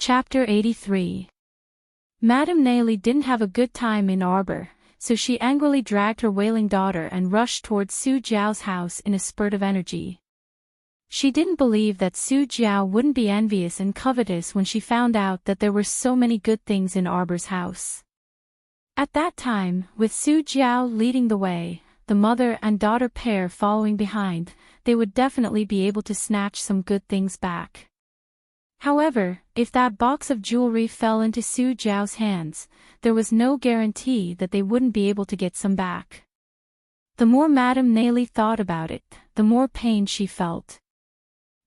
Chapter 83. Madame Nailey didn't have a good time in Arbor, so she angrily dragged her wailing daughter and rushed towards Su Jiao's house in a spurt of energy. She didn't believe that Su Jiao wouldn't be envious and covetous when she found out that there were so many good things in Arbor's house. At that time, with Su Jiao leading the way, the mother and daughter pair following behind, they would definitely be able to snatch some good things back. However, if that box of jewelry fell into Su Jiao's hands, there was no guarantee that they wouldn't be able to get some back. The more Madame Nailey thought about it, the more pain she felt.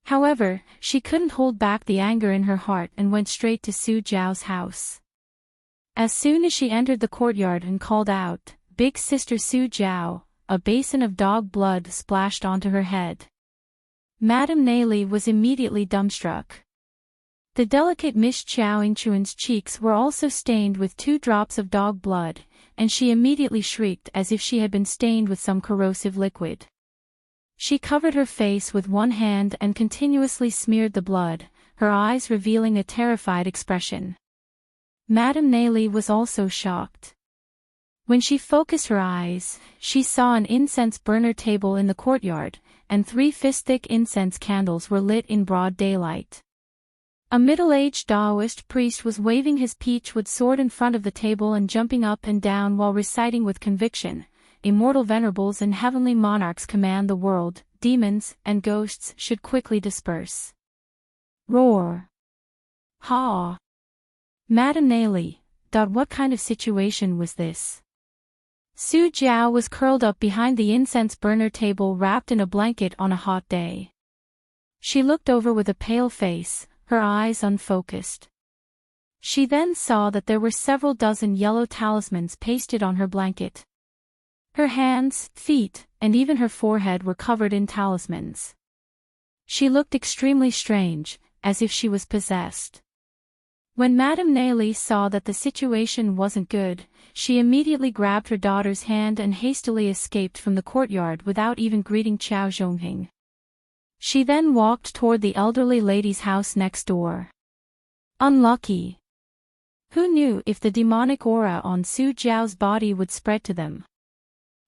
However, she couldn't hold back the anger in her heart and went straight to Su Jiao's house. As soon as she entered the courtyard and called out, "Big Sister Su Jiao," a basin of dog blood splashed onto her head. Madame Nailey was immediately dumbstruck. The delicate Miss Qiao Yingchuan's cheeks were also stained with 2 drops of dog blood, and she immediately shrieked as if she had been stained with some corrosive liquid. She covered her face with one hand and continuously smeared the blood, her eyes revealing a terrified expression. Madame Nailey was also shocked. When she focused her eyes, she saw an incense burner table in the courtyard, and 3 fist-thick incense candles were lit in broad daylight. A middle-aged Taoist priest was waving his peachwood sword in front of the table and jumping up and down while reciting with conviction, "Immortal venerables and heavenly monarchs command the world, demons and ghosts should quickly disperse." Roar! Ha! Madame Nailey, what kind of situation was this? Su Jiao was curled up behind the incense burner table wrapped in a blanket on a hot day. She looked over with a pale face, her eyes unfocused. She then saw that there were several dozen yellow talismans pasted on her blanket. Her hands, feet, and even her forehead were covered in talismans. She looked extremely strange, as if she was possessed. When Madame Nailey saw that the situation wasn't good, she immediately grabbed her daughter's hand and hastily escaped from the courtyard without even greeting Qiao Zhongheng. She then walked toward the elderly lady's house next door. Unlucky. Who knew if the demonic aura on Su Jiao's body would spread to them?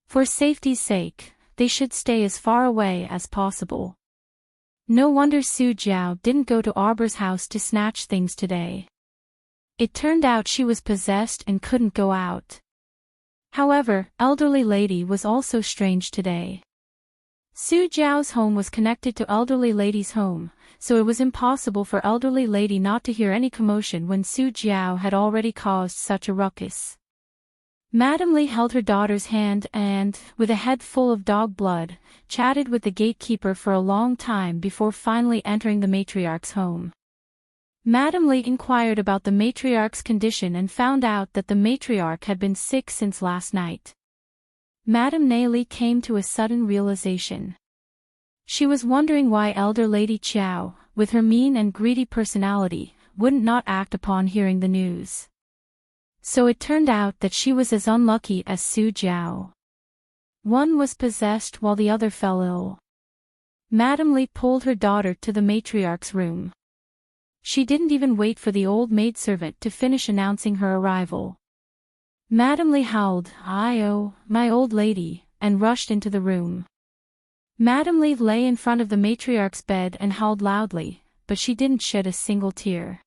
For safety's sake, they should stay as far away as possible. No wonder Su Jiao didn't go to Arbor's house to snatch things today. It turned out she was possessed and couldn't go out. However, elderly lady was also strange today. Su Jiao's home was connected to elderly lady's home, so it was impossible for elderly lady not to hear any commotion when Su Jiao had already caused such a ruckus. Madame Li held her daughter's hand and, with a head full of dog blood, chatted with the gatekeeper for a long time before finally entering the matriarch's home. Madame Li inquired about the matriarch's condition and found out that the matriarch had been sick since last night. Madame Nailey came to a sudden realization. She was wondering why elder Lady Qiao, with her mean and greedy personality, wouldn't not act upon hearing the news. So it turned out that she was as unlucky as Su Jiao. One was possessed while the other fell ill. Madame Li pulled her daughter to the matriarch's room. She didn't even wait for the old maidservant to finish announcing her arrival. Madame Li howled, "Ayo, my old lady," and rushed into the room. Madame Li lay in front of the matriarch's bed and howled loudly, but she didn't shed a single tear.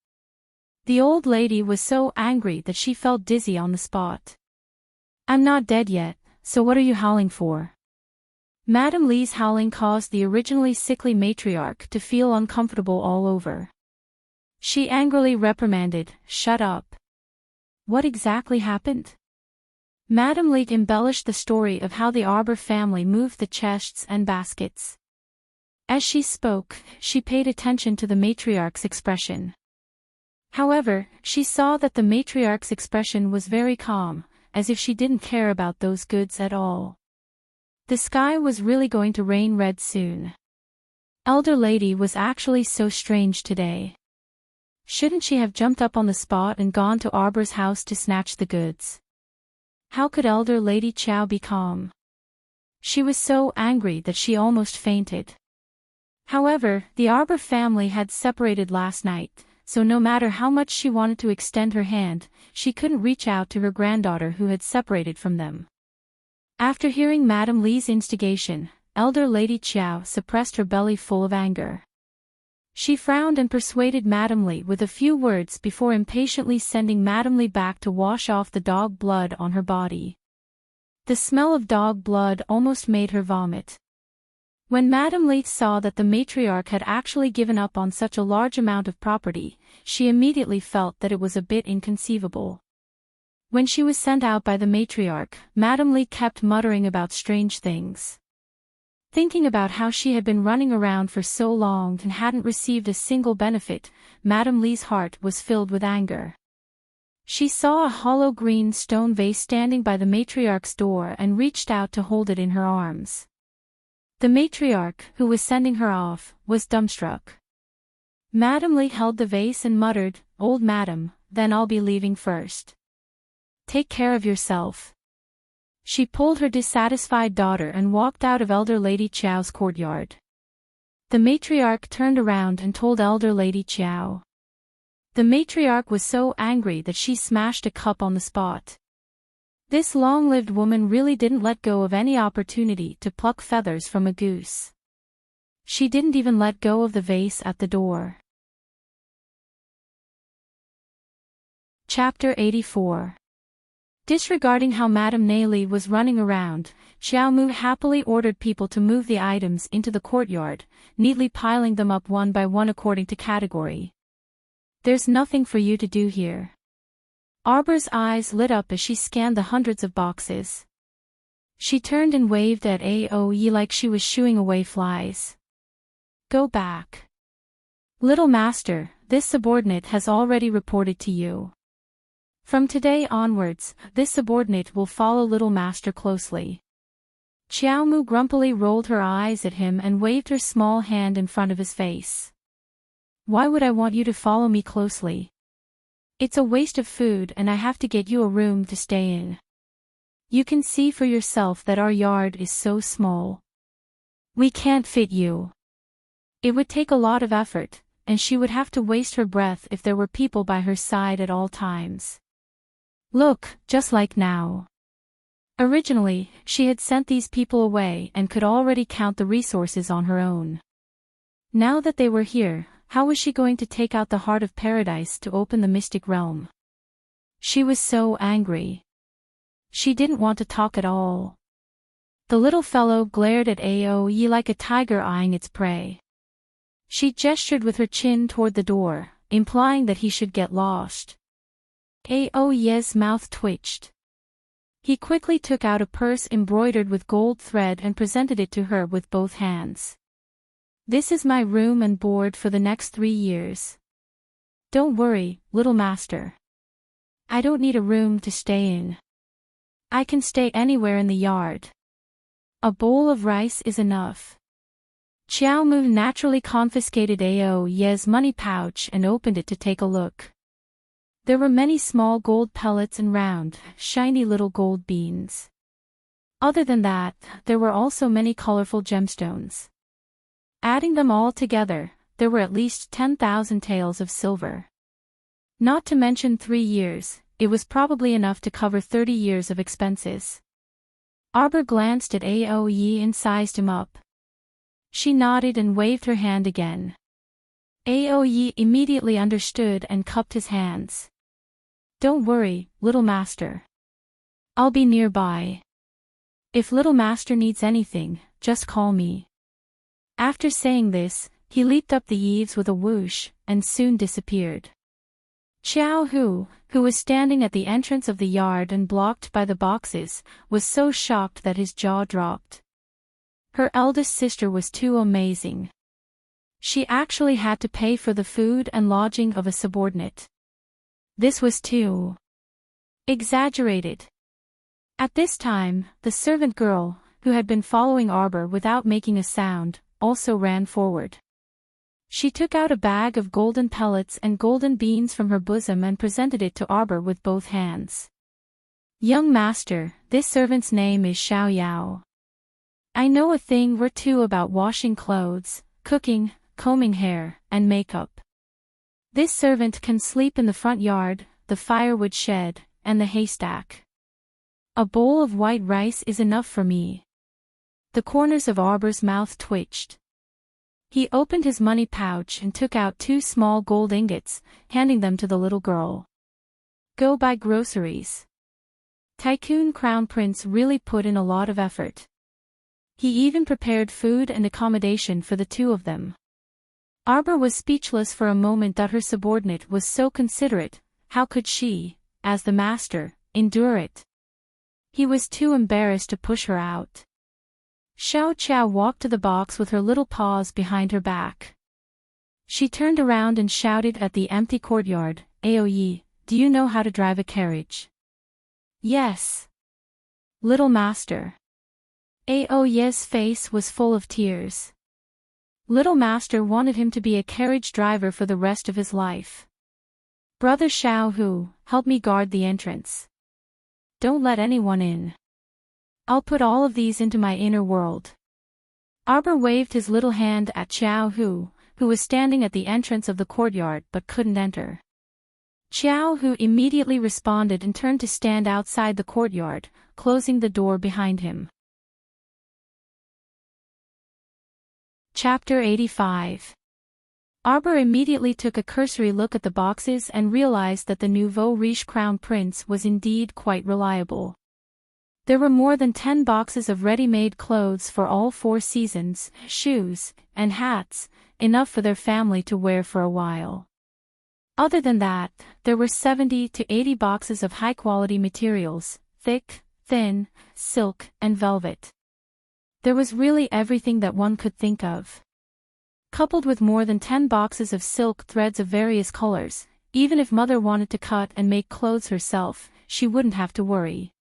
The old lady was so angry that she felt dizzy on the spot. "I'm not dead yet, so what are you howling for?" Madame Li's howling caused the originally sickly matriarch to feel uncomfortable all over. She angrily reprimanded, "Shut up. What exactly happened?" Madame Li embellished the story of how the Arbor family moved the chests and baskets. As she spoke, she paid attention to the matriarch's expression. However, she saw that the matriarch's expression was very calm, as if she didn't care about those goods at all. The sky was really going to rain red soon. Elder lady was actually so strange today. Shouldn't she have jumped up on the spot and gone to Arbor's house to snatch the goods? How could elder Lady Qiao be calm? She was so angry that she almost fainted. However, the Arbor family had separated last night, so no matter how much she wanted to extend her hand, she couldn't reach out to her granddaughter who had separated from them. After hearing Madame Li's instigation, elder Lady Xiao suppressed her belly full of anger. She frowned and persuaded Madame Li with a few words before impatiently sending Madame Li back to wash off the dog blood on her body. The smell of dog blood almost made her vomit. When Madame Li saw that the matriarch had actually given up on such a large amount of property, she immediately felt that it was a bit inconceivable. When she was sent out by the matriarch, Madame Li kept muttering about strange things. Thinking about how she had been running around for so long and hadn't received a single benefit, Madame Li's heart was filled with anger. She saw a hollow green stone vase standing by the matriarch's door and reached out to hold it in her arms. The matriarch, who was sending her off, was dumbstruck. Madame Li held the vase and muttered, "Old madam, then I'll be leaving first. Take care of yourself." She pulled her dissatisfied daughter and walked out of Elder Lady Qiao's courtyard. The matriarch turned around and told Elder Lady Qiao. The matriarch was so angry that she smashed a cup on the spot. This long-lived woman really didn't let go of any opportunity to pluck feathers from a goose. She didn't even let go of the vase at the door. Chapter 84. Disregarding how Madame Neili was running around, Xiao Mu happily ordered people to move the items into the courtyard, neatly piling them up one by one according to category. "There's nothing for you to do here." Arbor's eyes lit up as she scanned the hundreds of boxes. She turned and waved at Aoyi like she was shooing away flies. "Go back. Little master, this subordinate has already reported to you. From today onwards, this subordinate will follow little master closely." Xiao Mu grumpily rolled her eyes at him and waved her small hand in front of his face. "Why would I want you to follow me closely? It's a waste of food and I have to get you a room to stay in. You can see for yourself that our yard is so small. We can't fit you." It would take a lot of effort, and she would have to waste her breath if there were people by her side at all times. Look, just like now. Originally, she had sent these people away and could already count the resources on her own. Now that they were here, how was she going to take out the heart of paradise to open the mystic realm? She was so angry. She didn't want to talk at all. The little fellow glared at Aoyi like a tiger eyeing its prey. She gestured with her chin toward the door, implying that he should get lost. Aoyi's mouth twitched. He quickly took out a purse embroidered with gold thread and presented it to her with both hands. "This is my room and board for the next 3 years. Don't worry, little master. I don't need a room to stay in. I can stay anywhere in the yard. A bowl of rice is enough." Xiao Mu naturally confiscated Aoyi's money pouch and opened it to take a look. There were many small gold pellets and round, shiny little gold beans. Other than that, there were also many colorful gemstones. Adding them all together, there were at least 10,000 taels of silver. Not to mention 3 years, it was probably enough to cover 30 years of expenses. Arbor glanced at Aoyi and sized him up. She nodded and waved her hand again. Aoyi immediately understood and cupped his hands. "Don't worry, little master. I'll be nearby. If little master needs anything, just call me." After saying this, he leaped up the eaves with a whoosh, and soon disappeared. Xiao Hu, who was standing at the entrance of the yard and blocked by the boxes, was so shocked that his jaw dropped. Her eldest sister was too amazing. She actually had to pay for the food and lodging of a subordinate. This was too exaggerated. At this time, the servant girl, who had been following Arbor without making a sound, also ran forward. She took out a bag of golden pellets and golden beans from her bosom and presented it to Arbor with both hands. "Young master, this servant's name is Xiao Yao. I know a thing or two about washing clothes, cooking, combing hair, and makeup. This servant can sleep in the front yard, the firewood shed, and the haystack. A bowl of white rice is enough for me. The corners of Arbor's mouth twitched. He opened his money pouch and took out 2 small gold ingots, handing them to the little girl. Go buy groceries. Tycoon Crown Prince really put in a lot of effort. He even prepared food and accommodation for the 2 of them. Arbor was speechless for a moment that her subordinate was so considerate. How could she, as the master, endure it? He was too embarrassed to push her out. Xiao Qiao walked to the box with her little paws behind her back. She turned around and shouted at the empty courtyard, Aoyi, do you know how to drive a carriage? Yes. Little master. Aoyi's face was full of tears. Little master wanted him to be a carriage driver for the rest of his life. Brother Xiaohu, help me guard the entrance. Don't let anyone in. I'll put all of these into my inner world. Arbor waved his little hand at Xiaohu, who was standing at the entrance of the courtyard but couldn't enter. Xiaohu immediately responded and turned to stand outside the courtyard, closing the door behind him. Chapter 85. Arbor immediately took a cursory look at the boxes and realized that the nouveau riche crown prince was indeed quite reliable. There were more than 10 boxes of ready-made clothes for all 4 seasons, shoes, and hats, enough for their family to wear for a while. Other than that, there were 70 to 80 boxes of high-quality materials, thick, thin, silk, and velvet. There was really everything that one could think of. Coupled with more than 10 boxes of silk threads of various colors, even if mother wanted to cut and make clothes herself, she wouldn't have to worry.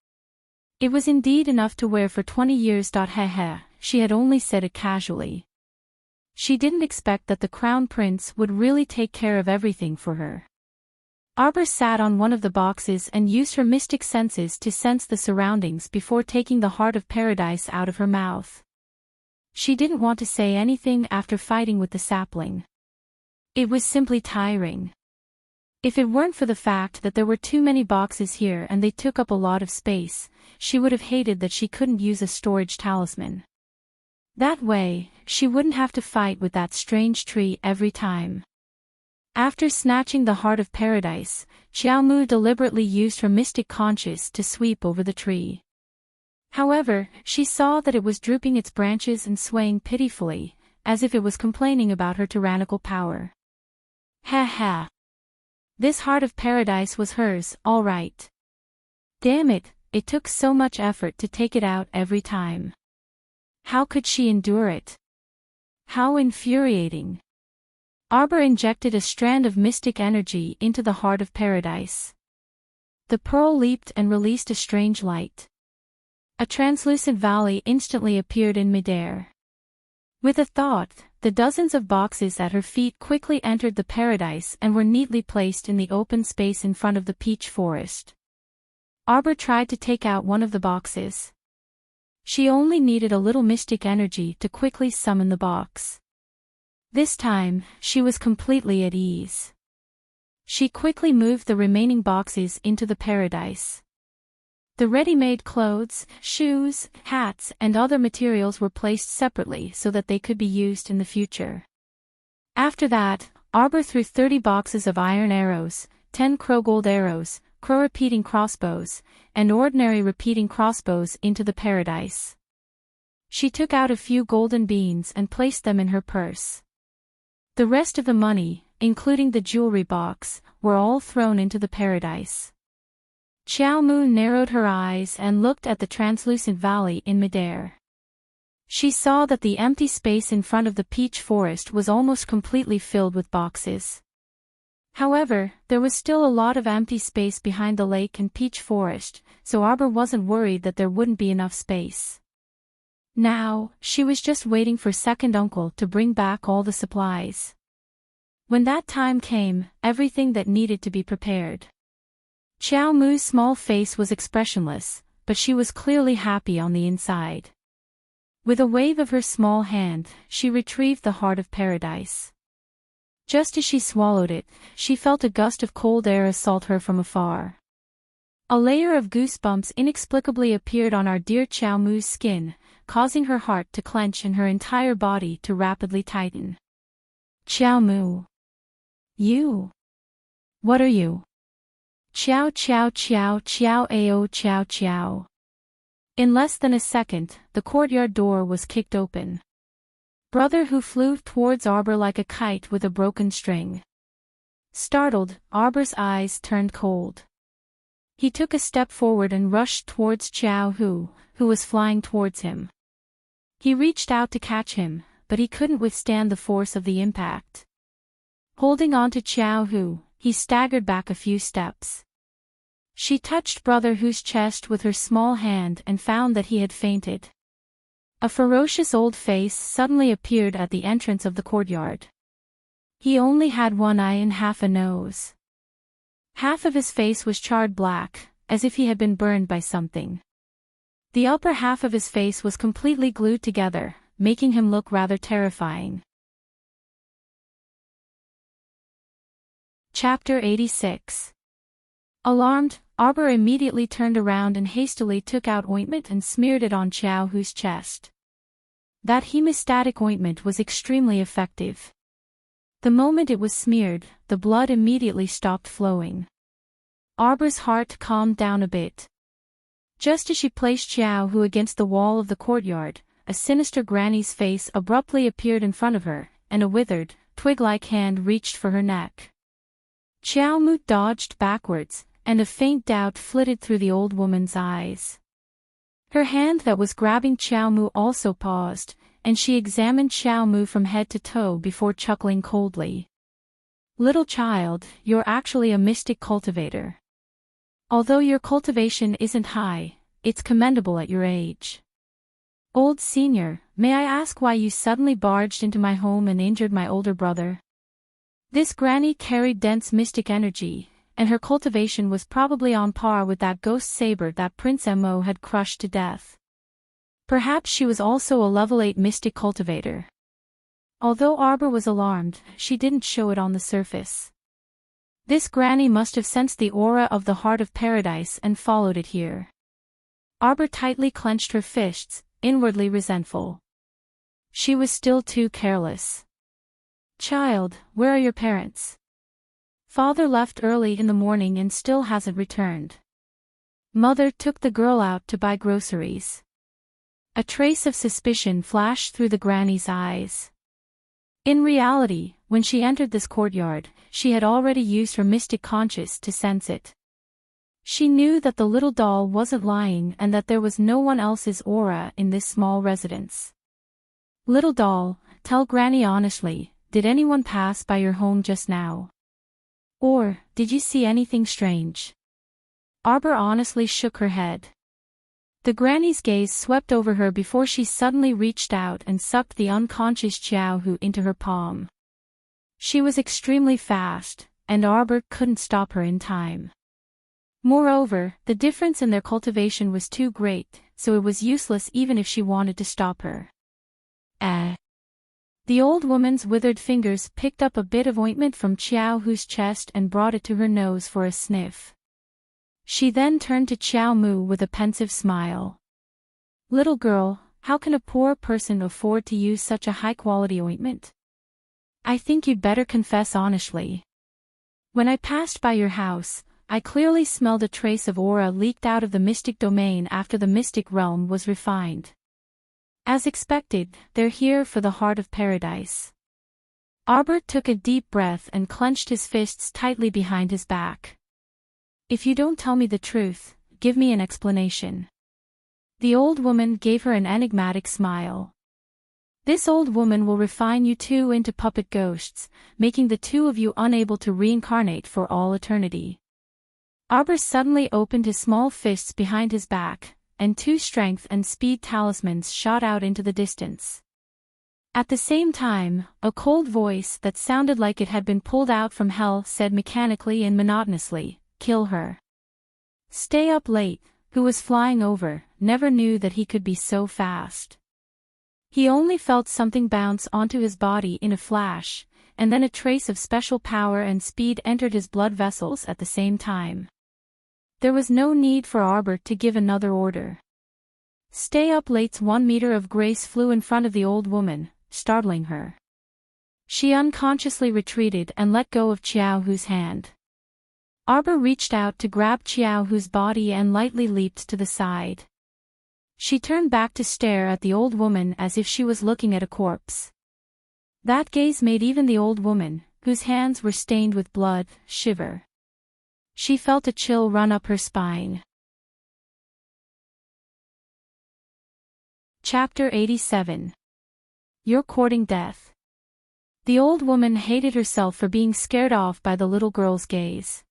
It was indeed enough to wear for 20 years. Hehe, she had only said it casually. She didn't expect that the crown prince would really take care of everything for her. Arbor sat on one of the boxes and used her mystic senses to sense the surroundings before taking the heart of paradise out of her mouth. She didn't want to say anything after fighting with the sapling. It was simply tiring. If it weren't for the fact that there were too many boxes here and they took up a lot of space, she would have hated that she couldn't use a storage talisman. That way, she wouldn't have to fight with that strange tree every time. After snatching the heart of paradise, Xiaomu deliberately used her mystic conscience to sweep over the tree. However, she saw that it was drooping its branches and swaying pitifully, as if it was complaining about her tyrannical power. Ha ha! This heart of paradise was hers, all right. Damn it, it took so much effort to take it out every time. How could she endure it? How infuriating! Arbor injected a strand of mystic energy into the heart of paradise. The pearl leaped and released a strange light. A translucent valley instantly appeared in midair. With a thought, the dozens of boxes at her feet quickly entered the paradise and were neatly placed in the open space in front of the peach forest. Arbor tried to take out one of the boxes. She only needed a little mystic energy to quickly summon the box. This time, she was completely at ease. She quickly moved the remaining boxes into the paradise. The ready-made clothes, shoes, hats, and other materials were placed separately so that they could be used in the future. After that, Arbor threw 30 boxes of iron arrows, 10 crow gold arrows, crow repeating crossbows, and ordinary repeating crossbows into the paradise. She took out a few golden beans and placed them in her purse. The rest of the money, including the jewelry box, were all thrown into the paradise. Xiaomu narrowed her eyes and looked at the translucent valley in midair. She saw that the empty space in front of the peach forest was almost completely filled with boxes. However, there was still a lot of empty space behind the lake and peach forest, so Arbor wasn't worried that there wouldn't be enough space. Now, she was just waiting for second uncle to bring back all the supplies. When that time came, everything that needed to be prepared. Xiaomu's small face was expressionless, but she was clearly happy on the inside. With a wave of her small hand, she retrieved the heart of paradise. Just as she swallowed it, she felt a gust of cold air assault her from afar. A layer of goosebumps inexplicably appeared on our dear Chow Mu's skin, causing her heart to clench and her entire body to rapidly tighten. Chow Mu. You. What are you? Chow chow chow chow ao chow chow. In less than a second, the courtyard door was kicked open. Brother Hu flew towards Arbor like a kite with a broken string. Startled, Arbor's eyes turned cold. He took a step forward and rushed towards Chow Hu, who was flying towards him. He reached out to catch him, but he couldn't withstand the force of the impact. Holding on to Chow Hu, he staggered back a few steps. She touched Brother Hu's chest with her small hand and found that he had fainted. A ferocious old face suddenly appeared at the entrance of the courtyard. He only had one eye and half a nose. Half of his face was charred black, as if he had been burned by something. The upper half of his face was completely glued together, making him look rather terrifying. Chapter 86. Alarmed, Arbor immediately turned around and hastily took out ointment and smeared it on Chow Hu's chest. That hemostatic ointment was extremely effective. The moment it was smeared, the blood immediately stopped flowing. Arbor's heart calmed down a bit. Just as she placed Chow Hu against the wall of the courtyard, a sinister granny's face abruptly appeared in front of her, and a withered, twig-like hand reached for her neck. Chow Mu dodged backwards, and a faint doubt flitted through the old woman's eyes. Her hand that was grabbing Chow Mu also paused, and she examined Chow Mu from head to toe before chuckling coldly. Little child, you're actually a mystic cultivator. Although your cultivation isn't high, it's commendable at your age. Old senior, may I ask why you suddenly barged into my home and injured my older brother? This granny carried dense mystic energy, and her cultivation was probably on par with that ghost saber that Prince Mo had crushed to death. Perhaps she was also a level 8 mystic cultivator. Although Arbor was alarmed, she didn't show it on the surface. This granny must have sensed the aura of the Heart of Paradise and followed it here. Arbor tightly clenched her fists, inwardly resentful. She was still too careless. Child, where are your parents? Father left early in the morning and still hasn't returned. Mother took the girl out to buy groceries. A trace of suspicion flashed through the granny's eyes. In reality, when she entered this courtyard, she had already used her mystic conscience to sense it. She knew that the little doll wasn't lying and that there was no one else's aura in this small residence. Little doll, tell Granny honestly, did anyone pass by your home just now? Or, did you see anything strange? Arbor honestly shook her head. The granny's gaze swept over her before she suddenly reached out and sucked the unconscious Chow Hu into her palm. She was extremely fast, and Arbor couldn't stop her in time. Moreover, the difference in their cultivation was too great, so it was useless even if she wanted to stop her. The old woman's withered fingers picked up a bit of ointment from Chow Hu's chest and brought it to her nose for a sniff. She then turned to Chow Mu with a pensive smile. Little girl, how can a poor person afford to use such a high-quality ointment? I think you'd better confess honestly. When I passed by your house, I clearly smelled a trace of aura leaked out of the mystic domain after the mystic realm was refined. As expected, they're here for the Heart of Paradise. Arbor took a deep breath and clenched his fists tightly behind his back. If you don't tell me the truth, give me an explanation. The old woman gave her an enigmatic smile. This old woman will refine you two into puppet ghosts, making the two of you unable to reincarnate for all eternity. Arbor suddenly opened his small fists behind his back, and 2 strength and speed talismans shot out into the distance. At the same time, a cold voice that sounded like it had been pulled out from hell said mechanically and monotonously, "Kill her." Stay Up Late, who was flying over, never knew that he could be so fast. He only felt something bounce onto his body in a flash, and then a trace of special power and speed entered his blood vessels at the same time. There was no need for Arbor to give another order. Stay up late's 1 meter of grace flew in front of the old woman, startling her. She unconsciously retreated and let go of Xiaohu's hand. Arbor reached out to grab Xiaohu's body and lightly leaped to the side. She turned back to stare at the old woman as if she was looking at a corpse. That gaze made even the old woman, whose hands were stained with blood, shiver. She felt a chill run up her spine. Chapter 87. You're courting death. The old woman hated herself for being scared off by the little girl's gaze.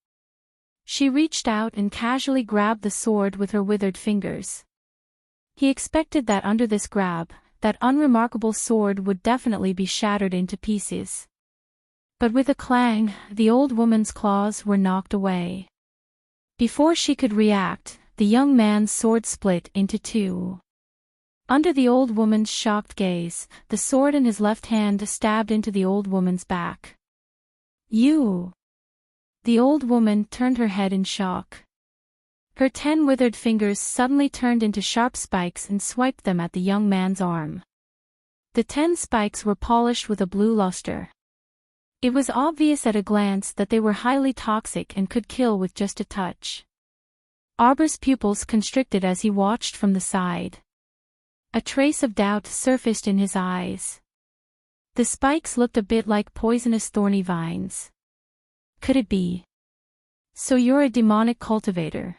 She reached out and casually grabbed the sword with her withered fingers. He expected that under this grab, that unremarkable sword would definitely be shattered into pieces. But with a clang, the old woman's claws were knocked away. Before she could react, the young man's sword split into two. Under the old woman's shocked gaze, the sword in his left hand stabbed into the old woman's back. You! The old woman turned her head in shock. Her 10 withered fingers suddenly turned into sharp spikes and swiped them at the young man's arm. The 10 spikes were polished with a blue luster. It was obvious at a glance that they were highly toxic and could kill with just a touch. Arbor's pupils constricted as he watched from the side. A trace of doubt surfaced in his eyes. The spikes looked a bit like poisonous thorny vines. Could it be? So you're a demonic cultivator.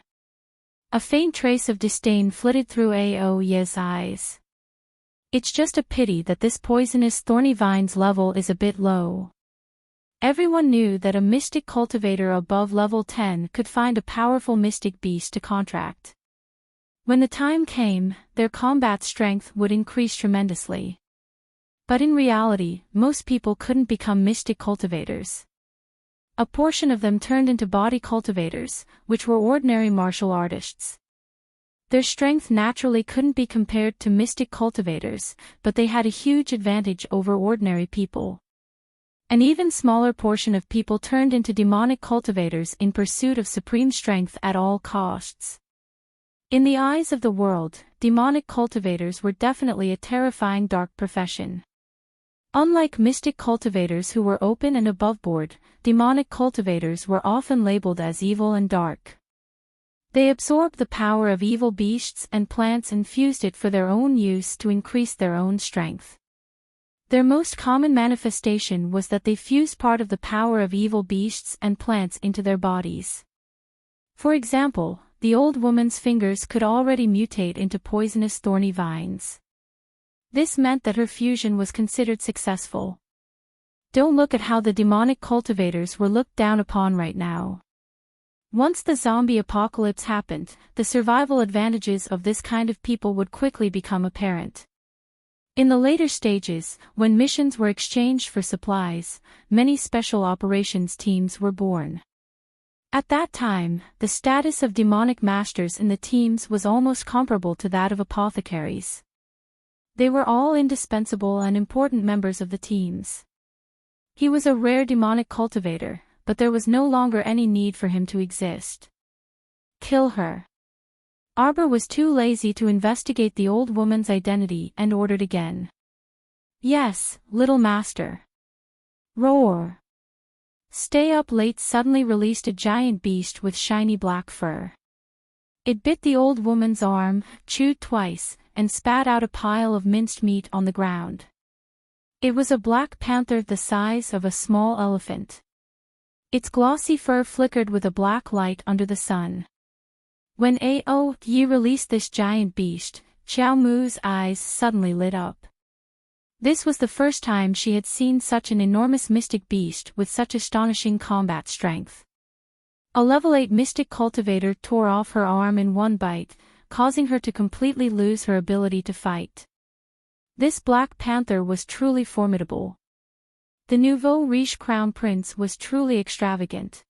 A faint trace of disdain flitted through Aoya's eyes. It's just a pity that this poisonous thorny vine's level is a bit low. Everyone knew that a mystic cultivator above level 10 could find a powerful mystic beast to contract. When the time came, their combat strength would increase tremendously. But in reality, most people couldn't become mystic cultivators. A portion of them turned into body cultivators, which were ordinary martial artists. Their strength naturally couldn't be compared to mystic cultivators, but they had a huge advantage over ordinary people. An even smaller portion of people turned into demonic cultivators in pursuit of supreme strength at all costs. In the eyes of the world, demonic cultivators were definitely a terrifying dark profession. Unlike mystic cultivators who were open and aboveboard, demonic cultivators were often labeled as evil and dark. They absorbed the power of evil beasts and plants and fused it for their own use to increase their own strength. Their most common manifestation was that they fused part of the power of evil beasts and plants into their bodies. For example, the old woman's fingers could already mutate into poisonous thorny vines. This meant that her fusion was considered successful. Don't look at how the demonic cultivators were looked down upon right now. Once the zombie apocalypse happened, the survival advantages of this kind of people would quickly become apparent. In the later stages, when missions were exchanged for supplies, many special operations teams were born. At that time, the status of demonic masters in the teams was almost comparable to that of apothecaries. They were all indispensable and important members of the teams. He was a rare demonic cultivator, but there was no longer any need for him to exist. Kill her. Arbor was too lazy to investigate the old woman's identity and ordered again. Yes, little master. Roar. Stay Up Late suddenly released a giant beast with shiny black fur. It bit the old woman's arm, chewed twice, and spat out a pile of minced meat on the ground. It was a black panther the size of a small elephant. Its glossy fur flickered with a black light under the sun. When Aoyi released this giant beast, Xiao Mu's eyes suddenly lit up. This was the first time she had seen such an enormous mystic beast with such astonishing combat strength. A level 8 mystic cultivator tore off her arm in one bite, causing her to completely lose her ability to fight. This Black Panther was truly formidable. The nouveau riche crown prince was truly extravagant.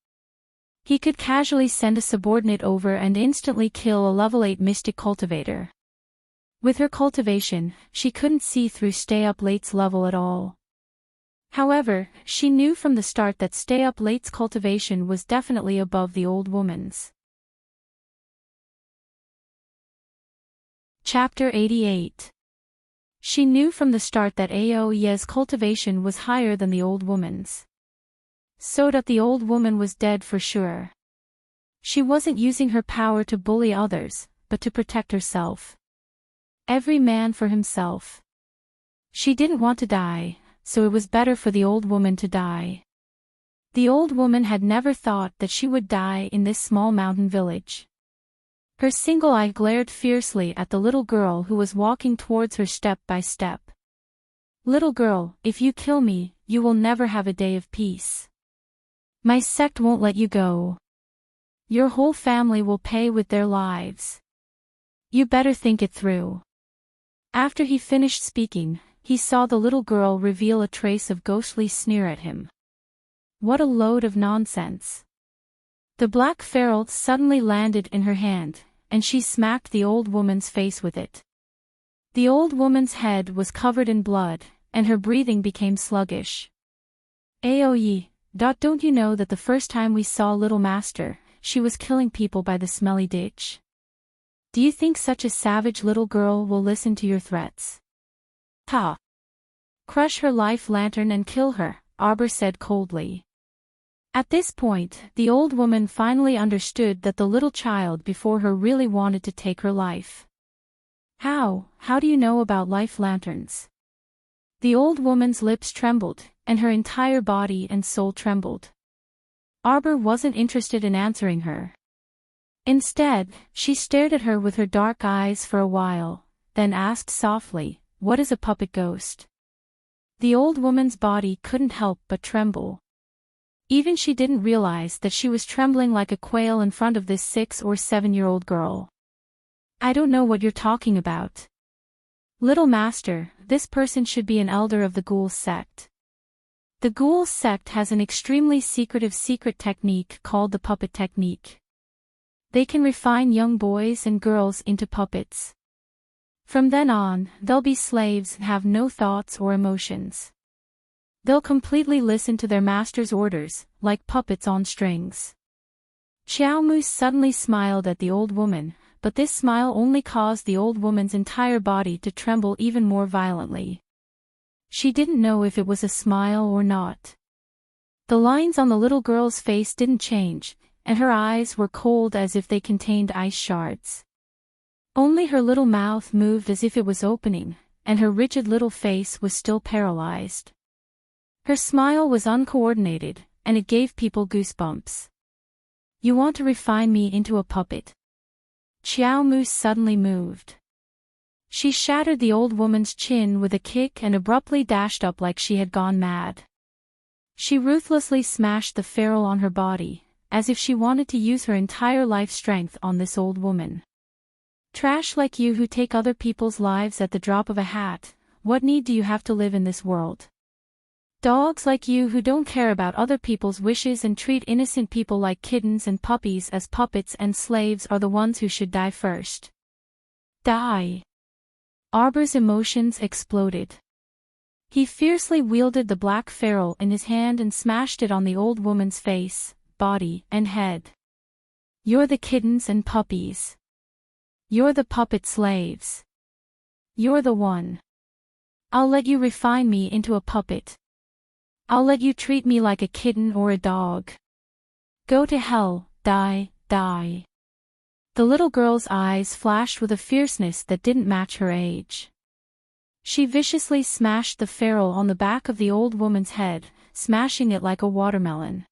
He could casually send a subordinate over and instantly kill a level 8 mystic cultivator. With her cultivation, she couldn't see through Stay Up Late's level at all. However, she knew from the start that Stay Up Late's cultivation was definitely above the old woman's. Chapter 88. She knew from the start that Aoye's cultivation was higher than the old woman's. So that the old woman was dead for sure. She wasn't using her power to bully others, but to protect herself. Every man for himself. She didn't want to die, so it was better for the old woman to die. The old woman had never thought that she would die in this small mountain village. Her single eye glared fiercely at the little girl who was walking towards her step by step. Little girl, if you kill me, you will never have a day of peace. My sect won't let you go. Your whole family will pay with their lives. You better think it through. After he finished speaking, he saw the little girl reveal a trace of ghostly sneer at him. What a load of nonsense. The black ferrule suddenly landed in her hand, and she smacked the old woman's face with it. The old woman's head was covered in blood, and her breathing became sluggish. Aoye, don't you know that the first time we saw Little Master, she was killing people by the smelly ditch? Do you think such a savage little girl will listen to your threats? Ha! Crush her life lantern and kill her, Arbor said coldly. At this point, the old woman finally understood that the little child before her really wanted to take her life. How do you know about life lanterns? The old woman's lips trembled, and her entire body and soul trembled. Arbor wasn't interested in answering her. Instead, she stared at her with her dark eyes for a while, then asked softly, "What is a puppet ghost?" The old woman's body couldn't help but tremble. Even she didn't realize that she was trembling like a quail in front of this 6 or 7-year-old girl. I don't know what you're talking about. Little Master, this person should be an elder of the Ghoul sect. The Ghoul sect has an extremely secretive secret technique called the puppet technique. They can refine young boys and girls into puppets. From then on, they'll be slaves and have no thoughts or emotions. They'll completely listen to their master's orders, like puppets on strings. Xiao Mu suddenly smiled at the old woman, but this smile only caused the old woman's entire body to tremble even more violently. She didn't know if it was a smile or not. The lines on the little girl's face didn't change, and her eyes were cold as if they contained ice shards. Only her little mouth moved as if it was opening, and her rigid little face was still paralyzed. Her smile was uncoordinated, and it gave people goosebumps. You want to refine me into a puppet? Xiao Mu suddenly moved. She shattered the old woman's chin with a kick and abruptly dashed up like she had gone mad. She ruthlessly smashed the ferrule on her body, as if she wanted to use her entire life strength on this old woman. Trash like you who take other people's lives at the drop of a hat, what need do you have to live in this world? Dogs like you who don't care about other people's wishes and treat innocent people like kittens and puppies as puppets and slaves are the ones who should die first. Die! Arbor's emotions exploded. He fiercely wielded the black ferrule in his hand and smashed it on the old woman's face, body, and head. You're the kittens and puppies. You're the puppet slaves. You're the one. I'll let you refine me into a puppet. I'll let you treat me like a kitten or a dog. Go to hell, die, die. The little girl's eyes flashed with a fierceness that didn't match her age. She viciously smashed the ferrule on the back of the old woman's head, smashing it like a watermelon.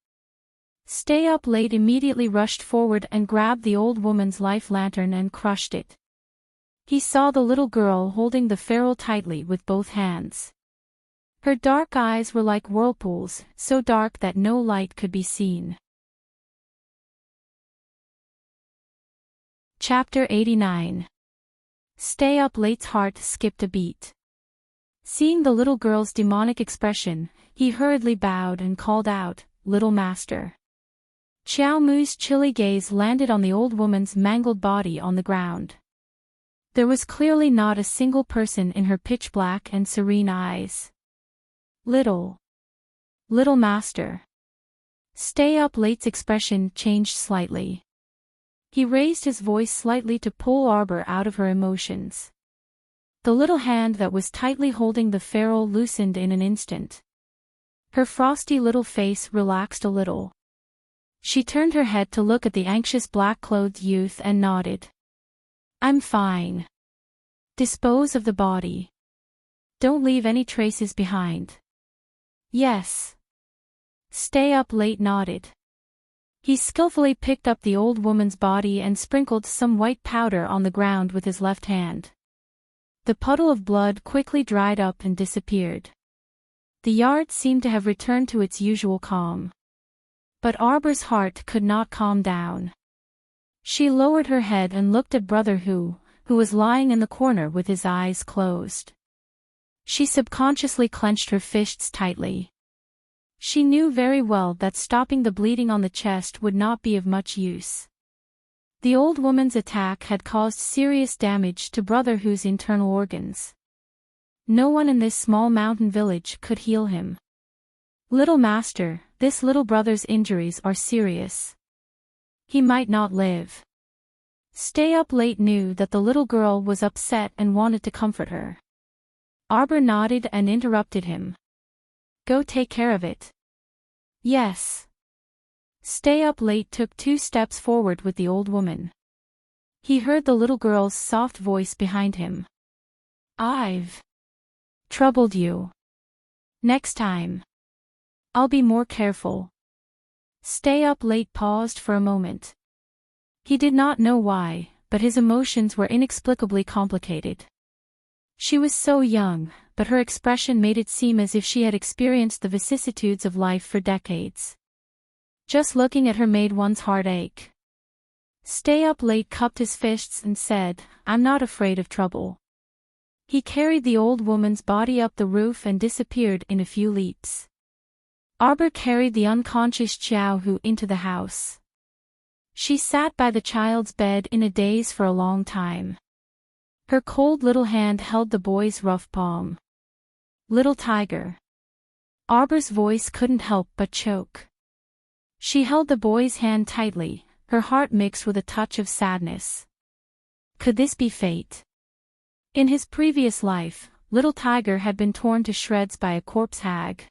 Stay Up Late immediately rushed forward and grabbed the old woman's life lantern and crushed it. He saw the little girl holding the ferrule tightly with both hands. Her dark eyes were like whirlpools, so dark that no light could be seen. Chapter 89. Stay Up Late's heart skipped a beat. Seeing the little girl's demonic expression, he hurriedly bowed and called out, "Little Master." Xiao Mu's chilly gaze landed on the old woman's mangled body on the ground. There was clearly not a single person in her pitch-black and serene eyes. Little Little master. Stay up late's expression changed slightly. He raised his voice slightly to pull Arbor out of her emotions. The little hand that was tightly holding the ferrule loosened in an instant. Her frosty little face relaxed a little. She turned her head to look at the anxious black-clothed youth and nodded. I'm fine. Dispose of the body. Don't leave any traces behind. Yes. Stay up late nodded. He skillfully picked up the old woman's body and sprinkled some white powder on the ground with his left hand. The puddle of blood quickly dried up and disappeared. The yard seemed to have returned to its usual calm. But Arbor's heart could not calm down. She lowered her head and looked at Brother who was lying in the corner with his eyes closed. She subconsciously clenched her fists tightly. She knew very well that stopping the bleeding on the chest would not be of much use. The old woman's attack had caused serious damage to Brother Who's internal organs. No one in this small mountain village could heal him. Little master, this little brother's injuries are serious. He might not live. Stay up late knew that the little girl was upset and wanted to comfort her. Arbor nodded and interrupted him. Go take care of it. Yes. Stay up late took 2 steps forward with the old woman. He heard the little girl's soft voice behind him. I've troubled you. Next time. I'll be more careful. Stay up late paused for a moment. He did not know why, but his emotions were inexplicably complicated. She was so young, but her expression made it seem as if she had experienced the vicissitudes of life for decades. Just looking at her made one's heart ache. Stay up late cupped his fists and said, I'm not afraid of trouble. He carried the old woman's body up the roof and disappeared in a few leaps. Arbor carried the unconscious Xiao Hu into the house. She sat by the child's bed in a daze for a long time. Her cold little hand held the boy's rough palm. Little tiger. Arbor's voice couldn't help but choke. She held the boy's hand tightly, her heart mixed with a touch of sadness. Could this be fate? In his previous life, little tiger had been torn to shreds by a corpse hag.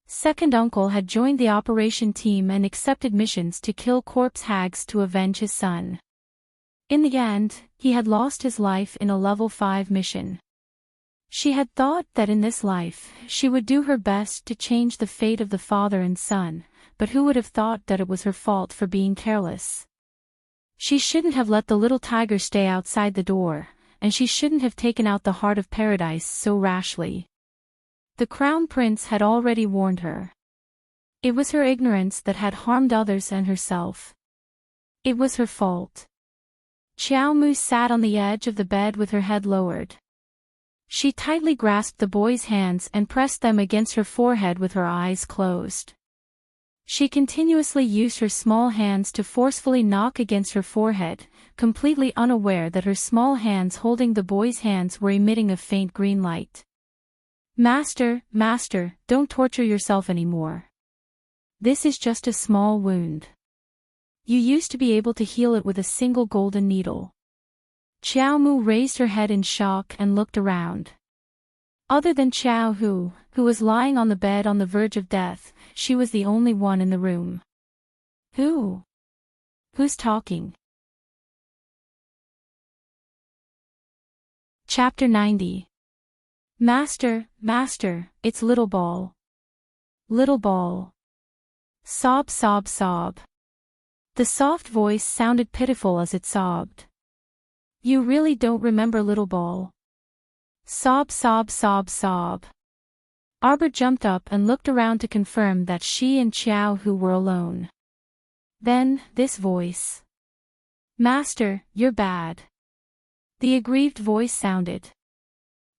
Second uncle had joined the operation team and accepted missions to kill corpse hags to avenge his son. In the end, he had lost his life in a level 5 mission. She had thought that in this life, she would do her best to change the fate of the father and son, but who would have thought that it was her fault for being careless? She shouldn't have let the little tiger stay outside the door, and she shouldn't have taken out the heart of paradise so rashly. The crown prince had already warned her. It was her ignorance that had harmed others and herself. It was her fault. Xiao Mu sat on the edge of the bed with her head lowered. She tightly grasped the boy's hands and pressed them against her forehead with her eyes closed. She continuously used her small hands to forcefully knock against her forehead, completely unaware that her small hands holding the boy's hands were emitting a faint green light. Master, master, don't torture yourself anymore. This is just a small wound. You used to be able to heal it with a single golden needle. Xiao Mu raised her head in shock and looked around. Other than Xiao Hu, who was lying on the bed on the verge of death, she was the only one in the room. Who? Who's talking? Chapter 90. Master, master, it's Little Ball. Little Ball. Sob, sob, sob. The soft voice sounded pitiful as it sobbed. You really don't remember Little Ball? Sob, sob, sob, sob. Arbor jumped up and looked around to confirm that she and Xiao Hu were alone. Then, this voice. Master, you're bad. The aggrieved voice sounded.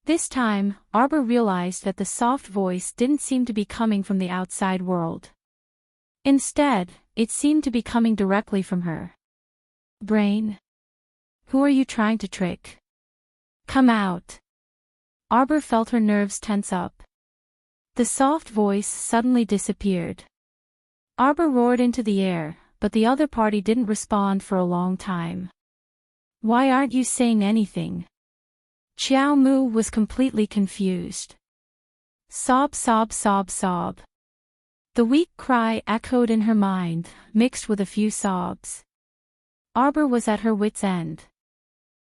This time, Arbor realized that the soft voice didn't seem to be coming from the outside world. Instead, it seemed to be coming directly from her brain. Who are you trying to trick? Come out. Arbor felt her nerves tense up. The soft voice suddenly disappeared. Arbor roared into the air, but the other party didn't respond for a long time. Why aren't you saying anything? Xiao Mu was completely confused. Sob, sob, sob, sob. The weak cry echoed in her mind, mixed with a few sobs. Arbor was at her wit's end.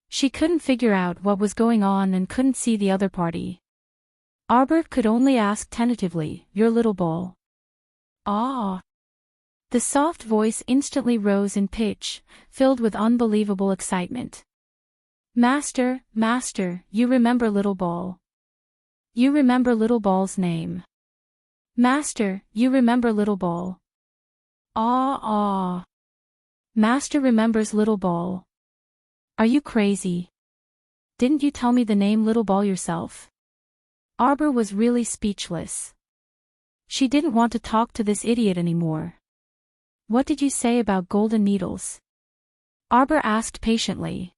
She couldn't figure out what was going on and couldn't see the other party. Arbor could only ask tentatively, "Your little ball?" "Ah." The soft voice instantly rose in pitch, filled with unbelievable excitement. "Master, Master, you remember Little Ball. You remember Little Ball's name. Master, you remember Little Ball. Ah, ah. Master remembers Little Ball. Are you crazy? Didn't you tell me the name Little Ball yourself?" Arbor was really speechless. She didn't want to talk to this idiot anymore. "What did you say about golden needles?" Arbor asked patiently.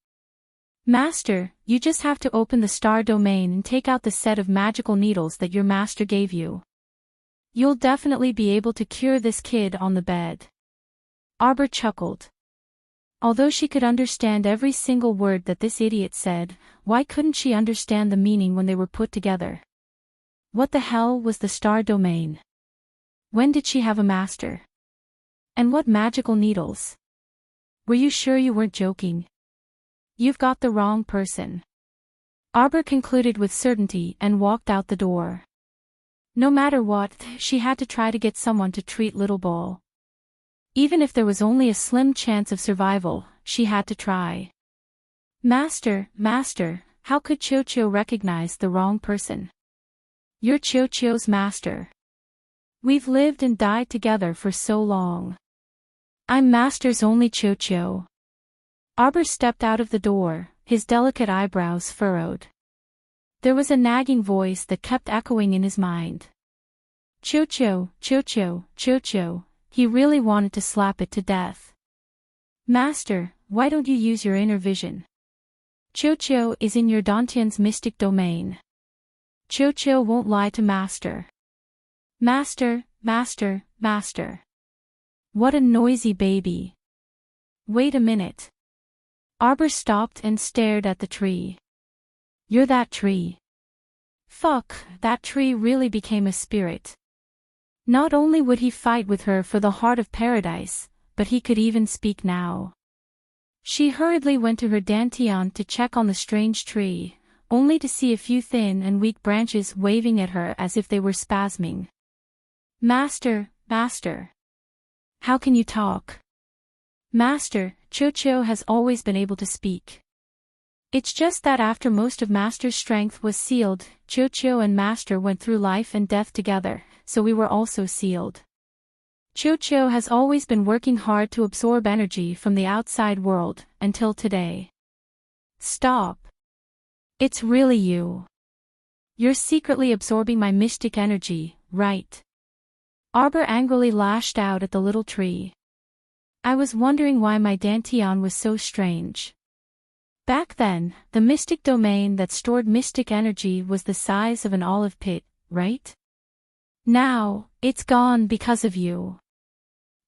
"Master, you just have to open the star domain and take out the set of magical needles that your master gave you. You'll definitely be able to cure this kid on the bed." Arbor chuckled. Although she could understand every single word that this idiot said, why couldn't she understand the meaning when they were put together? What the hell was the star domain? When did she have a master? And what magical needles? Were you sure you weren't joking? You've got the wrong person. Arbor concluded with certainty and walked out the door. No matter what, she had to try to get someone to treat Little Ball. Even if there was only a slim chance of survival, she had to try. "Master, Master, how could Cho-Cho recognize the wrong person? You're Cho-Cho's master. We've lived and died together for so long. I'm Master's only Cho-Cho." Arbor stepped out of the door, his delicate eyebrows furrowed. There was a nagging voice that kept echoing in his mind. Cho-Cho, Cho-Cho, Cho-Cho, he really wanted to slap it to death. "Master, why don't you use your inner vision? Cho-Cho is in your Dantian's mystic domain. Cho-Cho won't lie to Master. Master, Master, Master. What a noisy baby. Wait a minute." Arbor stopped and stared at the tree. "You're that tree." Fuck, that tree really became a spirit. Not only would he fight with her for the heart of paradise, but he could even speak now. She hurriedly went to her Dantian to check on the strange tree, only to see a few thin and weak branches waving at her as if they were spasming. "Master, Master. How can you talk?" "Master, Cho-Cho has always been able to speak. It's just that after most of Master's strength was sealed, Cho-Cho and Master went through life and death together, so we were also sealed. Cho-Cho has always been working hard to absorb energy from the outside world, until today." "Stop. It's really you. You're secretly absorbing my mystic energy, right?" Arbor angrily lashed out at the little tree. "I was wondering why my Dantian was so strange. Back then, the mystic domain that stored mystic energy was the size of an olive pit, right? Now, it's gone because of you.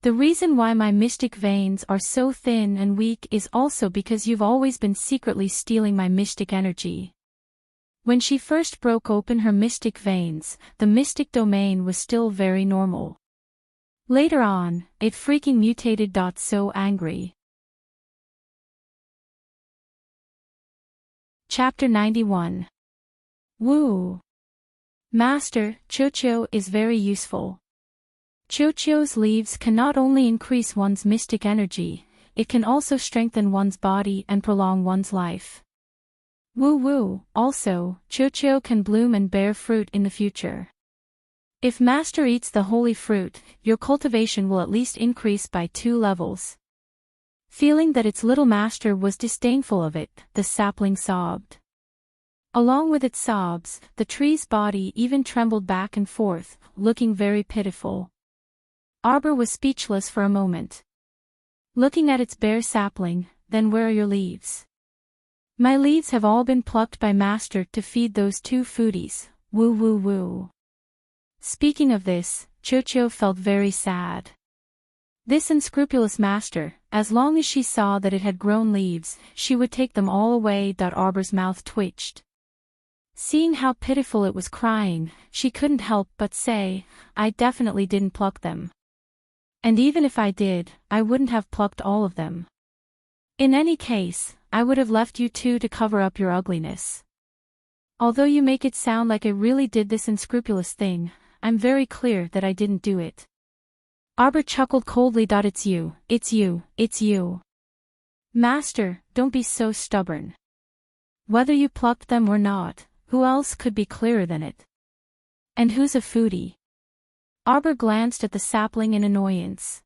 The reason why my mystic veins are so thin and weak is also because you've always been secretly stealing my mystic energy." When she first broke open her mystic veins, the mystic domain was still very normal. Later on, it freaking mutated. So angry. Chapter 91. Woo. Master, Cho-Cho is very useful. Cho-Cho's leaves can not only increase one's mystic energy, it can also strengthen one's body and prolong one's life. Woo-woo, also, Cho-Cho can bloom and bear fruit in the future. If Master eats the holy fruit, your cultivation will at least increase by 2 levels. Feeling that its little master was disdainful of it, the sapling sobbed. Along with its sobs, the tree's body even trembled back and forth, looking very pitiful. Arbor was speechless for a moment. Looking at its bare sapling, "Then where are your leaves?" "My leaves have all been plucked by Master to feed those 2 foodies, woo woo woo." Speaking of this, Chocho felt very sad. This unscrupulous master, as long as she saw that it had grown leaves, she would take them all away. Arbor's mouth twitched. Seeing how pitiful it was crying, she couldn't help but say, I definitely didn't pluck them. And even if I did, I wouldn't have plucked all of them. In any case, I would have left you two to cover up your ugliness. Although you make it sound like I really did this unscrupulous thing, I'm very clear that I didn't do it. Arbor chuckled coldly. It's you, it's you, it's you. Master, don't be so stubborn. Whether you plucked them or not, who else could be clearer than it? And who's a foodie? Arbor glanced at the sapling in annoyance.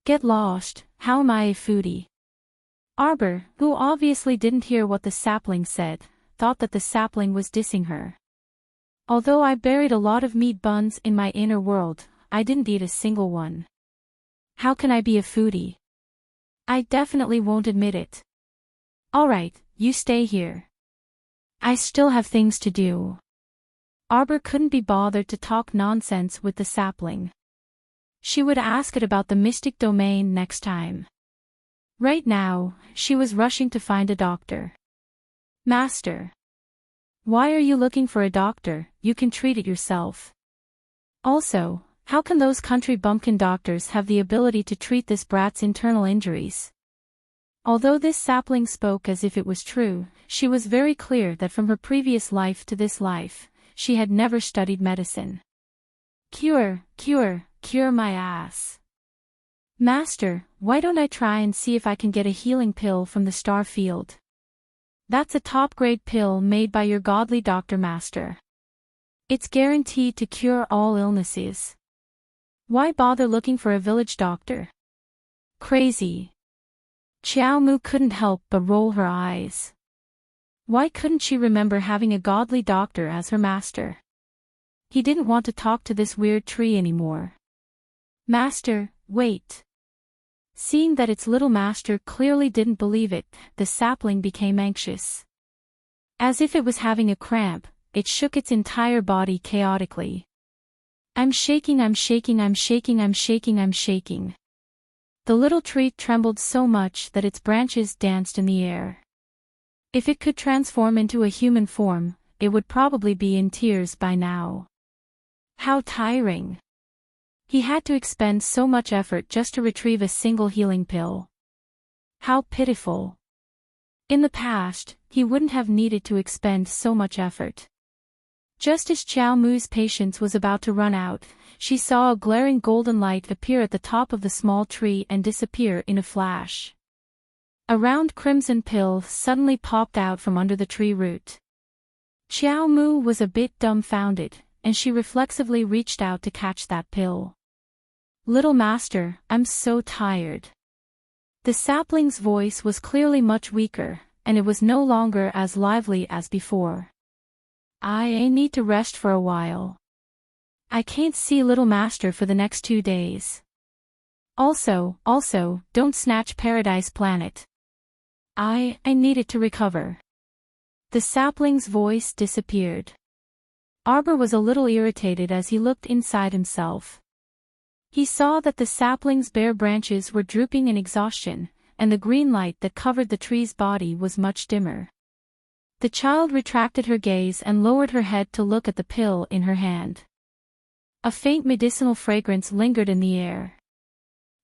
Get lost, how am I a foodie? Arbor, who obviously didn't hear what the sapling said, thought that the sapling was dissing her. Although I buried a lot of meat buns in my inner world, I didn't eat a single one. How can I be a foodie? I definitely won't admit it. Alright, you stay here. I still have things to do. Arbor couldn't be bothered to talk nonsense with the sapling. She would ask it about the mystic domain next time. Right now, she was rushing to find a doctor. Master. Why are you looking for a doctor? You can treat it yourself. Also, how can those country bumpkin doctors have the ability to treat this brat's internal injuries? Although this sapling spoke as if it was true, she was very clear that from her previous life to this life, she had never studied medicine. Cure my ass. Master, why don't I try and see if I can get a healing pill from the star field? That's a top-grade pill made by your godly doctor master. It's guaranteed to cure all illnesses. Why bother looking for a village doctor? Crazy. Xiao Mu couldn't help but roll her eyes. Why couldn't she remember having a godly doctor as her master? He didn't want to talk to this weird tree anymore. Master, wait. Seeing that its little master clearly didn't believe it, the sapling became anxious. As if it was having a cramp, it shook its entire body chaotically. I'm shaking. The little tree trembled so much that its branches danced in the air. If it could transform into a human form, it would probably be in tears by now. How tiring. He had to expend so much effort just to retrieve a single healing pill. How pitiful. In the past, he wouldn't have needed to expend so much effort. Just as Xiao Mu's patience was about to run out, she saw a glaring golden light appear at the top of the small tree and disappear in a flash. A round crimson pill suddenly popped out from under the tree root. Xiao Mu was a bit dumbfounded, and she reflexively reached out to catch that pill. Little master, I'm so tired. The sapling's voice was clearly much weaker, and it was no longer as lively as before. I need to rest for a while. I can't see little master for the next 2 days. Also, don't snatch Paradise Planet. I need it to recover. The sapling's voice disappeared. Arbor was a little irritated as he looked inside himself. He saw that the sapling's bare branches were drooping in exhaustion, and the green light that covered the tree's body was much dimmer. The child retracted her gaze and lowered her head to look at the pill in her hand. A faint medicinal fragrance lingered in the air.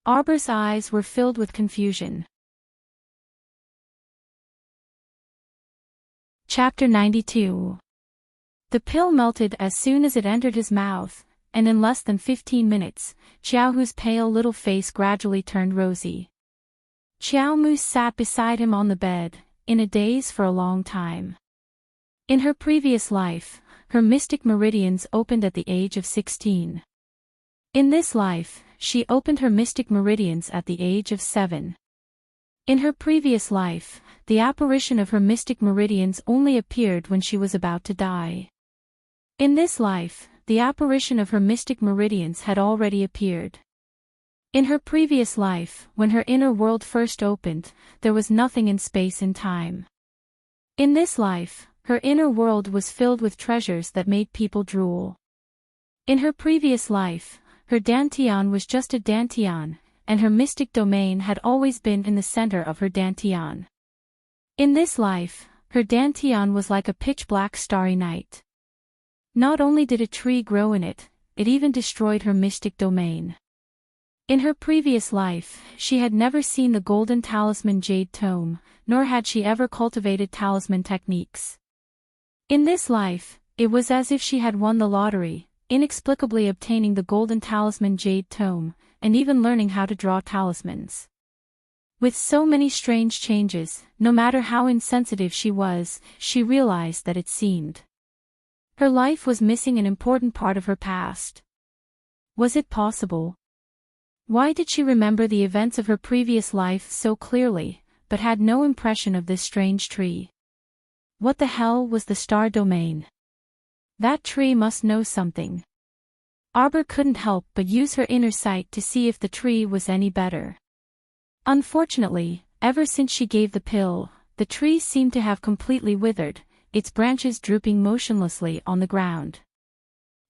Arbor's eyes were filled with confusion. Chapter 92. The pill melted as soon as it entered his mouth, and in less than 15 minutes, Xiao Hu's pale little face gradually turned rosy. Xiao Mu sat beside him on the bed, in a daze for a long time. In her previous life, her mystic meridians opened at the age of 16. In this life, she opened her mystic meridians at the age of 7. In her previous life, the apparition of her mystic meridians only appeared when she was about to die. In this life, the apparition of her mystic meridians had already appeared. In her previous life, when her inner world first opened, there was nothing in space and time. In this life, her inner world was filled with treasures that made people drool. In her previous life, her dantian was just a dantian, and her mystic domain had always been in the center of her dantian. In this life, her dantian was like a pitch-black starry night. Not only did a tree grow in it, it even destroyed her mystic domain. In her previous life, she had never seen the golden talisman jade tome, nor had she ever cultivated talisman techniques. In this life, it was as if she had won the lottery, inexplicably obtaining the golden talisman jade tome, and even learning how to draw talismans. With so many strange changes, no matter how insensitive she was, she realized that it seemed her life was missing an important part of her past. Was it possible? Why did she remember the events of her previous life so clearly, but had no impression of this strange tree? What the hell was the star domain? That tree must know something. Arbor couldn't help but use her inner sight to see if the tree was any better. Unfortunately, ever since she gave the pill, the tree seemed to have completely withered, its branches drooping motionlessly on the ground.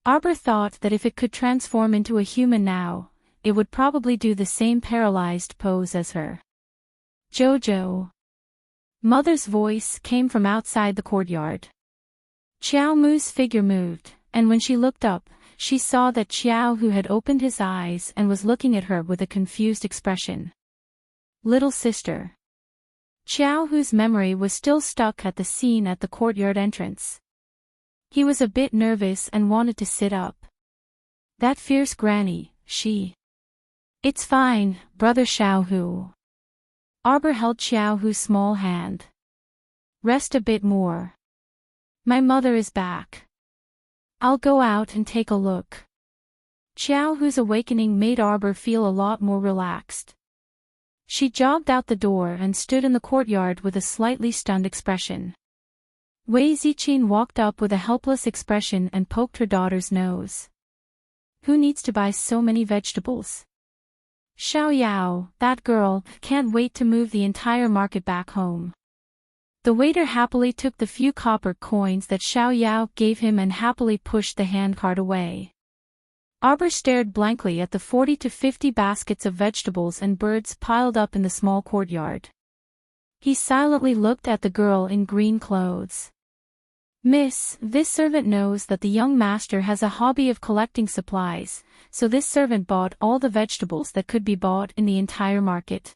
Arbor thought that if it could transform into a human now, it would probably do the same paralyzed pose as her. Jojo. Mother's voice came from outside the courtyard. Xiao Mu's figure moved, and when she looked up, she saw that Xiao Hu had opened his eyes and was looking at her with a confused expression. Little sister. Xiao Hu's memory was still stuck at the scene at the courtyard entrance. He was a bit nervous and wanted to sit up. That fierce granny, she. It's fine, brother Xiao Hu. Arbor held Xiao Hu's small hand. Rest a bit more. My mother is back. I'll go out and take a look. Xiao Hu's awakening made Arbor feel a lot more relaxed. She jogged out the door and stood in the courtyard with a slightly stunned expression. Wei Ziqin walked up with a helpless expression and poked her daughter's nose. Who needs to buy so many vegetables? Xiao Yao, that girl, can't wait to move the entire market back home. The waiter happily took the few copper coins that Xiao Yao gave him and happily pushed the handcart away. Arbor stared blankly at the 40 to 50 baskets of vegetables and birds piled up in the small courtyard. He silently looked at the girl in green clothes. Miss, this servant knows that the young master has a hobby of collecting supplies, so this servant bought all the vegetables that could be bought in the entire market.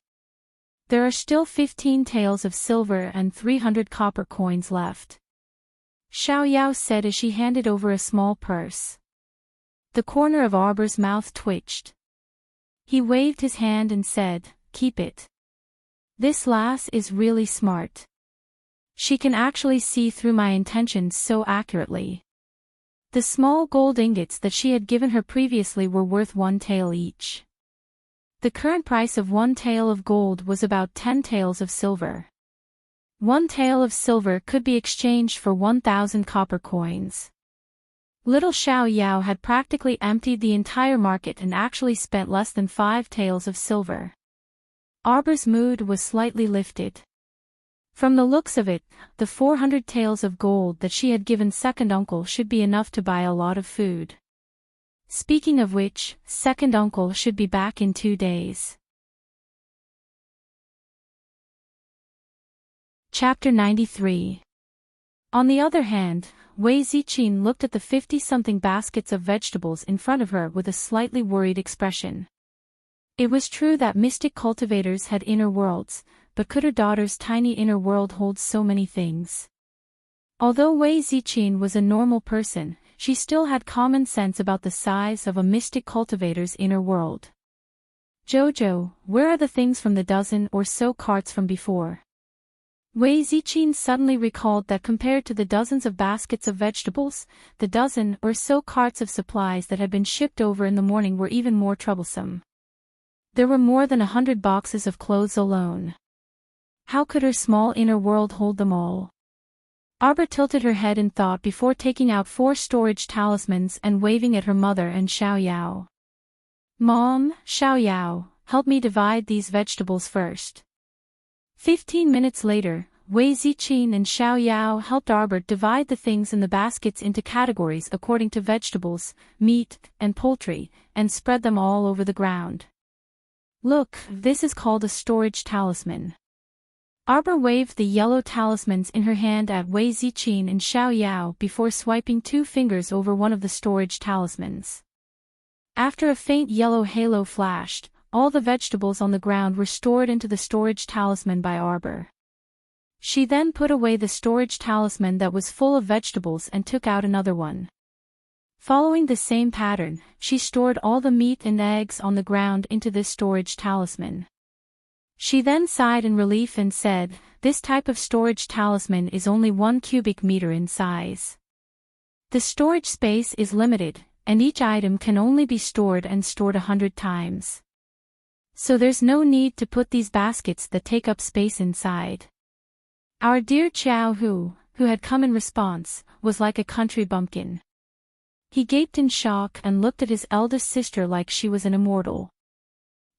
There are still 15 taels of silver and 300 copper coins left. Xiao Yao said as she handed over a small purse. The corner of Arbor's mouth twitched. He waved his hand and said, "Keep it. This lass is really smart. She can actually see through my intentions so accurately." The small gold ingots that she had given her previously were worth 1 tael each. The current price of 1 tael of gold was about 10 taels of silver. 1 tael of silver could be exchanged for 1,000 copper coins. Little Xiao Yao had practically emptied the entire market and actually spent less than 5 taels of silver. Arbor's mood was slightly lifted. From the looks of it, the 400 taels of gold that she had given second uncle should be enough to buy a lot of food. Speaking of which, second uncle should be back in 2 days. Chapter 93. On the other hand, Wei Ziqin looked at the 50-something baskets of vegetables in front of her with a slightly worried expression. It was true that mystic cultivators had inner worlds, but could her daughter's tiny inner world hold so many things? Although Wei Ziqin was a normal person, she still had common sense about the size of a mystic cultivator's inner world. Jojo, where are the things from the dozen or so carts from before? Wei Ziqin suddenly recalled that compared to the dozens of baskets of vegetables, the dozen or so carts of supplies that had been shipped over in the morning were even more troublesome. There were more than 100 boxes of clothes alone. How could her small inner world hold them all? Arbor tilted her head in thought before taking out 4 storage talismans and waving at her mother and Xiao Yao. Mom, Xiao Yao, help me divide these vegetables first. 15 minutes later, Wei Ziqin and Xiao Yao helped Arbor divide the things in the baskets into categories according to vegetables, meat, and poultry, and spread them all over the ground. Look, this is called a storage talisman. Arbor waved the yellow talismans in her hand at Wei Ziqin and Xiao Yao before swiping 2 fingers over one of the storage talismans. After a faint yellow halo flashed, all the vegetables on the ground were stored into the storage talisman by Arbor. She then put away the storage talisman that was full of vegetables and took out another one. Following the same pattern, she stored all the meat and eggs on the ground into this storage talisman. She then sighed in relief and said, "This type of storage talisman is only 1 cubic meter in size. The storage space is limited, and each item can only be stored 100 times. So there's no need to put these baskets that take up space inside." Our dear Chiao Hu, who had come in response, was like a country bumpkin. He gaped in shock and looked at his eldest sister like she was an immortal.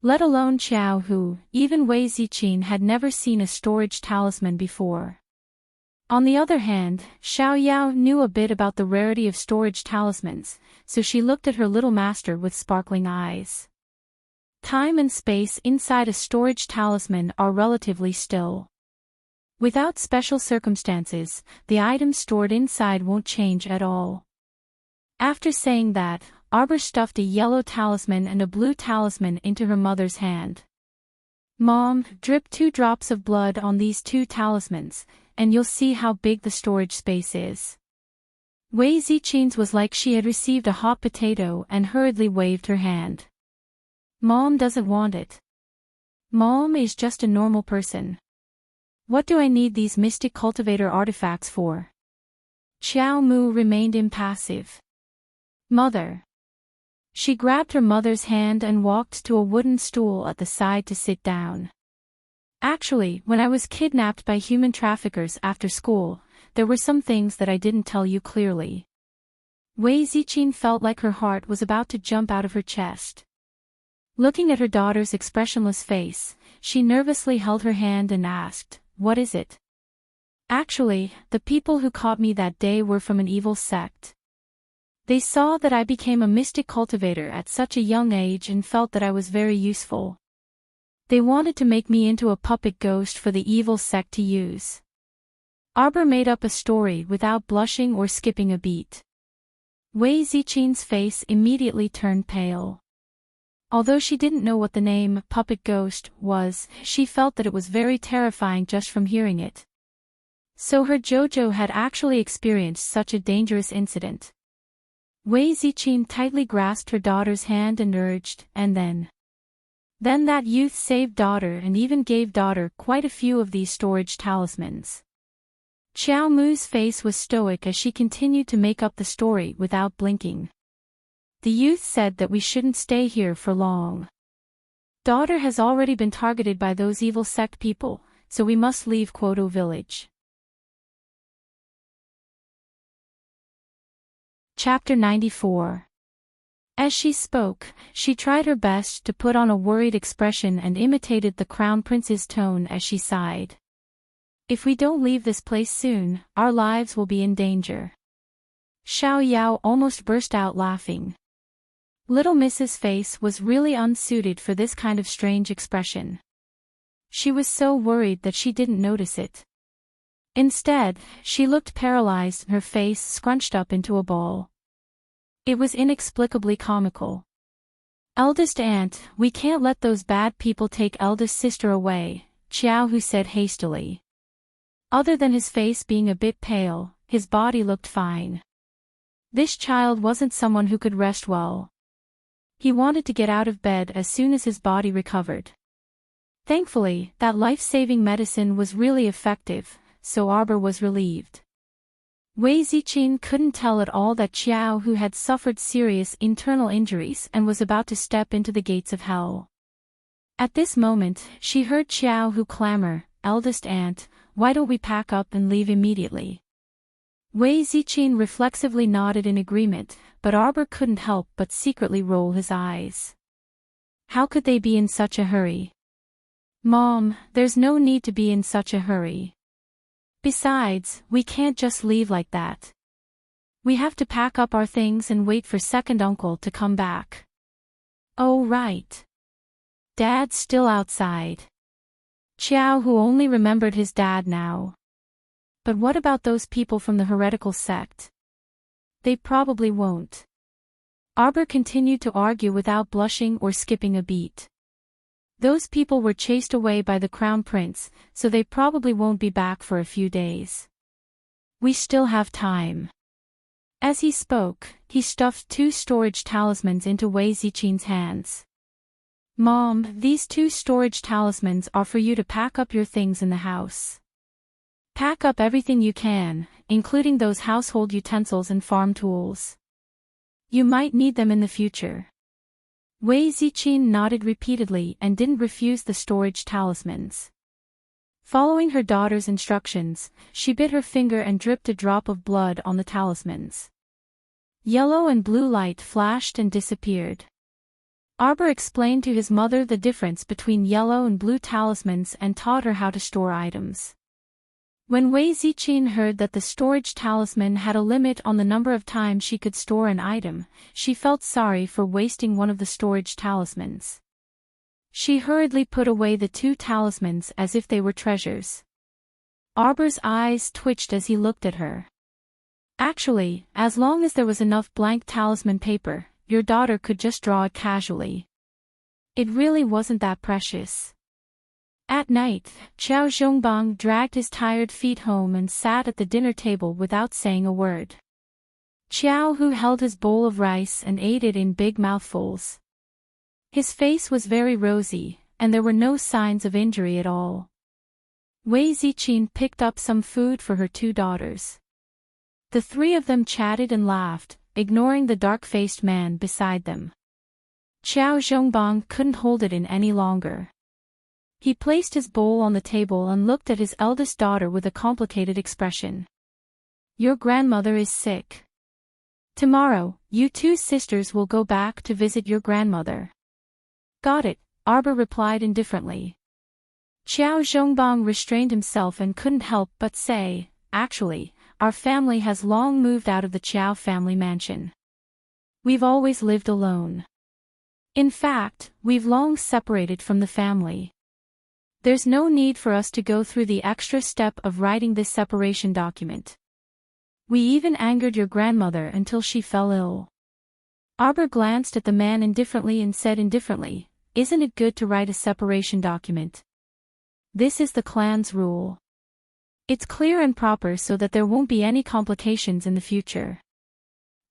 Let alone Chiao Hu, even Wei Ziqin had never seen a storage talisman before. On the other hand, Xiao Yao knew a bit about the rarity of storage talismans, so she looked at her little master with sparkling eyes. Time and space inside a storage talisman are relatively still. Without special circumstances, the items stored inside won't change at all. After saying that, Arbor stuffed a yellow talisman and a blue talisman into her mother's hand. "Mom, drip 2 drops of blood on these 2 talismans, and you'll see how big the storage space is." Wei Ziqin's was like she had received a hot potato and hurriedly waved her hand. "Mom doesn't want it. Mom is just a normal person. What do I need these mystic cultivator artifacts for?" Xiao Mu remained impassive. "Mother." She grabbed her mother's hand and walked to a wooden stool at the side to sit down. "Actually, when I was kidnapped by human traffickers after school, there were some things that I didn't tell you clearly." Wei Ziqin felt like her heart was about to jump out of her chest. Looking at her daughter's expressionless face, she nervously held her hand and asked, "What is it?" "Actually, the people who caught me that day were from an evil sect. They saw that I became a mystic cultivator at such a young age and felt that I was very useful. They wanted to make me into a puppet ghost for the evil sect to use." Arbor made up a story without blushing or skipping a beat. Wei Ziqin's face immediately turned pale. Although she didn't know what the name puppet ghost was, she felt that it was very terrifying just from hearing it. So her Jojo had actually experienced such a dangerous incident. Wei Ziqin tightly grasped her daughter's hand and urged, and then that youth saved daughter and even gave daughter quite a few of these storage talismans. Xiao Mu's face was stoic as she continued to make up the story without blinking. "The youth said that we shouldn't stay here for long. Daughter has already been targeted by those evil sect people, so we must leave Quoto village." Chapter 94. As she spoke, she tried her best to put on a worried expression and imitated the crown prince's tone as she sighed. "If we don't leave this place soon, our lives will be in danger." Xiao Yao almost burst out laughing. Little Mrs. Face was really unsuited for this kind of strange expression. She was so worried that she didn't notice it. Instead, she looked paralyzed and her face scrunched up into a ball. It was inexplicably comical. "Eldest aunt, we can't let those bad people take eldest sister away," Chiao Hu said hastily. Other than his face being a bit pale, his body looked fine. This child wasn't someone who could rest well. He wanted to get out of bed as soon as his body recovered. Thankfully, that life-saving medicine was really effective, so Arbor was relieved. Wei Ziqin couldn't tell at all that Chiao Hu had suffered serious internal injuries and was about to step into the gates of hell. At this moment, she heard Chiao Hu clamor, "Eldest aunt, why don't we pack up and leave immediately?" Wei Ziqin reflexively nodded in agreement, but Arbor couldn't help but secretly roll his eyes. How could they be in such a hurry? "Mom, there's no need to be in such a hurry. Besides, we can't just leave like that. We have to pack up our things and wait for second uncle to come back. Oh right. Dad's still outside. Xiao, who only remembered his dad now. But what about those people from the heretical sect? They probably won't. Arbor continued to argue without blushing or skipping a beat. Those people were chased away by the crown prince, so they probably won't be back for a few days. We still have time. As he spoke, he stuffed 2 storage talismans into Wei Zichin's hands. Mom, these 2 storage talismans are for you to pack up your things in the house. Pack up everything you can, including those household utensils and farm tools. You might need them in the future. Wei Zichin nodded repeatedly and didn't refuse the storage talismans. Following her daughter's instructions, she bit her finger and dripped a drop of blood on the talismans. Yellow and blue light flashed and disappeared. Arbor explained to his mother the difference between yellow and blue talismans and taught her how to store items. When Wei Zichin heard that the storage talisman had a limit on the number of times she could store an item, she felt sorry for wasting one of the storage talismans. She hurriedly put away the 2 talismans as if they were treasures. Arbor's eyes twitched as he looked at her. Actually, as long as there was enough blank talisman paper, your daughter could just draw it casually. It really wasn't that precious. At night, Xiao Zhongbang dragged his tired feet home and sat at the dinner table without saying a word. Xiao Hu held his bowl of rice and ate it in big mouthfuls. His face was very rosy, and there were no signs of injury at all. Wei Zichin picked up some food for her 2 daughters. The 3 of them chatted and laughed, ignoring the dark-faced man beside them. Xiao Zhongbang couldn't hold it in any longer. He placed his bowl on the table and looked at his eldest daughter with a complicated expression. Your grandmother is sick. Tomorrow, you 2 sisters will go back to visit your grandmother. Got it, Arbor replied indifferently. Xiao Zhongbang restrained himself and couldn't help but say, actually, our family has long moved out of the Qiao family mansion. We've always lived alone. In fact, we've long separated from the family. There's no need for us to go through the extra step of writing this separation document. We even angered your grandmother until she fell ill. Arbor glanced at the man indifferently and said indifferently, isn't it good to write a separation document? This is the clan's rule. It's clear and proper so that there won't be any complications in the future.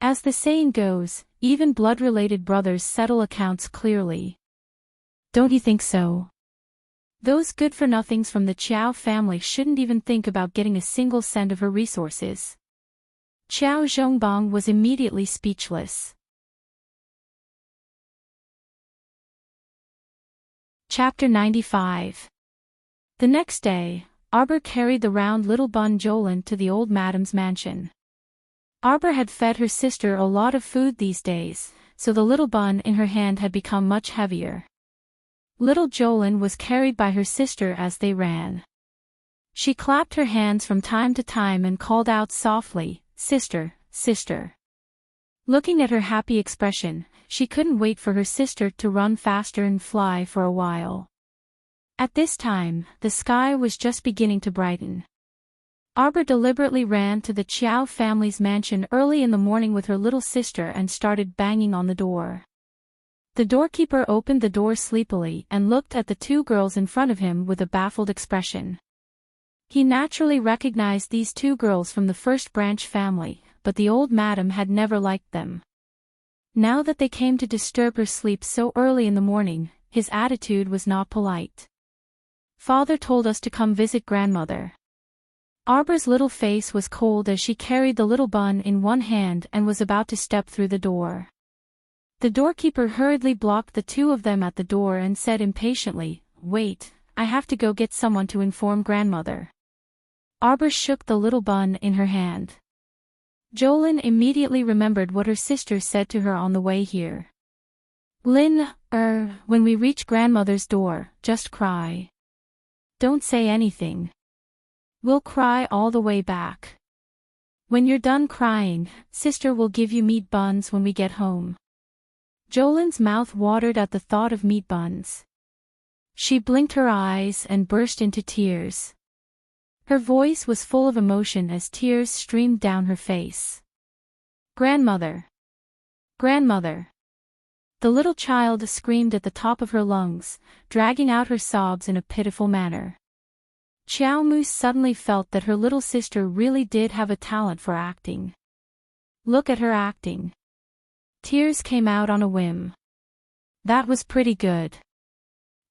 As the saying goes, even blood-related brothers settle accounts clearly. Don't you think so? Those good-for-nothings from the Qiao family shouldn't even think about getting a single cent of her resources. Xiao Zhongbang was immediately speechless. Chapter 95. The next day, Arbor carried the round little bun Jolin to the old madam's mansion. Arbor had fed her sister a lot of food these days, so the little bun in her hand had become much heavier. Little Jolin was carried by her sister as they ran. She clapped her hands from time to time and called out softly, "Sister, sister." Looking at her happy expression, she couldn't wait for her sister to run faster and fly for a while. At this time, the sky was just beginning to brighten. Arbor deliberately ran to the Qiao family's mansion early in the morning with her little sister and started banging on the door. The doorkeeper opened the door sleepily and looked at the 2 girls in front of him with a baffled expression. He naturally recognized these 2 girls from the First Branch family, but the old madam had never liked them. Now that they came to disturb her sleep so early in the morning, his attitude was not polite. Father told us to come visit grandmother. Arbor's little face was cold as she carried the little bun in one hand and was about to step through the door. The doorkeeper hurriedly blocked the 2 of them at the door and said impatiently, "Wait, I have to go get someone to inform grandmother." Arbor shook the little bun in her hand. Jolin immediately remembered what her sister said to her on the way here. "Lin, when we reach grandmother's door, just cry. Don't say anything." We'll cry all the way back. When you're done crying, sister will give you meat buns when we get home. Jolene's mouth watered at the thought of meat buns. She blinked her eyes and burst into tears. Her voice was full of emotion as tears streamed down her face. Grandmother! Grandmother! The little child screamed at the top of her lungs, dragging out her sobs in a pitiful manner. Xiao Mu suddenly felt that her little sister really did have a talent for acting. Look at her acting. Tears came out on a whim. That was pretty good.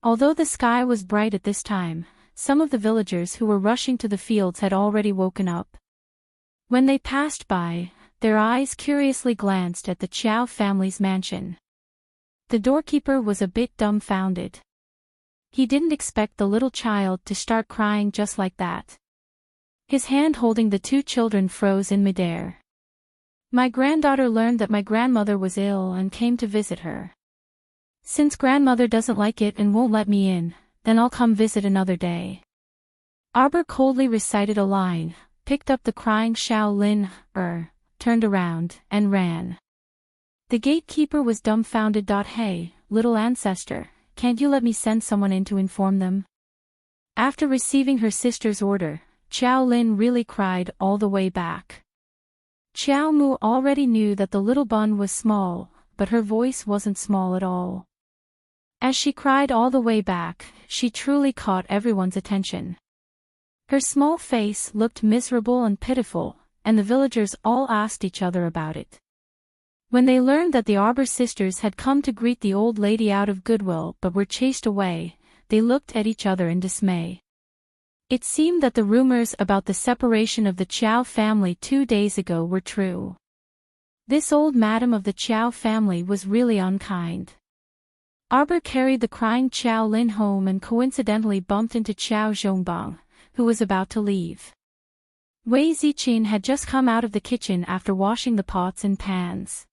Although the sky was bright at this time, some of the villagers who were rushing to the fields had already woken up. When they passed by, their eyes curiously glanced at the Qiao family's mansion. The doorkeeper was a bit dumbfounded. He didn't expect the little child to start crying just like that. His hand holding the two children froze in midair. My granddaughter learned that my grandmother was ill and came to visit her. Since grandmother doesn't like it and won't let me in, then I'll come visit another day. Arbor coldly recited a line, picked up the crying Xiao Lin, turned around, and ran. The gatekeeper was dumbfounded. Hey, little ancestor, can't you let me send someone in to inform them? After receiving her sister's order, Xiao Lin really cried all the way back. Xiao Mu already knew that the little bun was small, but her voice wasn't small at all. As she cried all the way back, she truly caught everyone's attention. Her small face looked miserable and pitiful, and the villagers all asked each other about it. When they learned that the Arbor sisters had come to greet the old lady out of goodwill but were chased away, they looked at each other in dismay. It seemed that the rumors about the separation of the Qiao family 2 days ago were true. This old madam of the Qiao family was really unkind. Arbor carried the crying Xiao Lin home and coincidentally bumped into Xiao Zhongbang, who was about to leave. Wei Ziqin had just come out of the kitchen after washing the pots and pans.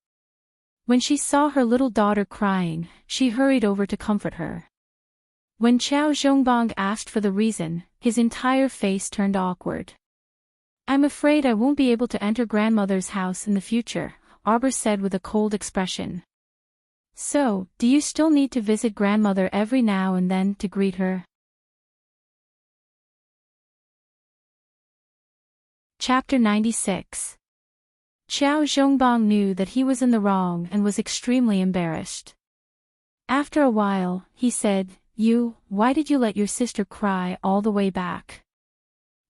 When she saw her little daughter crying, she hurried over to comfort her. When Xiao Zhongbang asked for the reason, his entire face turned awkward. I'm afraid I won't be able to enter grandmother's house in the future, Arbor said with a cold expression. So, do you still need to visit grandmother every now and then to greet her? Chapter 96. Xiao Zhongbang knew that he was in the wrong and was extremely embarrassed. After a while, he said, why did you let your sister cry all the way back?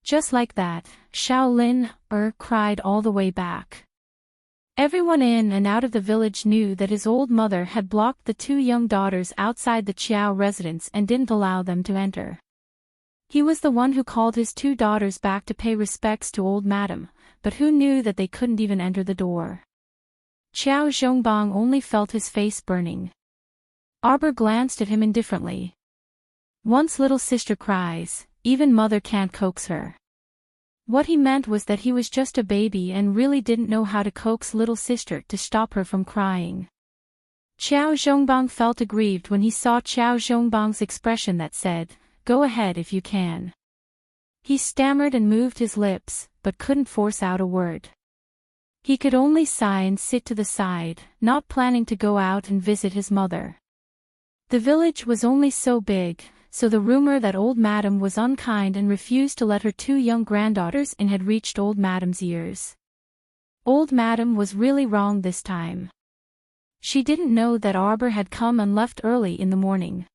Just like that, Xiao Lin, cried all the way back. Everyone in and out of the village knew that his old mother had blocked the two young daughters outside the Qiao residence and didn't allow them to enter. He was the one who called his two daughters back to pay respects to old madam, but who knew that they couldn't even enter the door? Xiao Zhongbang only felt his face burning. Arbor glanced at him indifferently. Once little sister cries, even mother can't coax her. What he meant was that he was just a baby and really didn't know how to coax little sister to stop her from crying. Xiao Zhongbang felt aggrieved when he saw Xiao Zhongbang's expression that said, "Go ahead if you can." He stammered and moved his lips, but couldn't force out a word. He could only sigh and sit to the side, not planning to go out and visit his mother. The village was only so big, so the rumor that old madam was unkind and refused to let her two young granddaughters in had reached old madam's ears. Old madam was really wrong this time. She didn't know that Arbor had come and left early in the morning.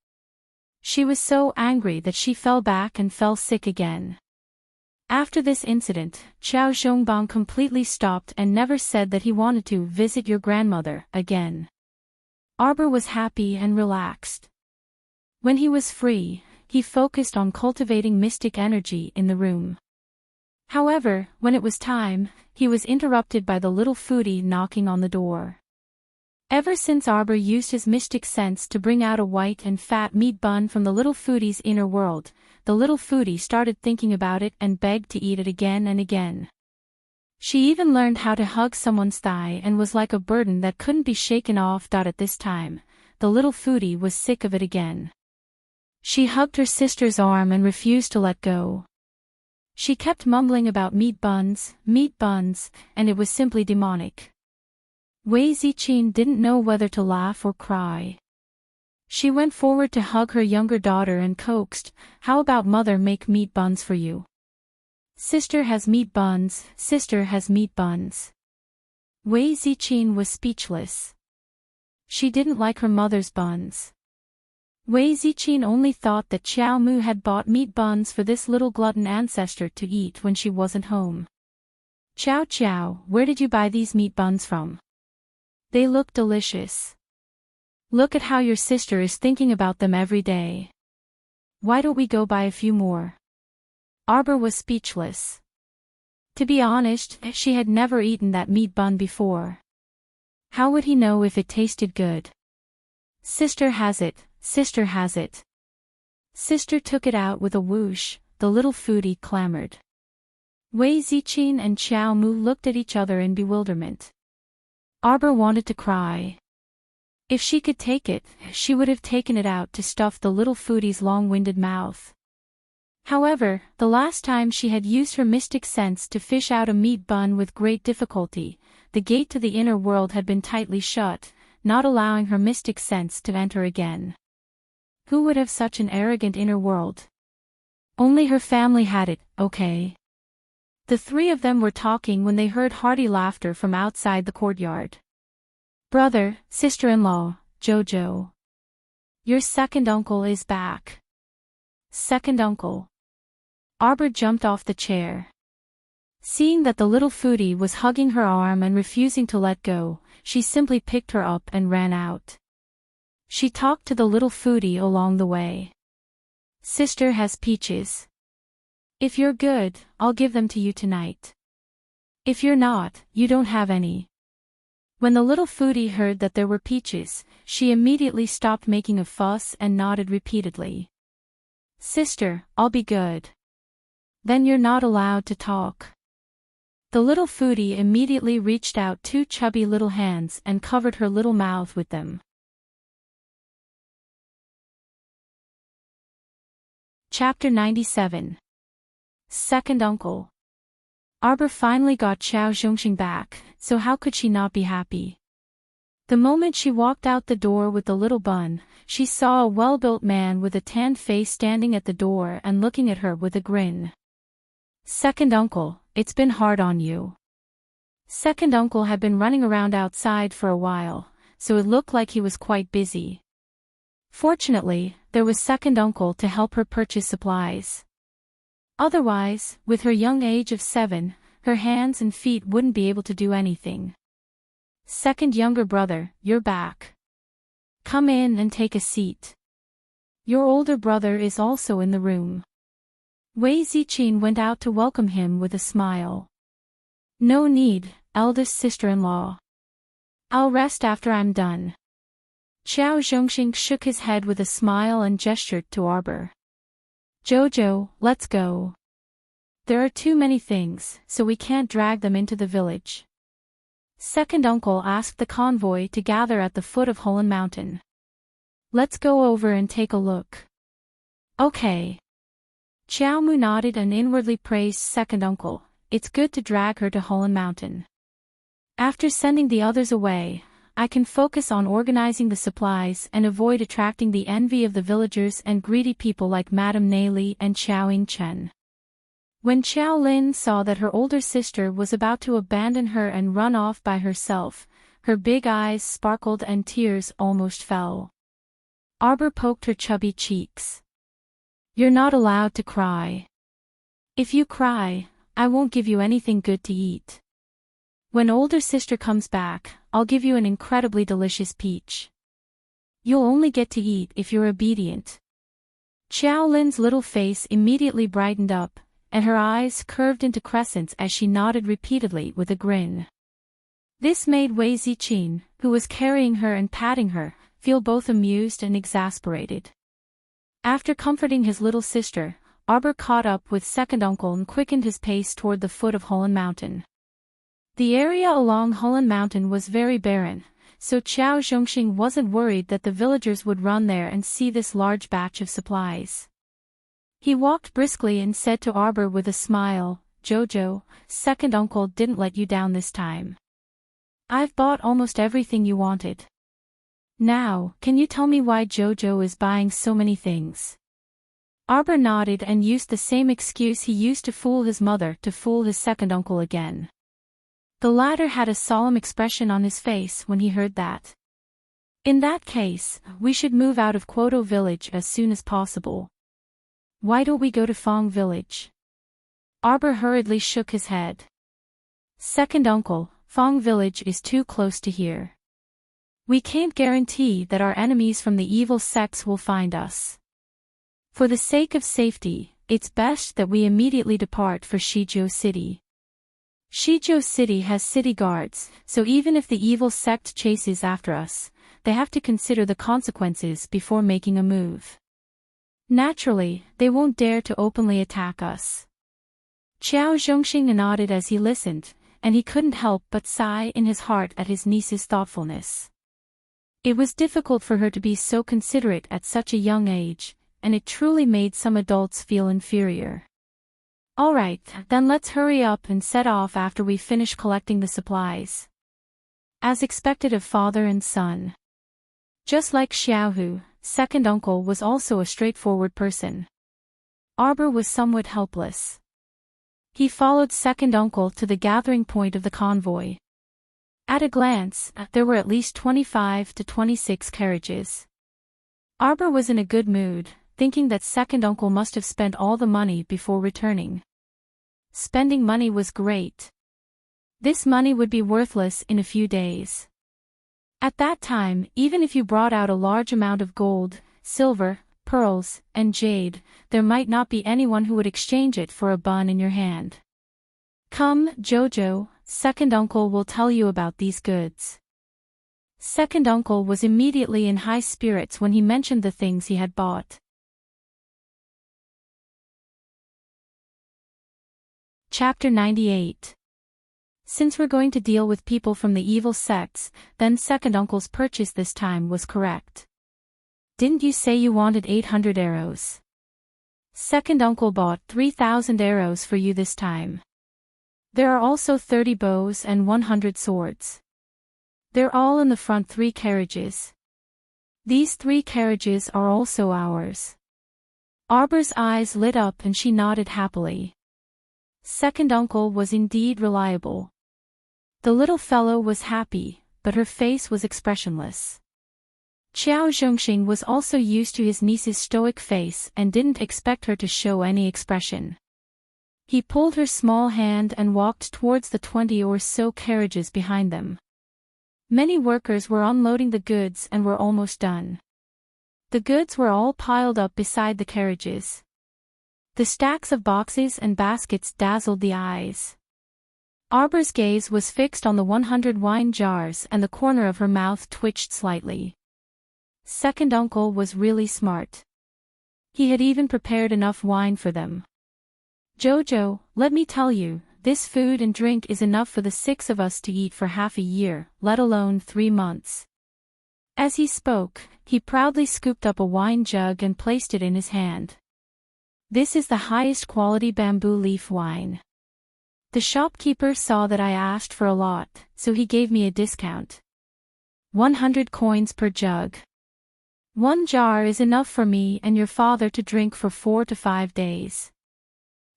She was so angry that she fell back and fell sick again. After this incident, Xiao Zhongbang completely stopped and never said that he wanted to visit your grandmother again. Arbor was happy and relaxed. When he was free, he focused on cultivating mystic energy in the room. However, when it was time, he was interrupted by the little foodie knocking on the door. Ever since Arbor used his mystic sense to bring out a white and fat meat bun from the little foodie's inner world, the little foodie started thinking about it and begged to eat it again and again. She even learned how to hug someone's thigh and was like a burden that couldn't be shaken off. At this time, the little foodie was sick of it again. She hugged her sister's arm and refused to let go. She kept mumbling about meat buns, and it was simply demonic. Wei Ziqin didn't know whether to laugh or cry. She went forward to hug her younger daughter and coaxed, "How about mother make meat buns for you? Sister has meat buns, sister has meat buns." Wei Ziqin was speechless. She didn't like her mother's buns. Wei Ziqin only thought that Xiao Mu had bought meat buns for this little glutton ancestor to eat when she wasn't home. "Xiao, where did you buy these meat buns from? They look delicious. Look at how your sister is thinking about them every day. Why don't we go buy a few more?" Arbor was speechless. To be honest, she had never eaten that meat bun before. How would he know if it tasted good? "Sister has it, sister has it." Sister took it out with a whoosh, the little foodie clamored. Wei Ziqin and Xiao Mu looked at each other in bewilderment. Arbor wanted to cry. If she could take it, she would have taken it out to stuff the little foodie's long-winded mouth. However, the last time she had used her mystic sense to fish out a meat bun with great difficulty, the gate to the inner world had been tightly shut, not allowing her mystic sense to enter again. Who would have such an arrogant inner world? Only her family had it, okay. The three of them were talking when they heard hearty laughter from outside the courtyard. "Brother, sister-in-law, Jojo. Your second uncle is back." Second uncle. Arbor jumped off the chair. Seeing that the little foodie was hugging her arm and refusing to let go, she simply picked her up and ran out. She talked to the little foodie along the way. "Sister has peaches. If you're good, I'll give them to you tonight. If you're not, you don't have any." When the little foodie heard that there were peaches, she immediately stopped making a fuss and nodded repeatedly. "Sister, I'll be good." "Then you're not allowed to talk." The little foodie immediately reached out two chubby little hands and covered her little mouth with them. Chapter 97. Second Uncle. Arbor finally got Xiao Zhongxing back, so how could she not be happy? The moment she walked out the door with the little bun, she saw a well-built man with a tanned face standing at the door and looking at her with a grin. "Second Uncle, it's been hard on you." Second Uncle had been running around outside for a while, so it looked like he was quite busy. Fortunately, there was Second Uncle to help her purchase supplies. Otherwise, with her young age of 7, her hands and feet wouldn't be able to do anything. "Second younger brother, you're back. Come in and take a seat. Your older brother is also in the room." Wei Ziqin went out to welcome him with a smile. "No need, eldest sister-in-law. I'll rest after I'm done." Xiao Zhongxing shook his head with a smile and gestured to Arbor. "Jojo, let's go. There are too many things, so we can't drag them into the village." Second Uncle asked the convoy to gather at the foot of Holen Mountain. "Let's go over and take a look." "Okay." Xiao Mu nodded and inwardly praised Second Uncle. It's good to drag her to Holen Mountain. After sending the others away, I can focus on organizing the supplies and avoid attracting the envy of the villagers and greedy people like Madame Neili and Xiao Yingchen. When Xiao Lin saw that her older sister was about to abandon her and run off by herself, her big eyes sparkled and tears almost fell. Arbor poked her chubby cheeks. "You're not allowed to cry. If you cry, I won't give you anything good to eat. When older sister comes back, I'll give you an incredibly delicious peach. You'll only get to eat if you're obedient." Xiao Lin's little face immediately brightened up, and her eyes curved into crescents as she nodded repeatedly with a grin. This made Wei Ziqin, who was carrying her and patting her, feel both amused and exasperated. After comforting his little sister, Arbor caught up with Second Uncle and quickened his pace toward the foot of Holen Mountain. The area along Holen Mountain was very barren, so Xiao Zhongxing wasn't worried that the villagers would run there and see this large batch of supplies. He walked briskly and said to Arbor with a smile, "Jojo, second uncle didn't let you down this time. I've bought almost everything you wanted. Now, can you tell me why Jojo is buying so many things?" Arbor nodded and used the same excuse he used to fool his mother to fool his second uncle again. The latter had a solemn expression on his face when he heard that. "In that case, we should move out of Kwoto village as soon as possible. Why don't we go to Fong village?" Arbor hurriedly shook his head. "Second uncle, Fong village is too close to here. We can't guarantee that our enemies from the evil sects will find us. For the sake of safety, it's best that we immediately depart for Shijo City. Shijo City has city guards, so even if the evil sect chases after us, they have to consider the consequences before making a move. Naturally, they won't dare to openly attack us." Qiao Zhongxing nodded as he listened, and he couldn't help but sigh in his heart at his niece's thoughtfulness. It was difficult for her to be so considerate at such a young age, and it truly made some adults feel inferior. "All right, then let's hurry up and set off after we finish collecting the supplies." As expected of father and son. Just like Xiaohu, second uncle was also a straightforward person. Arbor was somewhat helpless. He followed second uncle to the gathering point of the convoy. At a glance, there were at least 25 to 26 carriages. Arbor was in a good mood, thinking that second uncle must have spent all the money before returning. Spending money was great. This money would be worthless in a few days. At that time, even if you brought out a large amount of gold, silver, pearls, and jade, there might not be anyone who would exchange it for a bun in your hand. "Come, Jojo, second uncle will tell you about these goods." Second uncle was immediately in high spirits when he mentioned the things he had bought. Chapter 98. Since we're going to deal with people from the evil sects, then second uncle's purchase this time was correct. "Didn't you say you wanted 800 arrows? Second uncle bought 3,000 arrows for you this time. There are also 30 bows and 100 swords. They're all in the front 3 carriages. These 3 carriages are also ours." Arbor's eyes lit up and she nodded happily. Second uncle was indeed reliable. The little fellow was happy, but her face was expressionless. Qiao Zhongxing was also used to his niece's stoic face and didn't expect her to show any expression. He pulled her small hand and walked towards the 20 or so carriages behind them. Many workers were unloading the goods and were almost done. The goods were all piled up beside the carriages. The stacks of boxes and baskets dazzled the eyes. Arbor's gaze was fixed on the 100 wine jars and the corner of her mouth twitched slightly. Second uncle was really smart. He had even prepared enough wine for them. "Jojo, let me tell you, this food and drink is enough for the 6 of us to eat for half a year, let alone 3 months. As he spoke, he proudly scooped up a wine jug and placed it in his hand. "This is the highest quality bamboo leaf wine. The shopkeeper saw that I asked for a lot, so he gave me a discount. 100 coins per jug. 1 jar is enough for me and your father to drink for 4 to 5 days.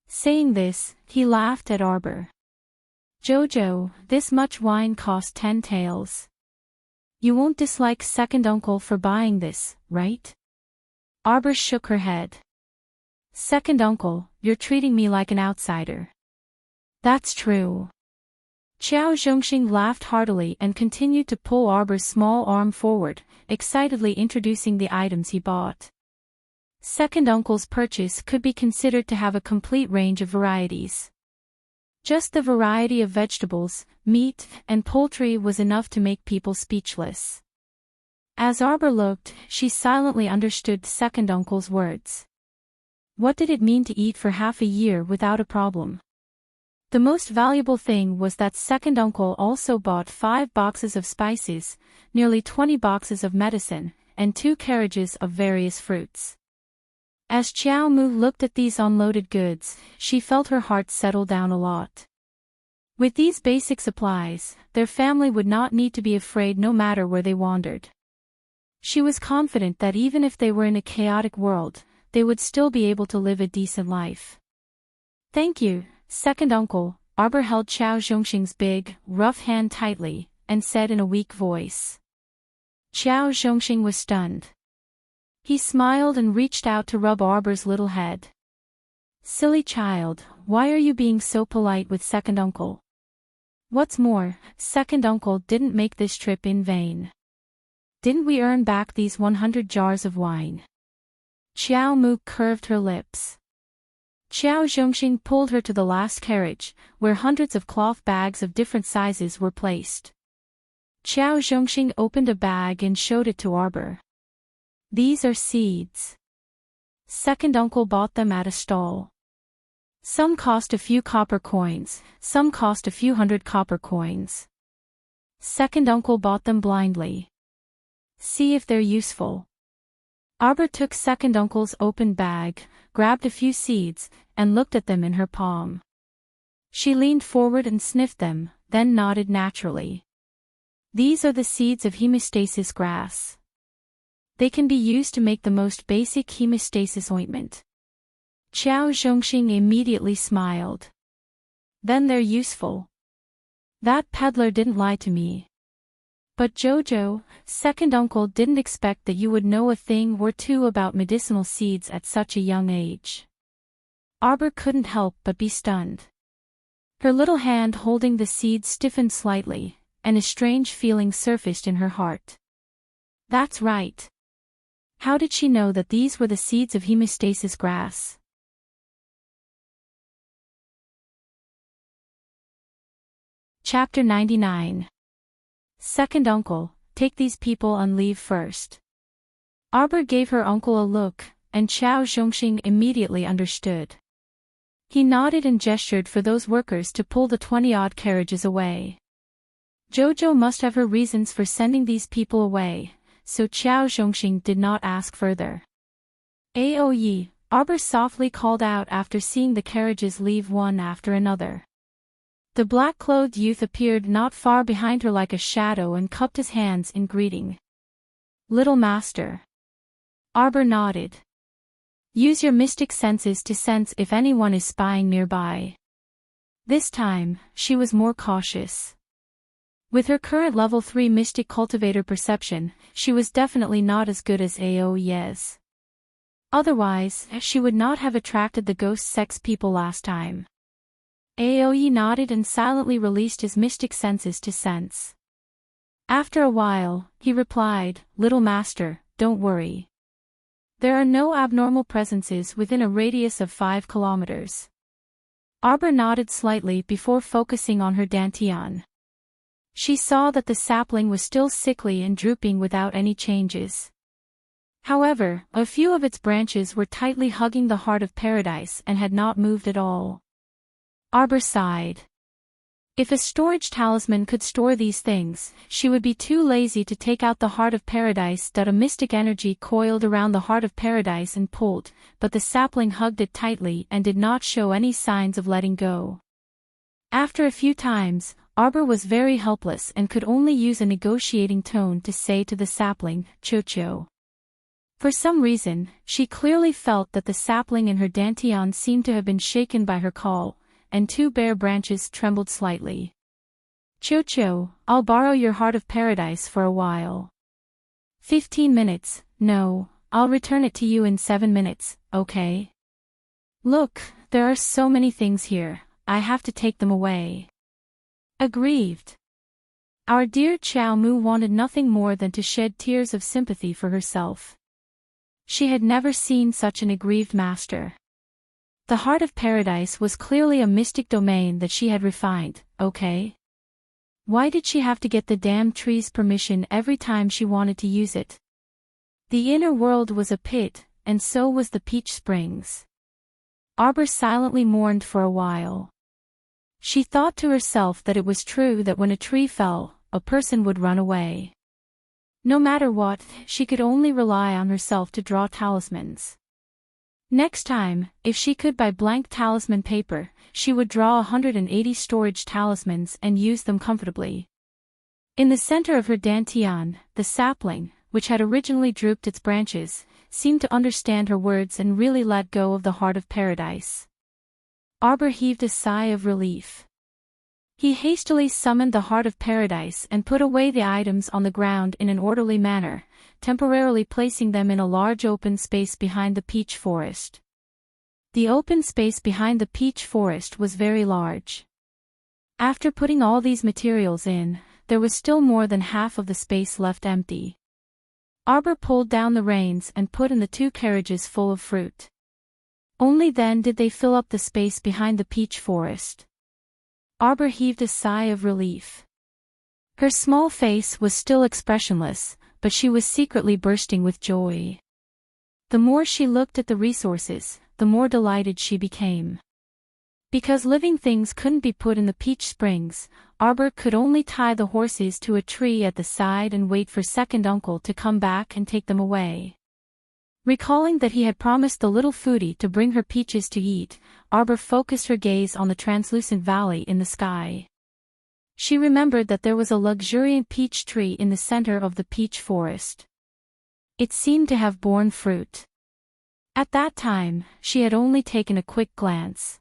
Saying this, he laughed at Arbor. "Jojo, this much wine cost 10 taels. You won't dislike second uncle for buying this, right?" Arbor shook her head. "Second uncle, you're treating me like an outsider." "That's true." Qiao Zhongxing laughed heartily and continued to pull Arbor's small arm forward, excitedly introducing the items he bought. Second uncle's purchase could be considered to have a complete range of varieties. Just the variety of vegetables, meat, and poultry was enough to make people speechless. As Arbor looked, she silently understood second uncle's words. What did it mean to eat for half a year without a problem? The most valuable thing was that second uncle also bought 5 boxes of spices, nearly 20 boxes of medicine, and 2 carriages of various fruits. As Xiao Mu looked at these unloaded goods, she felt her heart settle down a lot. With these basic supplies, their family would not need to be afraid no matter where they wandered. She was confident that even if they were in a chaotic world, they would still be able to live a decent life. Thank you, second uncle. Arbor held Xiao Zhongxing's big, rough hand tightly, and said in a weak voice. Xiao Zhongxing was stunned. He smiled and reached out to rub Arbor's little head. Silly child, why are you being so polite with second uncle? What's more, second uncle didn't make this trip in vain. Didn't we earn back these 100 jars of wine? Xiao Mu curved her lips. Xiao Zhongxing pulled her to the last carriage, where hundreds of cloth bags of different sizes were placed. Xiao Zhongxing opened a bag and showed it to Arbor. These are seeds. Second uncle bought them at a stall. Some cost a few copper coins, some cost a few hundred copper coins. Second uncle bought them blindly. See if they're useful. Arbor took second uncle's open bag, grabbed a few seeds, and looked at them in her palm. She leaned forward and sniffed them, then nodded naturally. These are the seeds of hemostasis grass. They can be used to make the most basic hemostasis ointment. Xiao Zhongxing immediately smiled. Then they're useful. That peddler didn't lie to me. But Jojo, second uncle didn't expect that you would know a thing or two about medicinal seeds at such a young age. Arbor couldn't help but be stunned. Her little hand holding the seeds stiffened slightly, and a strange feeling surfaced in her heart. That's right. How did she know that these were the seeds of hemostasis grass? Chapter 99. Second uncle, take these people on leave first. Arbor gave her uncle a look, and Xiao Zhongxing immediately understood. He nodded and gestured for those workers to pull the 20-odd carriages away. Jojo must have her reasons for sending these people away, so Xiao Zhongxing did not ask further. Aoyi, Arbor softly called out after seeing the carriages leave one after another. The black-clothed youth appeared not far behind her like a shadow and cupped his hands in greeting. Little master. Arbor nodded. Use your mystic senses to sense if anyone is spying nearby. This time, she was more cautious. With her current level 3 mystic cultivator perception, she was definitely not as good as Aoyi's. Otherwise, she would not have attracted the ghost sex people last time. Aoyi nodded and silently released his mystic senses to sense. After a while, he replied, Little master, don't worry. There are no abnormal presences within a radius of 5 kilometers. Arbor nodded slightly before focusing on her dantian. She saw that the sapling was still sickly and drooping without any changes. However, a few of its branches were tightly hugging the heart of paradise and had not moved at all. Arbor sighed. If a storage talisman could store these things, she would be too lazy to take out the heart of paradise. That a mystic energy coiled around the heart of paradise and pulled, but the sapling hugged it tightly and did not show any signs of letting go. After a few times, Arbor was very helpless and could only use a negotiating tone to say to the sapling, Cho-cho. For some reason, she clearly felt that the sapling in her dantian seemed to have been shaken by her call, and 2 bare branches trembled slightly. Cho-cho, I'll borrow your heart of paradise for a while. 15 minutes, no, I'll return it to you in 7 minutes, okay? Look, there are so many things here, I have to take them away. Aggrieved. Our dear Xiao Mu wanted nothing more than to shed tears of sympathy for herself. She had never seen such an aggrieved master. The heart of paradise was clearly a mystic domain that she had refined, okay? Why did she have to get the damn tree's permission every time she wanted to use it? The inner world was a pit, and so was the Peach Springs. Arbor silently mourned for a while. She thought to herself that it was true that when a tree fell, a person would run away. No matter what, she could only rely on herself to draw talismans. Next time, if she could buy blank talisman paper, she would draw 180 storage talismans and use them comfortably. In the center of her dantian, the sapling, which had originally drooped its branches, seemed to understand her words and really let go of the heart of paradise. Arbor heaved a sigh of relief. He hastily summoned the heart of paradise and put away the items on the ground in an orderly manner, temporarily placing them in a large open space behind the peach forest. The open space behind the peach forest was very large. After putting all these materials in, there was still more than half of the space left empty. Arbor pulled down the reins and put in the 2 carriages full of fruit. Only then did they fill up the space behind the peach forest. Arbor heaved a sigh of relief. Her small face was still expressionless, but she was secretly bursting with joy. The more she looked at the resources, the more delighted she became. Because living things couldn't be put in the peach springs, Arbor could only tie the horses to a tree at the side and wait for second uncle to come back and take them away. Recalling that he had promised the little foodie to bring her peaches to eat, Arbor focused her gaze on the translucent valley in the sky. She remembered that there was a luxuriant peach tree in the center of the peach forest. It seemed to have borne fruit. At that time, she had only taken a quick glance.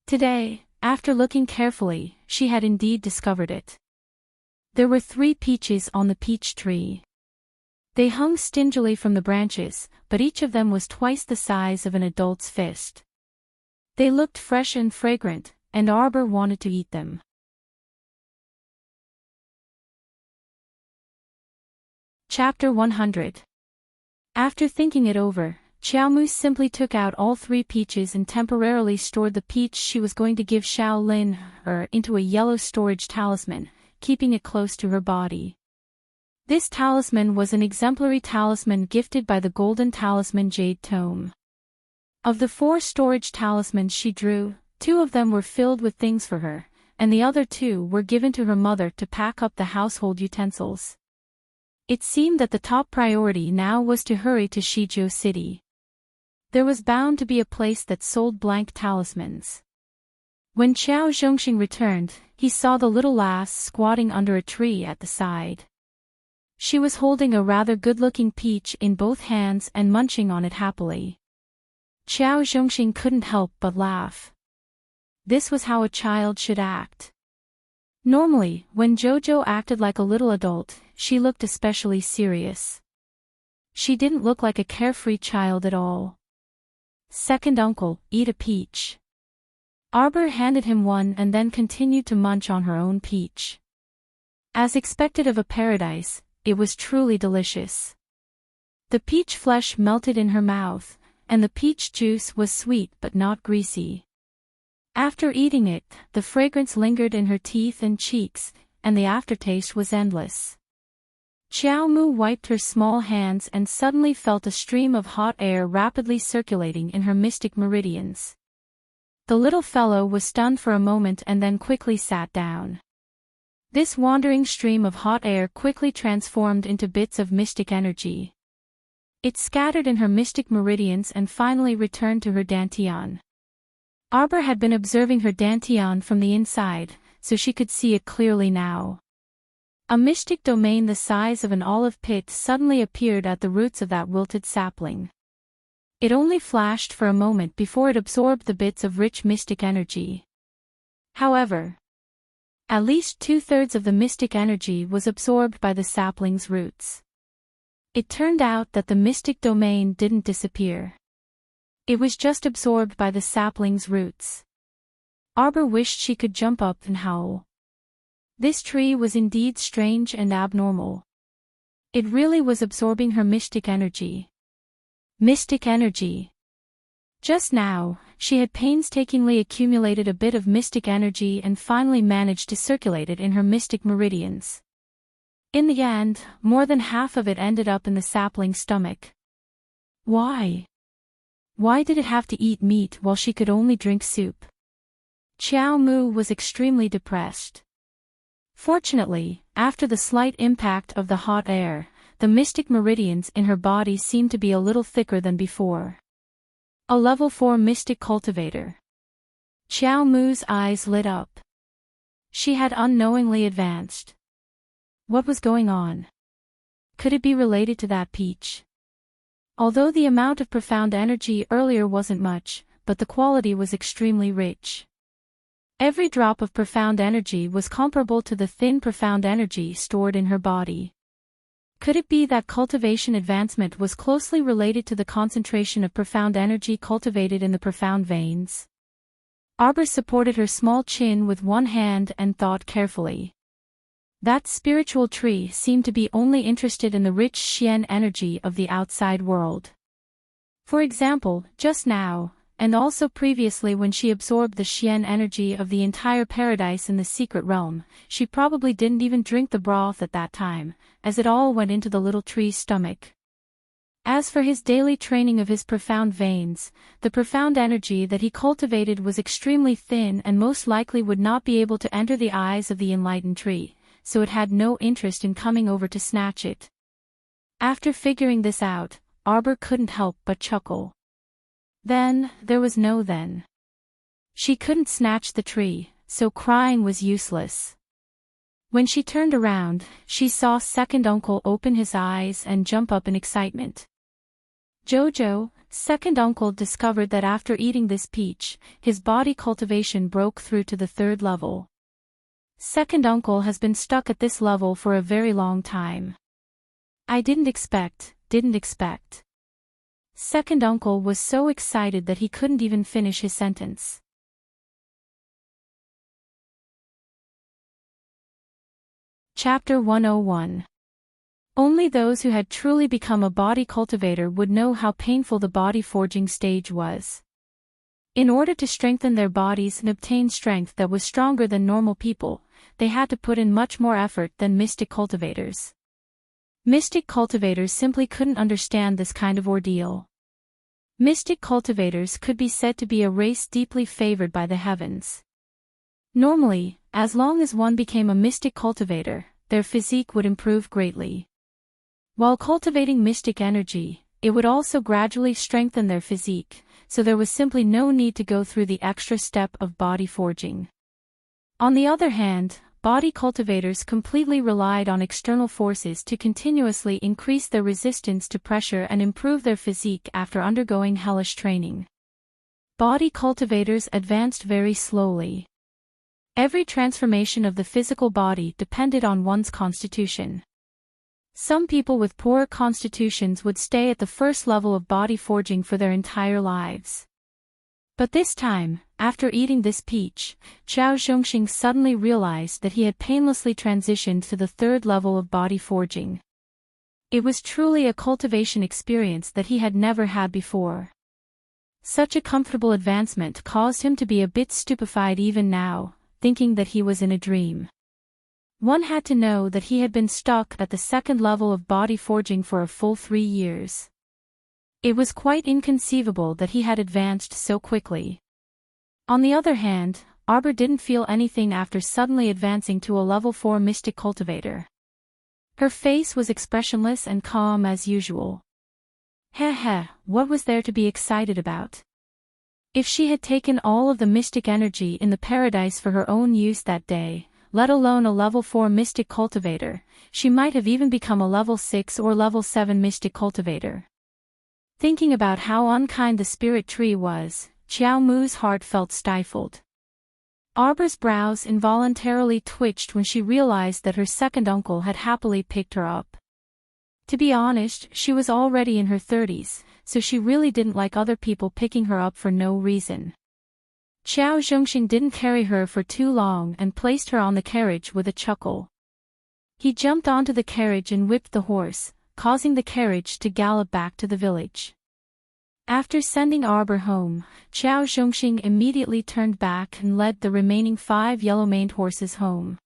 Today, after looking carefully, she had indeed discovered it. There were 3 peaches on the peach tree. They hung stingily from the branches, but each of them was twice the size of an adult's fist. They looked fresh and fragrant, and Arbor wanted to eat them. Chapter 100. After thinking it over, Xiaomu simply took out all 3 peaches and temporarily stored the peach she was going to give Xiao Lin into a yellow storage talisman, keeping it close to her body. This talisman was an exemplary talisman gifted by the Golden Talisman Jade Tome. Of the 4 storage talismans she drew, 2 of them were filled with things for her, and the other 2 were given to her mother to pack up the household utensils. It seemed that the top priority now was to hurry to Shizhou City. There was bound to be a place that sold blank talismans. When Qiao Zhongxing returned, he saw the little lass squatting under a tree at the side. She was holding a rather good-looking peach in both hands and munching on it happily. Qiao Zhongxing couldn't help but laugh. This was how a child should act. Normally, when Jojo acted like a little adult, she looked especially serious. She didn't look like a carefree child at all. Second uncle, eat a peach. Arbor handed him one and then continued to munch on her own peach. As expected of a paradise, it was truly delicious. The peach flesh melted in her mouth, and the peach juice was sweet but not greasy. After eating it, the fragrance lingered in her teeth and cheeks, and the aftertaste was endless. Xiao Mu wiped her small hands and suddenly felt a stream of hot air rapidly circulating in her mystic meridians. The little fellow was stunned for a moment and then quickly sat down. This wandering stream of hot air quickly transformed into bits of mystic energy. It scattered in her mystic meridians and finally returned to her dantian. Arbor had been observing her dantian from the inside, so she could see it clearly now. A mystic domain the size of an olive pit suddenly appeared at the roots of that wilted sapling. It only flashed for a moment before it absorbed the bits of rich mystic energy. However, at least 2/3 of the mystic energy was absorbed by the sapling's roots. It turned out that the mystic domain didn't disappear. It was just absorbed by the sapling's roots. Arbor wished she could jump up and howl. This tree was indeed strange and abnormal. It really was absorbing her mystic energy. Mystic energy. Just now, she had painstakingly accumulated a bit of mystic energy and finally managed to circulate it in her mystic meridians. In the end, more than half of it ended up in the sapling's stomach. Why? Why did it have to eat meat while she could only drink soup? Qiao Mu was extremely depressed. Fortunately, after the slight impact of the hot air, the mystic meridians in her body seemed to be a little thicker than before. A level 4 mystic cultivator. Xiao Mu's eyes lit up. She had unknowingly advanced. What was going on? Could it be related to that peach? Although the amount of profound energy earlier wasn't much, but the quality was extremely rich. Every drop of profound energy was comparable to the thin profound energy stored in her body. Could it be that cultivation advancement was closely related to the concentration of profound energy cultivated in the profound veins? Arbor supported her small chin with one hand and thought carefully. That spiritual tree seemed to be only interested in the rich Xian energy of the outside world. For example, just now, and also previously when she absorbed the Xian energy of the entire paradise in the secret realm, she probably didn't even drink the broth at that time, as it all went into the little tree's stomach. As for his daily training of his profound veins, the profound energy that he cultivated was extremely thin and most likely would not be able to enter the eyes of the enlightened tree, so it had no interest in coming over to snatch it. After figuring this out, Arbor couldn't help but chuckle. Then, there was no then. She couldn't snatch the tree, so crying was useless. When she turned around, she saw second uncle open his eyes and jump up in excitement. Jojo, second uncle discovered that after eating this peach, his body cultivation broke through to the 3rd level. Second uncle has been stuck at this level for a very long time. I didn't expect. Second uncle was so excited that he couldn't even finish his sentence. Chapter 101. Only those who had truly become a body cultivator would know how painful the body forging stage was. In order to strengthen their bodies and obtain strength that was stronger than normal people, they had to put in much more effort than mystic cultivators. Mystic cultivators simply couldn't understand this kind of ordeal. Mystic cultivators could be said to be a race deeply favored by the heavens. Normally, as long as one became a mystic cultivator, their physique would improve greatly. While cultivating mystic energy, it would also gradually strengthen their physique, so there was simply no need to go through the extra step of body forging. On the other hand, body cultivators completely relied on external forces to continuously increase their resistance to pressure and improve their physique after undergoing hellish training. Body cultivators advanced very slowly. Every transformation of the physical body depended on one's constitution. Some people with poor constitutions would stay at the first level of body forging for their entire lives. But this time, after eating this peach, Qiao Zhongxing suddenly realized that he had painlessly transitioned to the 3rd level of body forging. It was truly a cultivation experience that he had never had before. Such a comfortable advancement caused him to be a bit stupefied even now, thinking that he was in a dream. One had to know that he had been stuck at the 2nd level of body forging for a full 3 years. It was quite inconceivable that he had advanced so quickly. On the other hand, Arbor didn't feel anything after suddenly advancing to a level 4 mystic cultivator. Her face was expressionless and calm as usual. Heh, what was there to be excited about? If she had taken all of the mystic energy in the paradise for her own use that day, let alone a level 4 mystic cultivator, she might have even become a level 6 or level 7 mystic cultivator. Thinking about how unkind the spirit tree was, Qiao Mu's heart felt stifled. Arbor's brows involuntarily twitched when she realized that her second uncle had happily picked her up. To be honest, she was already in her 30s, so she really didn't like other people picking her up for no reason. Qiao Zhongxing didn't carry her for too long and placed her on the carriage with a chuckle. He jumped onto the carriage and whipped the horse, causing the carriage to gallop back to the village. After sending Arbor home, Qiao Zhongxing immediately turned back and led the remaining 5 yellow-maned horses home.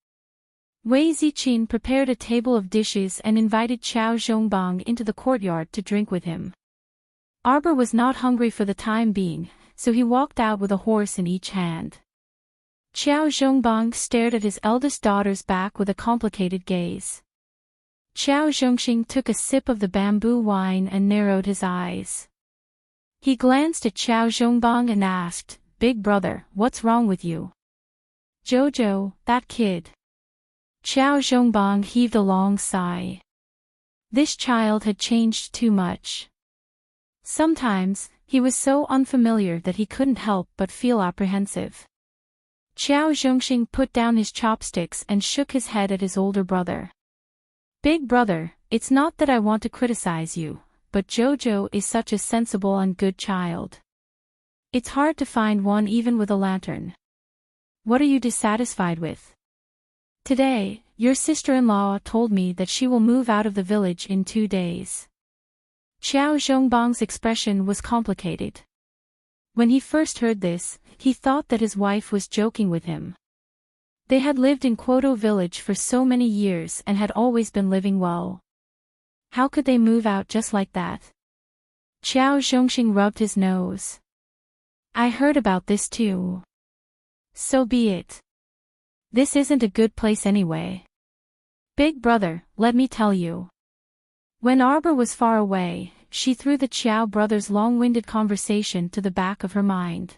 Wei Ziqin prepared a table of dishes and invited Qiao Zhongbang into the courtyard to drink with him. Arbor was not hungry for the time being, so he walked out with a horse in each hand. Qiao Zhongbang stared at his eldest daughter's back with a complicated gaze. Qiao Zhongxing took a sip of the bamboo wine and narrowed his eyes. He glanced at Xiao Zhongbang and asked, "Big brother, what's wrong with you?" "Jojo, that kid." Xiao Zhongbang heaved a long sigh. This child had changed too much. Sometimes, he was so unfamiliar that he couldn't help but feel apprehensive. Xiao Zhongxing put down his chopsticks and shook his head at his older brother. "Big brother, it's not that I want to criticize you, but Jojo is such a sensible and good child. It's hard to find one even with a lantern. What are you dissatisfied with? Today, your sister-in-law told me that she will move out of the village in 2 days." Xiao Zhongbang's expression was complicated. When he first heard this, he thought that his wife was joking with him. They had lived in Quoto village for so many years and had always been living well. How could they move out just like that? Xiao Zhongxing rubbed his nose. "I heard about this too. So be it. This isn't a good place anyway. Big brother, let me tell you." When Arbor was far away, she threw the Qiao brothers' long-winded conversation to the back of her mind.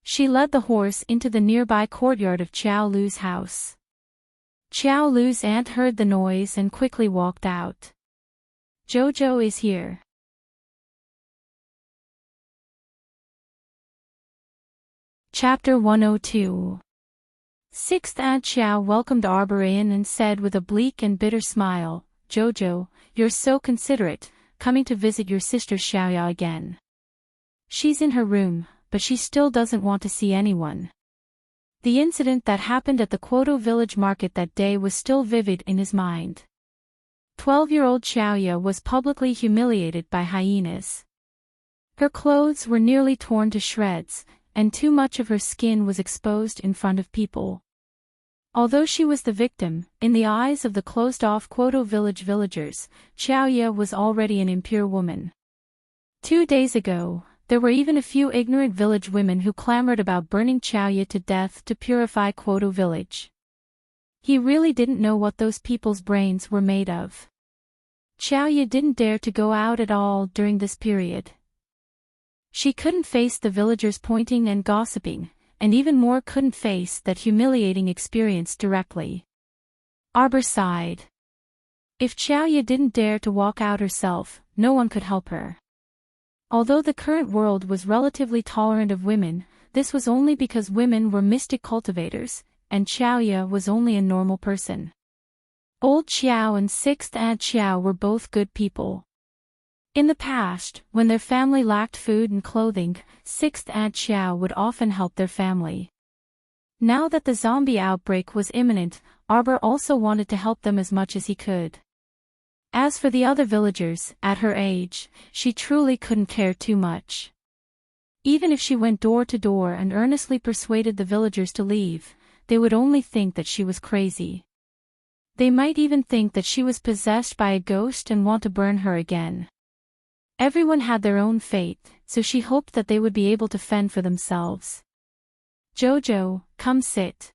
She led the horse into the nearby courtyard of Qiao Lu's house. Qiao Lu's aunt heard the noise and quickly walked out. "Jojo is here." Chapter 102. Sixth Aunt Qiao welcomed Arbor in and said with a bleak and bitter smile, "Jojo, you're so considerate, coming to visit your sister Xiaoya again. She's in her room, but she still doesn't want to see anyone." The incident that happened at the Quoto village market that day was still vivid in his mind. 12-year-old Xiaoya was publicly humiliated by hyenas. Her clothes were nearly torn to shreds, and too much of her skin was exposed in front of people. Although she was the victim, in the eyes of the closed-off Quoto village villagers, Xiaoya was already an impure woman. 2 days ago, there were even a few ignorant village women who clamored about burning Xiaoya to death to purify Quoto village. He really didn't know what those people's brains were made of. Xiaoya didn't dare to go out at all during this period. She couldn't face the villagers pointing and gossiping, and even more couldn't face that humiliating experience directly. Arbor sighed. If Xiaoya didn't dare to walk out herself, no one could help her. Although the current world was relatively tolerant of women, this was only because women were mystic cultivators, and Xiaoya was only a normal person. Old Xiao and Sixth Aunt Xiao were both good people. In the past, when their family lacked food and clothing, Sixth Aunt Xiao would often help their family. Now that the zombie outbreak was imminent, Arbor also wanted to help them as much as he could. As for the other villagers, at her age, she truly couldn't care too much. Even if she went door to door and earnestly persuaded the villagers to leave, they would only think that she was crazy. They might even think that she was possessed by a ghost and want to burn her again. Everyone had their own fate, so she hoped that they would be able to fend for themselves. "Jojo, come sit."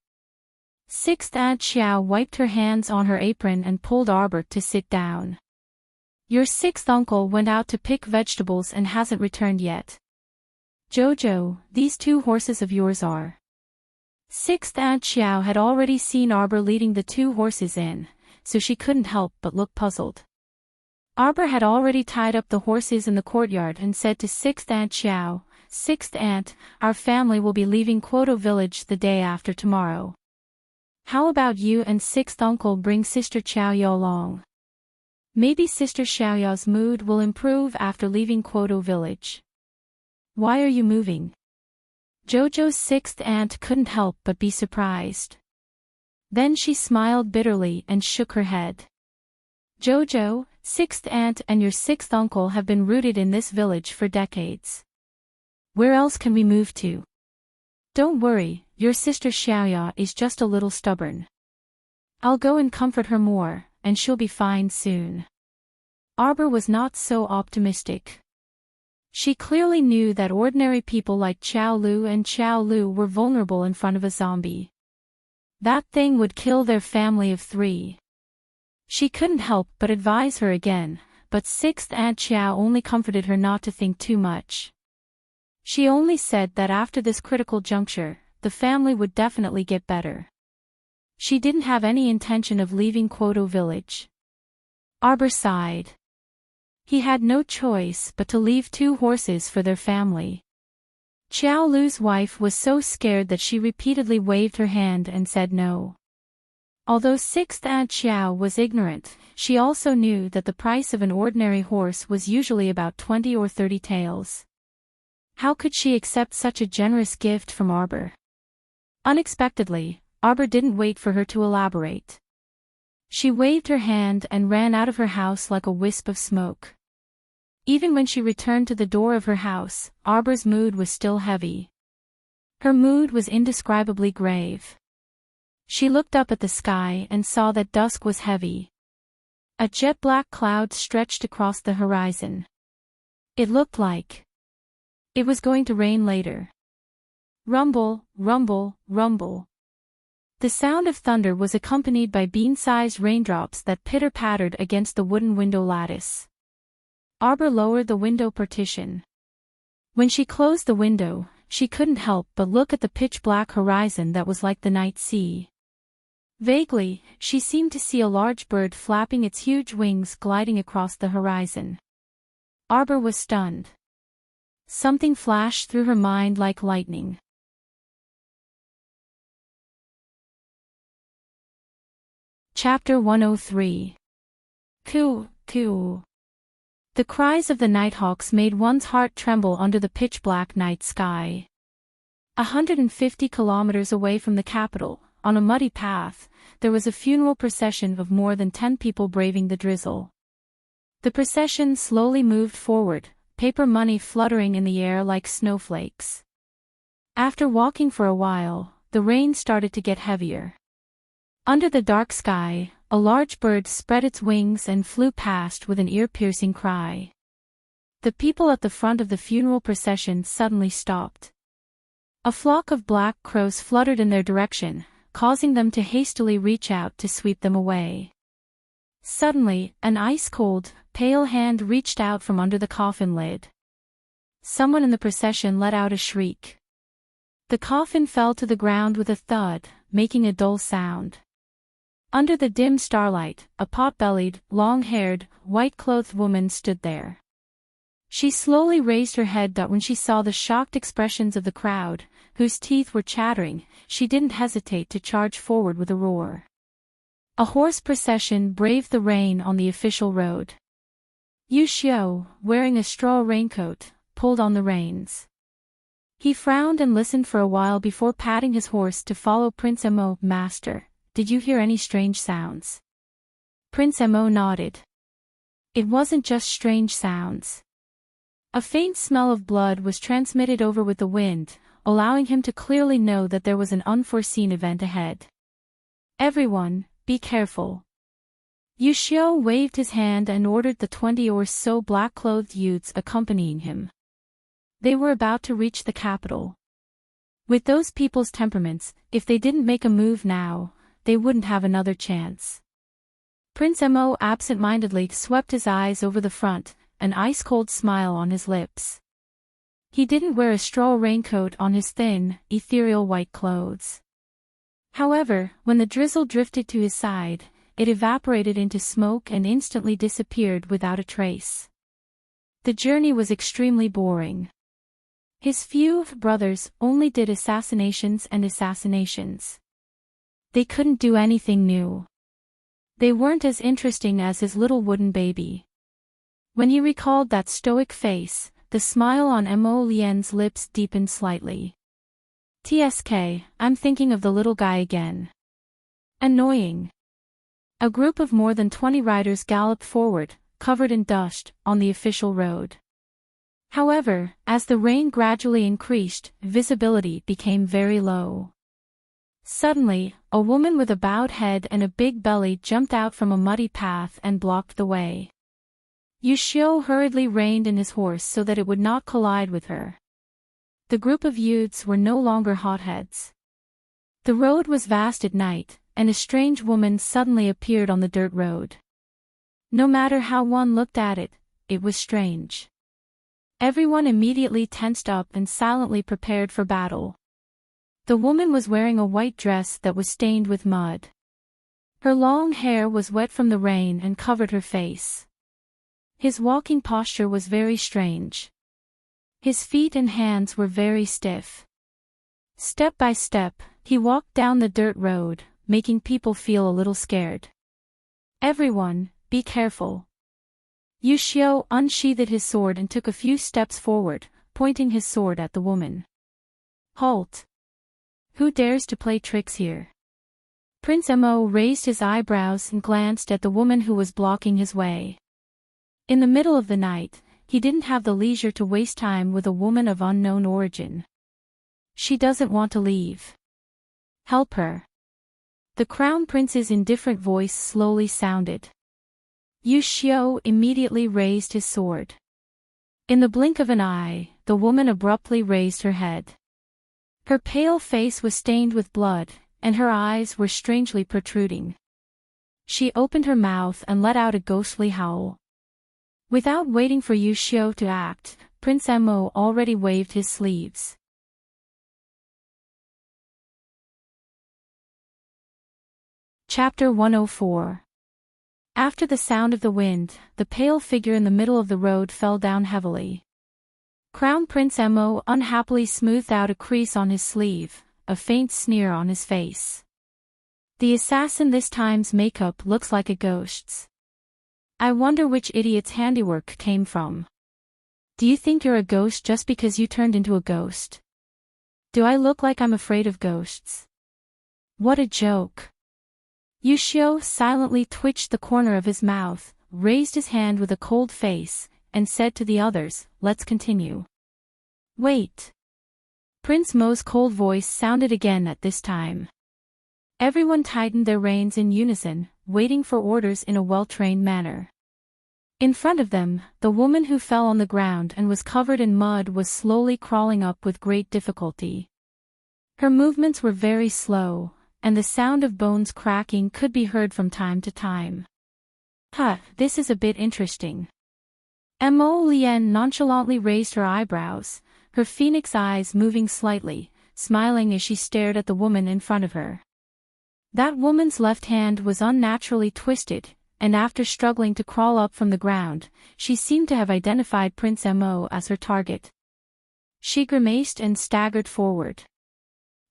Sixth Aunt Xiao wiped her hands on her apron and pulled Arbor to sit down. "Your sixth uncle went out to pick vegetables and hasn't returned yet. Jojo, these 2 horses of yours are." Sixth Aunt Xiao had already seen Arbor leading the 2 horses in, so she couldn't help but look puzzled. Arbor had already tied up the horses in the courtyard and said to Sixth Aunt Xiao, "Sixth Aunt, our family will be leaving Quoto village the day after tomorrow. How about you and Sixth Uncle bring Sister Xiaoya along? Maybe Sister Xiaoya's mood will improve after leaving Quoto village." "Why are you moving?" Jojo's sixth aunt couldn't help but be surprised. Then she smiled bitterly and shook her head. "Jojo, sixth aunt and your sixth uncle have been rooted in this village for decades. Where else can we move to? Don't worry, your sister Xiaoya is just a little stubborn. I'll go and comfort her more, and she'll be fine soon." Arbor was not so optimistic. She clearly knew that ordinary people like Qiao Lu and Qiao Lu were vulnerable in front of a zombie. That thing would kill their family of 3. She couldn't help but advise her again, but Sixth Aunt Xiao only comforted her not to think too much. She only said that after this critical juncture, the family would definitely get better. She didn't have any intention of leaving Quoto village. Arbor sighed. He had no choice but to leave 2 horses for their family. Xiao Lu's wife was so scared that she repeatedly waved her hand and said no. Although Sixth Aunt Xiao was ignorant, she also knew that the price of an ordinary horse was usually about 20 or 30 taels. How could she accept such a generous gift from Arbor? Unexpectedly, Arbor didn't wait for her to elaborate. She waved her hand and ran out of her house like a wisp of smoke. Even when she returned to the door of her house, Arbor's mood was still heavy. Her mood was indescribably grave. She looked up at the sky and saw that dusk was heavy. A jet-black cloud stretched across the horizon. It looked like it was going to rain later. Rumble, rumble, rumble. The sound of thunder was accompanied by bean-sized raindrops that pitter-pattered against the wooden window lattice. Arbor lowered the window partition. When she closed the window, she couldn't help but look at the pitch-black horizon that was like the night sea. Vaguely, she seemed to see a large bird flapping its huge wings gliding across the horizon. Arbor was stunned. Something flashed through her mind like lightning. Chapter 103. Coo, coo. The cries of the nighthawks made one's heart tremble under the pitch-black night sky. 150 kilometers away from the capital, on a muddy path, there was a funeral procession of more than 10 people braving the drizzle. The procession slowly moved forward, paper money fluttering in the air like snowflakes. After walking for a while, the rain started to get heavier. Under the dark sky, a large bird spread its wings and flew past with an ear-piercing cry. The people at the front of the funeral procession suddenly stopped. A flock of black crows fluttered in their direction, causing them to hastily reach out to sweep them away. Suddenly, an ice-cold, pale hand reached out from under the coffin lid. Someone in the procession let out a shriek. The coffin fell to the ground with a thud, making a dull sound. Under the dim starlight, a pot-bellied, long-haired, white-clothed woman stood there. She slowly raised her head, but when she saw the shocked expressions of the crowd, whose teeth were chattering, she didn't hesitate to charge forward with a roar. A horse procession braved the rain on the official road. Yu Xiu, wearing a straw raincoat, pulled on the reins. He frowned and listened for a while before patting his horse to follow Prince Mo. Master, did you hear any strange sounds? Prince Mo nodded. It wasn't just strange sounds. A faint smell of blood was transmitted over with the wind, allowing him to clearly know that there was an unforeseen event ahead. Everyone, be careful. Yu Xiu waved his hand and ordered the 20 or so black-clothed youths accompanying him. They were about to reach the capital. With those people's temperaments, if they didn't make a move now, they wouldn't have another chance. Prince Mo absent-mindedly swept his eyes over the front, an ice-cold smile on his lips. He didn't wear a straw raincoat on his thin, ethereal white clothes. However, when the drizzle drifted to his side, it evaporated into smoke and instantly disappeared without a trace. The journey was extremely boring. His few brothers only did assassinations and assassinations. They couldn't do anything new. They weren't as interesting as his little wooden baby. When he recalled that stoic face, the smile on Mo Lian's lips deepened slightly. TSK, I'm thinking of the little guy again. Annoying. A group of more than 20 riders galloped forward, covered in dust, on the official road. However, as the rain gradually increased, visibility became very low. Suddenly, a woman with a bowed head and a big belly jumped out from a muddy path and blocked the way. Yu Xiu hurriedly reined in his horse so that it would not collide with her. The group of youths were no longer hotheads. The road was vast at night, and a strange woman suddenly appeared on the dirt road. No matter how one looked at it, it was strange. Everyone immediately tensed up and silently prepared for battle. The woman was wearing a white dress that was stained with mud. Her long hair was wet from the rain and covered her face. His walking posture was very strange. His feet and hands were very stiff. Step by step, he walked down the dirt road, making people feel a little scared. "Everyone, be careful." Yushio unsheathed his sword and took a few steps forward, pointing his sword at the woman. "Halt! Who dares to play tricks here?" Prince Mo raised his eyebrows and glanced at the woman who was blocking his way. In the middle of the night, he didn't have the leisure to waste time with a woman of unknown origin. "She doesn't want to leave. Help her." The crown prince's indifferent voice slowly sounded. Yushio immediately raised his sword. In the blink of an eye, the woman abruptly raised her head. Her pale face was stained with blood, and her eyes were strangely protruding. She opened her mouth and let out a ghostly howl. Without waiting for Yushio to act, Prince Mo already waved his sleeves. Chapter 104. After the sound of the wind, the pale figure in the middle of the road fell down heavily. Crown Prince Mo unhappily smoothed out a crease on his sleeve, a faint sneer on his face. "The assassin this time's makeup looks like a ghost's. I wonder which idiot's handiwork came from. Do you think you're a ghost just because you turned into a ghost? Do I look like I'm afraid of ghosts? What a joke." Yushio silently twitched the corner of his mouth, raised his hand with a cold face, and said to the others, "Let's continue." "Wait." Prince Mo's cold voice sounded again at this time. Everyone tightened their reins in unison, waiting for orders in a well-trained manner. In front of them, the woman who fell on the ground and was covered in mud was slowly crawling up with great difficulty. Her movements were very slow, and the sound of bones cracking could be heard from time to time. This is a bit interesting." Mo Lien nonchalantly raised her eyebrows, her phoenix eyes moving slightly, smiling as she stared at the woman in front of her. That woman's left hand was unnaturally twisted, and after struggling to crawl up from the ground, she seemed to have identified Prince Mo as her target. She grimaced and staggered forward.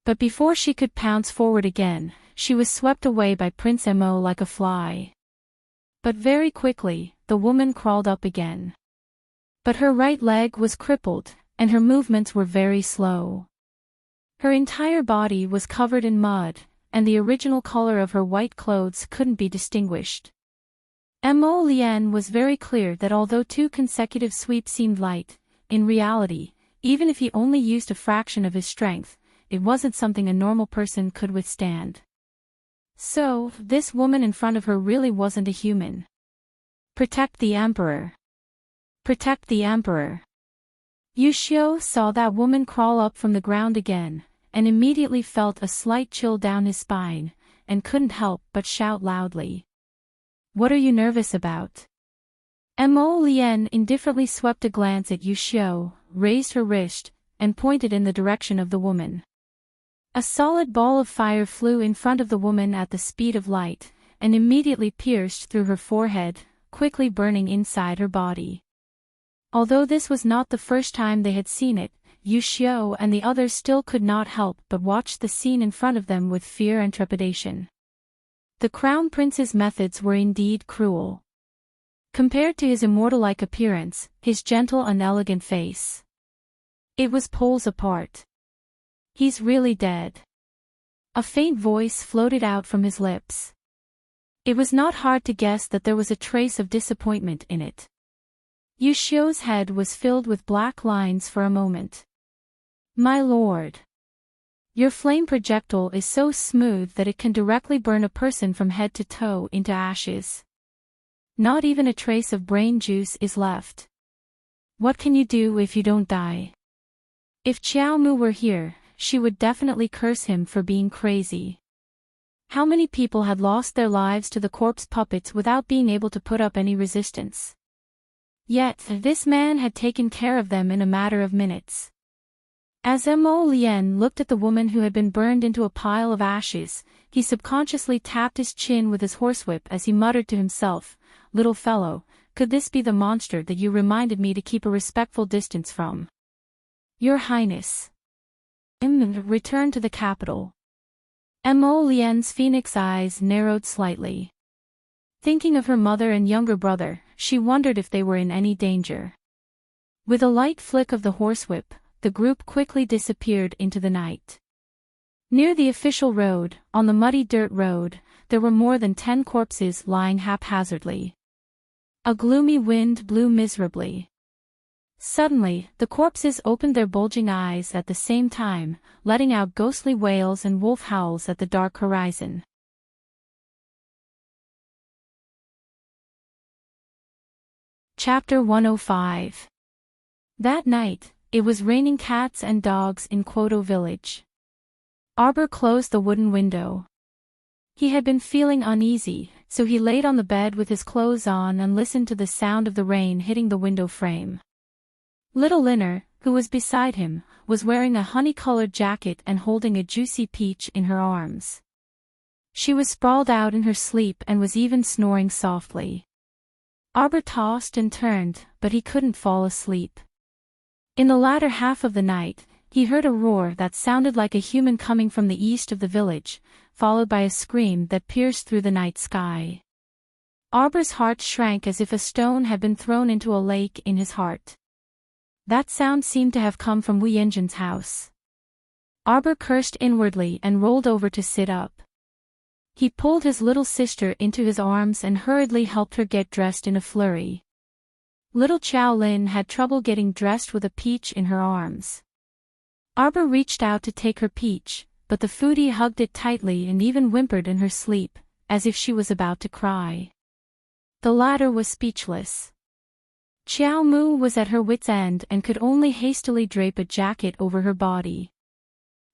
But before she could pounce forward again, she was swept away by Prince Mo like a fly. But very quickly, the woman crawled up again. But her right leg was crippled, and her movements were very slow. Her entire body was covered in mud, and the original color of her white clothes couldn't be distinguished. Mo Lien was very clear that although 2 consecutive sweeps seemed light, in reality, even if he only used a fraction of his strength, it wasn't something a normal person could withstand. So, this woman in front of her really wasn't a human. "Protect the Emperor! Protect the Emperor!" Yushio saw that woman crawl up from the ground again, and immediately felt a slight chill down his spine, and couldn't help but shout loudly. "What are you nervous about?" Mo Lien indifferently swept a glance at Yushio, raised her wrist, and pointed in the direction of the woman. A solid ball of fire flew in front of the woman at the speed of light, and immediately pierced through her forehead, quickly burning inside her body. Although this was not the first time they had seen it, Yushio and the others still could not help but watch the scene in front of them with fear and trepidation. The Crown Prince's methods were indeed cruel. Compared to his immortal-like appearance, his gentle and elegant face, it was poles apart. "He's really dead." A faint voice floated out from his lips. It was not hard to guess that there was a trace of disappointment in it. Yushio's head was filled with black lines for a moment. "My lord, your flame projectile is so smooth that it can directly burn a person from head to toe into ashes. Not even a trace of brain juice is left. What can you do if you don't die?" If Xiaomu were here, she would definitely curse him for being crazy. How many people had lost their lives to the corpse puppets without being able to put up any resistance? Yet, this man had taken care of them in a matter of minutes. As Mo Lien looked at the woman who had been burned into a pile of ashes, he subconsciously tapped his chin with his horsewhip as he muttered to himself, "Little fellow, could this be the monster that you reminded me to keep a respectful distance from?" "Your Highness." Returned to the capital. Mo Lien's phoenix eyes narrowed slightly. Thinking of her mother and younger brother, she wondered if they were in any danger. With a light flick of the horsewhip, the group quickly disappeared into the night. Near the official road, on the muddy dirt road, there were more than 10 corpses lying haphazardly. A gloomy wind blew miserably. Suddenly, the corpses opened their bulging eyes at the same time, letting out ghostly wails and wolf howls at the dark horizon. Chapter 105. That night, it was raining cats and dogs in Kwoto village. Arbor closed the wooden window. He had been feeling uneasy, so he laid on the bed with his clothes on and listened to the sound of the rain hitting the window frame. Little Linner, who was beside him, was wearing a honey-colored jacket and holding a juicy peach in her arms. She was sprawled out in her sleep and was even snoring softly. Arbor tossed and turned, but he couldn't fall asleep. In the latter half of the night, he heard a roar that sounded like a human coming from the east of the village, followed by a scream that pierced through the night sky. Arbor's heart shrank as if a stone had been thrown into a lake in his heart. That sound seemed to have come from Wei Yinjin's house. Arbor cursed inwardly and rolled over to sit up. He pulled his little sister into his arms and hurriedly helped her get dressed in a flurry. Little Chow Lin had trouble getting dressed with a peach in her arms. Arbor reached out to take her peach, but the foodie hugged it tightly and even whimpered in her sleep, as if she was about to cry. The latter was speechless. Xiao Mu was at her wit's end and could only hastily drape a jacket over her body.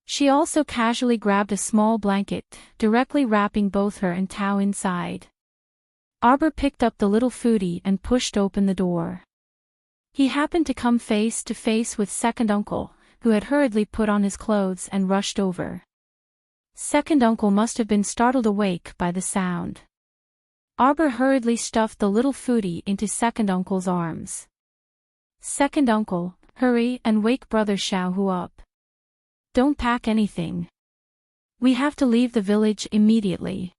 She also casually grabbed a small blanket, directly wrapping both her and Tao inside. Arbor picked up the little foodie and pushed open the door. He happened to come face to face with Second Uncle, who had hurriedly put on his clothes and rushed over. Second Uncle must have been startled awake by the sound. Arbor hurriedly stuffed the little foodie into Second Uncle's arms. "Second Uncle, hurry and wake Brother Xiaohu up. Don't pack anything. We have to leave the village immediately.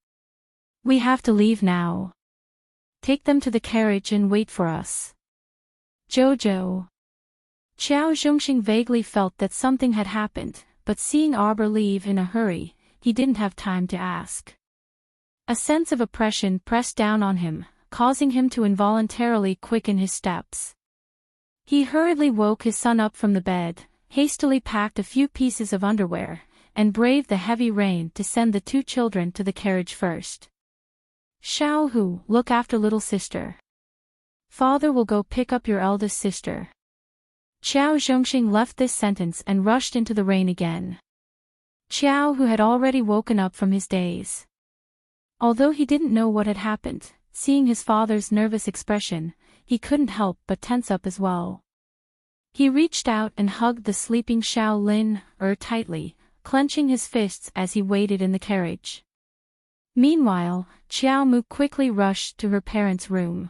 We have to leave now. Take them to the carriage and wait for us. Jojo." Xiao Zhongxing vaguely felt that something had happened, but seeing Arbor leave in a hurry, he didn't have time to ask. A sense of oppression pressed down on him, causing him to involuntarily quicken his steps. He hurriedly woke his son up from the bed, hastily packed a few pieces of underwear, and braved the heavy rain to send the 2 children to the carriage first. "Xiaohu, look after little sister. Father will go pick up your eldest sister." Xiao Zhongxing left this sentence and rushed into the rain again. Xiao, who had already woken up from his daze. Although he didn't know what had happened, seeing his father's nervous expression, he couldn't help but tense up as well. He reached out and hugged the sleeping Xiao Lin tightly, clenching his fists as he waited in the carriage. Meanwhile, Xiao Mu quickly rushed to her parents' room.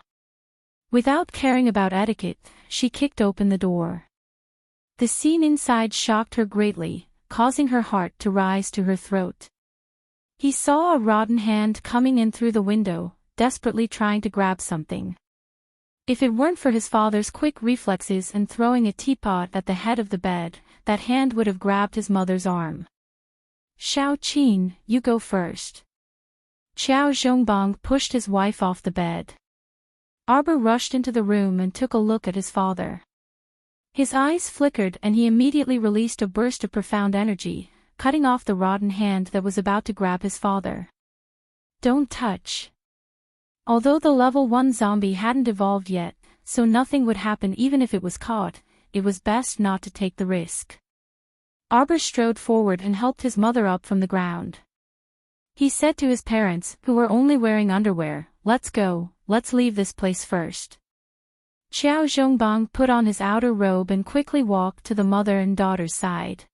Without caring about etiquette, she kicked open the door. The scene inside shocked her greatly, causing her heart to rise to her throat. He saw a rotten hand coming in through the window, desperately trying to grab something. If it weren't for his father's quick reflexes and throwing a teapot at the head of the bed, that hand would have grabbed his mother's arm. "Xiao Qin, you go first." Xiao Zhongbang pushed his wife off the bed. Arbor rushed into the room and took a look at his father. His eyes flickered and he immediately released a burst of profound energy, cutting off the rotten hand that was about to grab his father. "Don't touch." Although the level 1 zombie hadn't evolved yet, so nothing would happen even if it was caught, it was best not to take the risk. Arbor strode forward and helped his mother up from the ground. He said to his parents, who were only wearing underwear, "Let's go, let's leave this place first." Xiao Zhongbang put on his outer robe and quickly walked to the mother and daughter's side.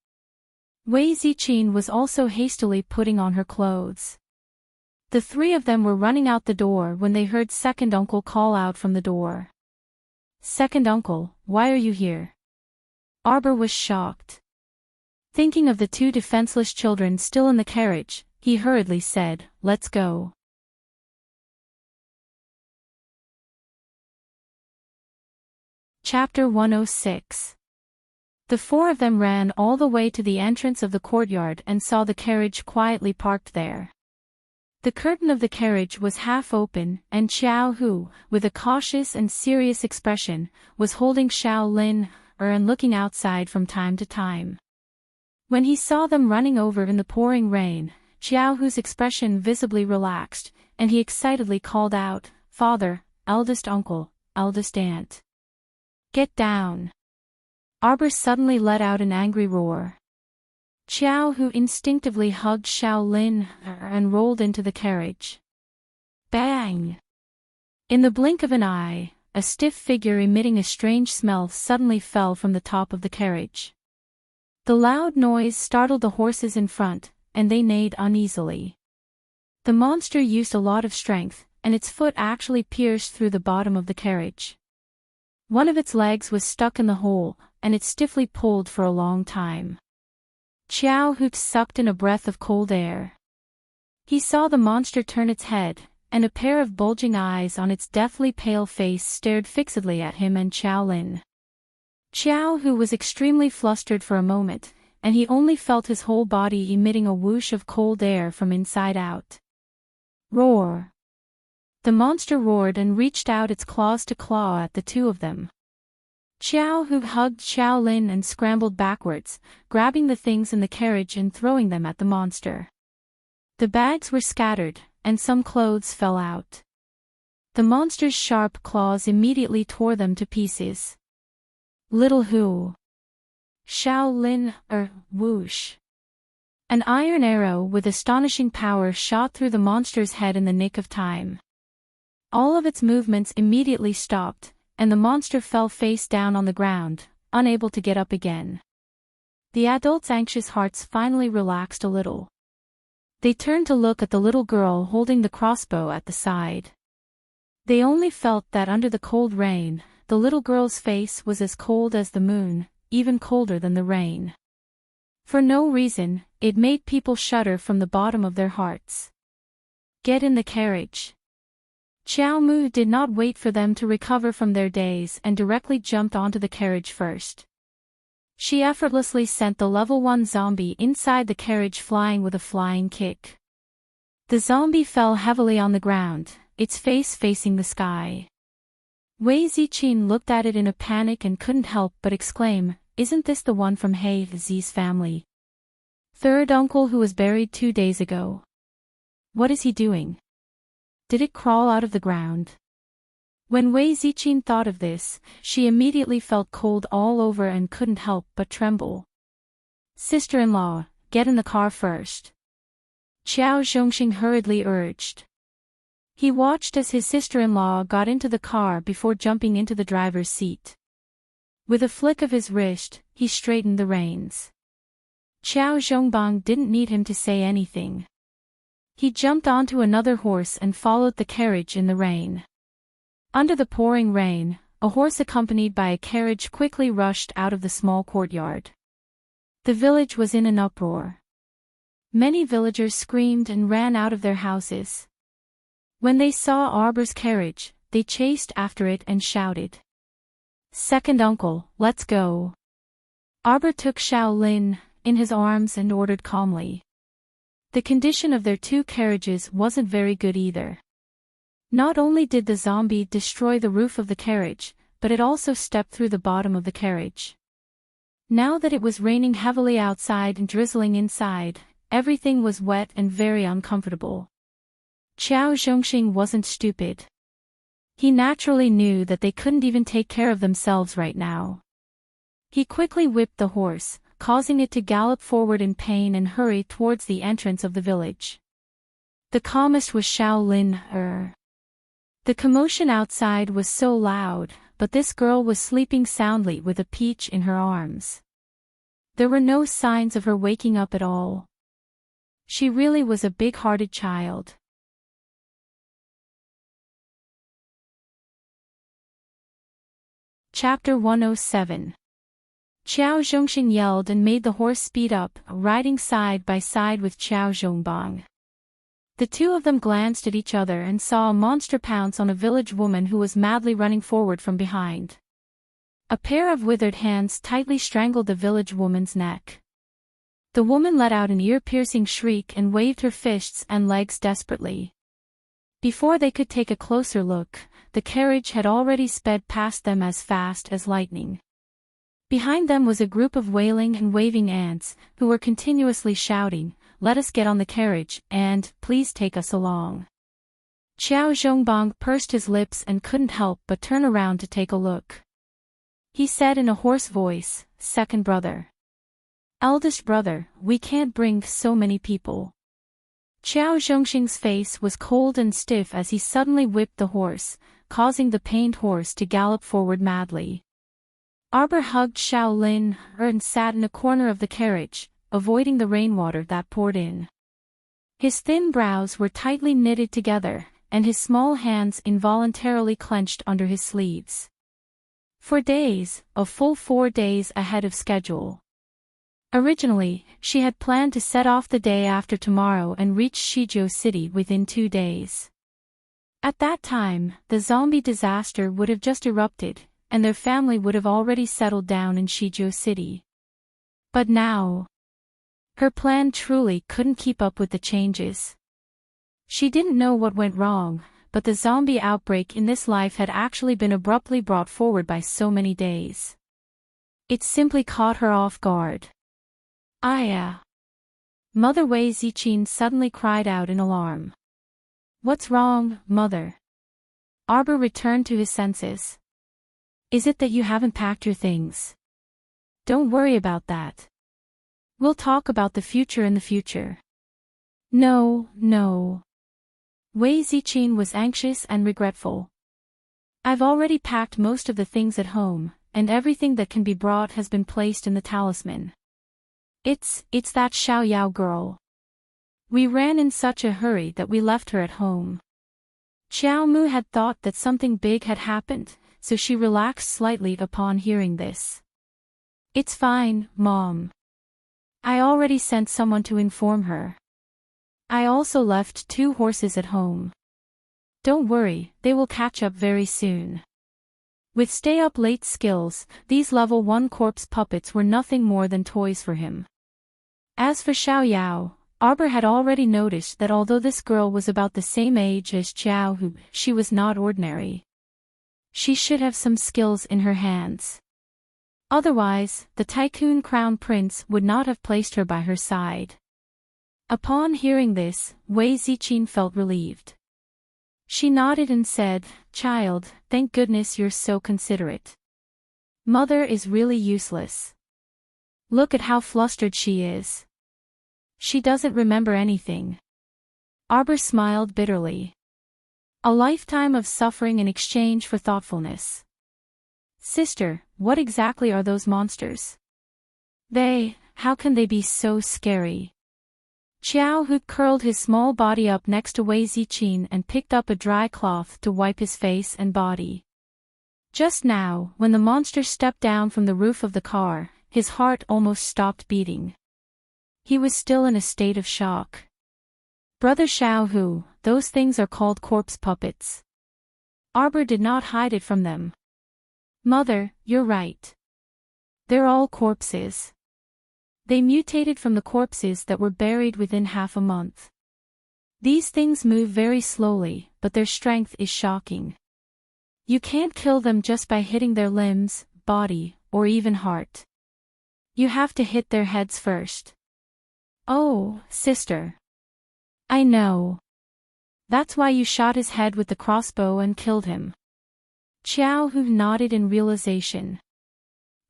Wei Ziqin was also hastily putting on her clothes. The three of them were running out the door when they heard second uncle call out from the door. "Second uncle, why are you here?" Arbor was shocked. Thinking of the two defenseless children still in the carriage, he hurriedly said, "Let's go." Chapter 106. The four of them ran all the way to the entrance of the courtyard and saw the carriage quietly parked there. The curtain of the carriage was half open, and Xiao Hu, with a cautious and serious expression, was holding Xiao Lin and looking outside from time to time. When he saw them running over in the pouring rain, Xiao Hu's expression visibly relaxed, and he excitedly called out, "Father, eldest uncle, eldest aunt. Get down." Arbor suddenly let out an angry roar. Xiao Hu instinctively hugged Xiao Lin and rolled into the carriage. Bang! In the blink of an eye, a stiff figure emitting a strange smell suddenly fell from the top of the carriage. The loud noise startled the horses in front, and they neighed uneasily. The monster used a lot of strength, and its foot actually pierced through the bottom of the carriage. One of its legs was stuck in the hole, and it stiffly pulled for a long time. Xiao Hu sucked in a breath of cold air. He saw the monster turn its head, and a pair of bulging eyes on its deathly pale face stared fixedly at him and Xiao Lin. Xiao Hu was extremely flustered for a moment, and he only felt his whole body emitting a whoosh of cold air from inside out. Roar! The monster roared and reached out its claws to claw at the two of them. Xiao Hu hugged Xiao Lin and scrambled backwards, grabbing the things in the carriage and throwing them at the monster. The bags were scattered, and some clothes fell out. The monster's sharp claws immediately tore them to pieces. Little Hu! Xiao Lin, whoosh! An iron arrow with astonishing power shot through the monster's head in the nick of time. All of its movements immediately stopped, and the monster fell face down on the ground, unable to get up again. The adults' anxious hearts finally relaxed a little. They turned to look at the little girl holding the crossbow at the side. They only felt that under the cold rain, the little girl's face was as cold as the moon, even colder than the rain. For no reason, it made people shudder from the bottom of their hearts. "Get in the carriage." Xiao Mu did not wait for them to recover from their daze and directly jumped onto the carriage first. She effortlessly sent the level 1 zombie inside the carriage flying with a flying kick. The zombie fell heavily on the ground, its face facing the sky. Wei Ziqin looked at it in a panic and couldn't help but exclaim, "Isn't this the one from He Zi's family? Third uncle who was buried 2 days ago. What is he doing? Did it crawl out of the ground?" When Wei Ziqin thought of this, she immediately felt cold all over and couldn't help but tremble. "Sister-in-law, get in the car first," Xiao Zhongxing hurriedly urged. He watched as his sister-in-law got into the car before jumping into the driver's seat. With a flick of his wrist, he straightened the reins. Xiao Zhongbang didn't need him to say anything. He jumped onto another horse and followed the carriage in the rain. Under the pouring rain, a horse accompanied by a carriage quickly rushed out of the small courtyard. The village was in an uproar. Many villagers screamed and ran out of their houses. When they saw Arbor's carriage, they chased after it and shouted, "Second uncle, let's go." Arbor took Xiao Lin in his arms and ordered calmly. The condition of their 2 carriages wasn't very good either. Not only did the zombie destroy the roof of the carriage, but it also stepped through the bottom of the carriage. Now that it was raining heavily outside and drizzling inside, everything was wet and very uncomfortable. Xiao Zhongxing wasn't stupid. He naturally knew that they couldn't even take care of themselves right now. He quickly whipped the horse, causing it to gallop forward in pain and hurry towards the entrance of the village. The calmest was Xiao. The commotion outside was so loud, but this girl was sleeping soundly with a peach in her arms. There were no signs of her waking up at all. She really was a big-hearted child. Chapter 107. Qiao Zhongxing yelled and made the horse speed up, riding side by side with Qiao Zhongbang. The two of them glanced at each other and saw a monster pounce on a village woman who was madly running forward from behind. A pair of withered hands tightly strangled the village woman's neck. The woman let out an ear-piercing shriek and waved her fists and legs desperately. Before they could take a closer look, the carriage had already sped past them as fast as lightning. Behind them was a group of wailing and waving ants, who were continuously shouting, "Let us get on the carriage, and, please take us along." Qiao Zhongbang pursed his lips and couldn't help but turn around to take a look. He said in a hoarse voice, "Second brother. Eldest brother, we can't bring so many people." Qiao Zhongxing's face was cold and stiff as he suddenly whipped the horse, causing the pained horse to gallop forward madly. Arbor hugged Xiao and sat in a corner of the carriage, avoiding the rainwater that poured in. His thin brows were tightly knitted together, and his small hands involuntarily clenched under his sleeves. For days, a full 4 days ahead of schedule. Originally, she had planned to set off the day after tomorrow and reach Shizhou City within 2 days. At that time, the zombie disaster would have just erupted, and their family would have already settled down in Shizhou City. But now, her plan truly couldn't keep up with the changes. She didn't know what went wrong, but the zombie outbreak in this life had actually been abruptly brought forward by so many days. It simply caught her off guard. "Aya!" Mother Wei Ziqin suddenly cried out in alarm. "What's wrong, Mother?" Arbor returned to his senses. "Is it that you haven't packed your things?" "Don't worry about that. We'll talk about the future in the future." No. Wei Ziqin was anxious and regretful. "I've already packed most of the things at home, and everything that can be brought has been placed in the talisman. It's that Xiaoyao girl. We ran in such a hurry that we left her at home." Xiao Mu had thought that something big had happened, so she relaxed slightly upon hearing this. "It's fine, Mom. I already sent someone to inform her. I also left 2 horses at home. Don't worry, they will catch up very soon." With stay-up-late skills, these level 1 corpse puppets were nothing more than toys for him. As for Xiaoyao, Arbor had already noticed that although this girl was about the same age as Qiao Hu, she was not ordinary. She should have some skills in her hands. Otherwise, the Tycoon Crown Prince would not have placed her by her side. Upon hearing this, Wei Ziqin felt relieved. She nodded and said, "Child, thank goodness you're so considerate. Mother is really useless. Look at how flustered she is. She doesn't remember anything." Arbor smiled bitterly. A lifetime of suffering in exchange for thoughtfulness. "Sister, what exactly are those monsters? How can they be so scary?" Qiao Hu curled his small body up next to Wei Ziqin and picked up a dry cloth to wipe his face and body. Just now, when the monster stepped down from the roof of the car, his heart almost stopped beating. He was still in a state of shock. "Brother Xiao Hu, those things are called corpse puppets." Arbor did not hide it from them. "Mother, you're right. They're all corpses. They mutated from the corpses that were buried within half a month. These things move very slowly, but their strength is shocking. You can't kill them just by hitting their limbs, body, or even heart. You have to hit their heads first." "Oh, sister. I know. That's why you shot his head with the crossbow and killed him." Qiao Hu nodded in realization.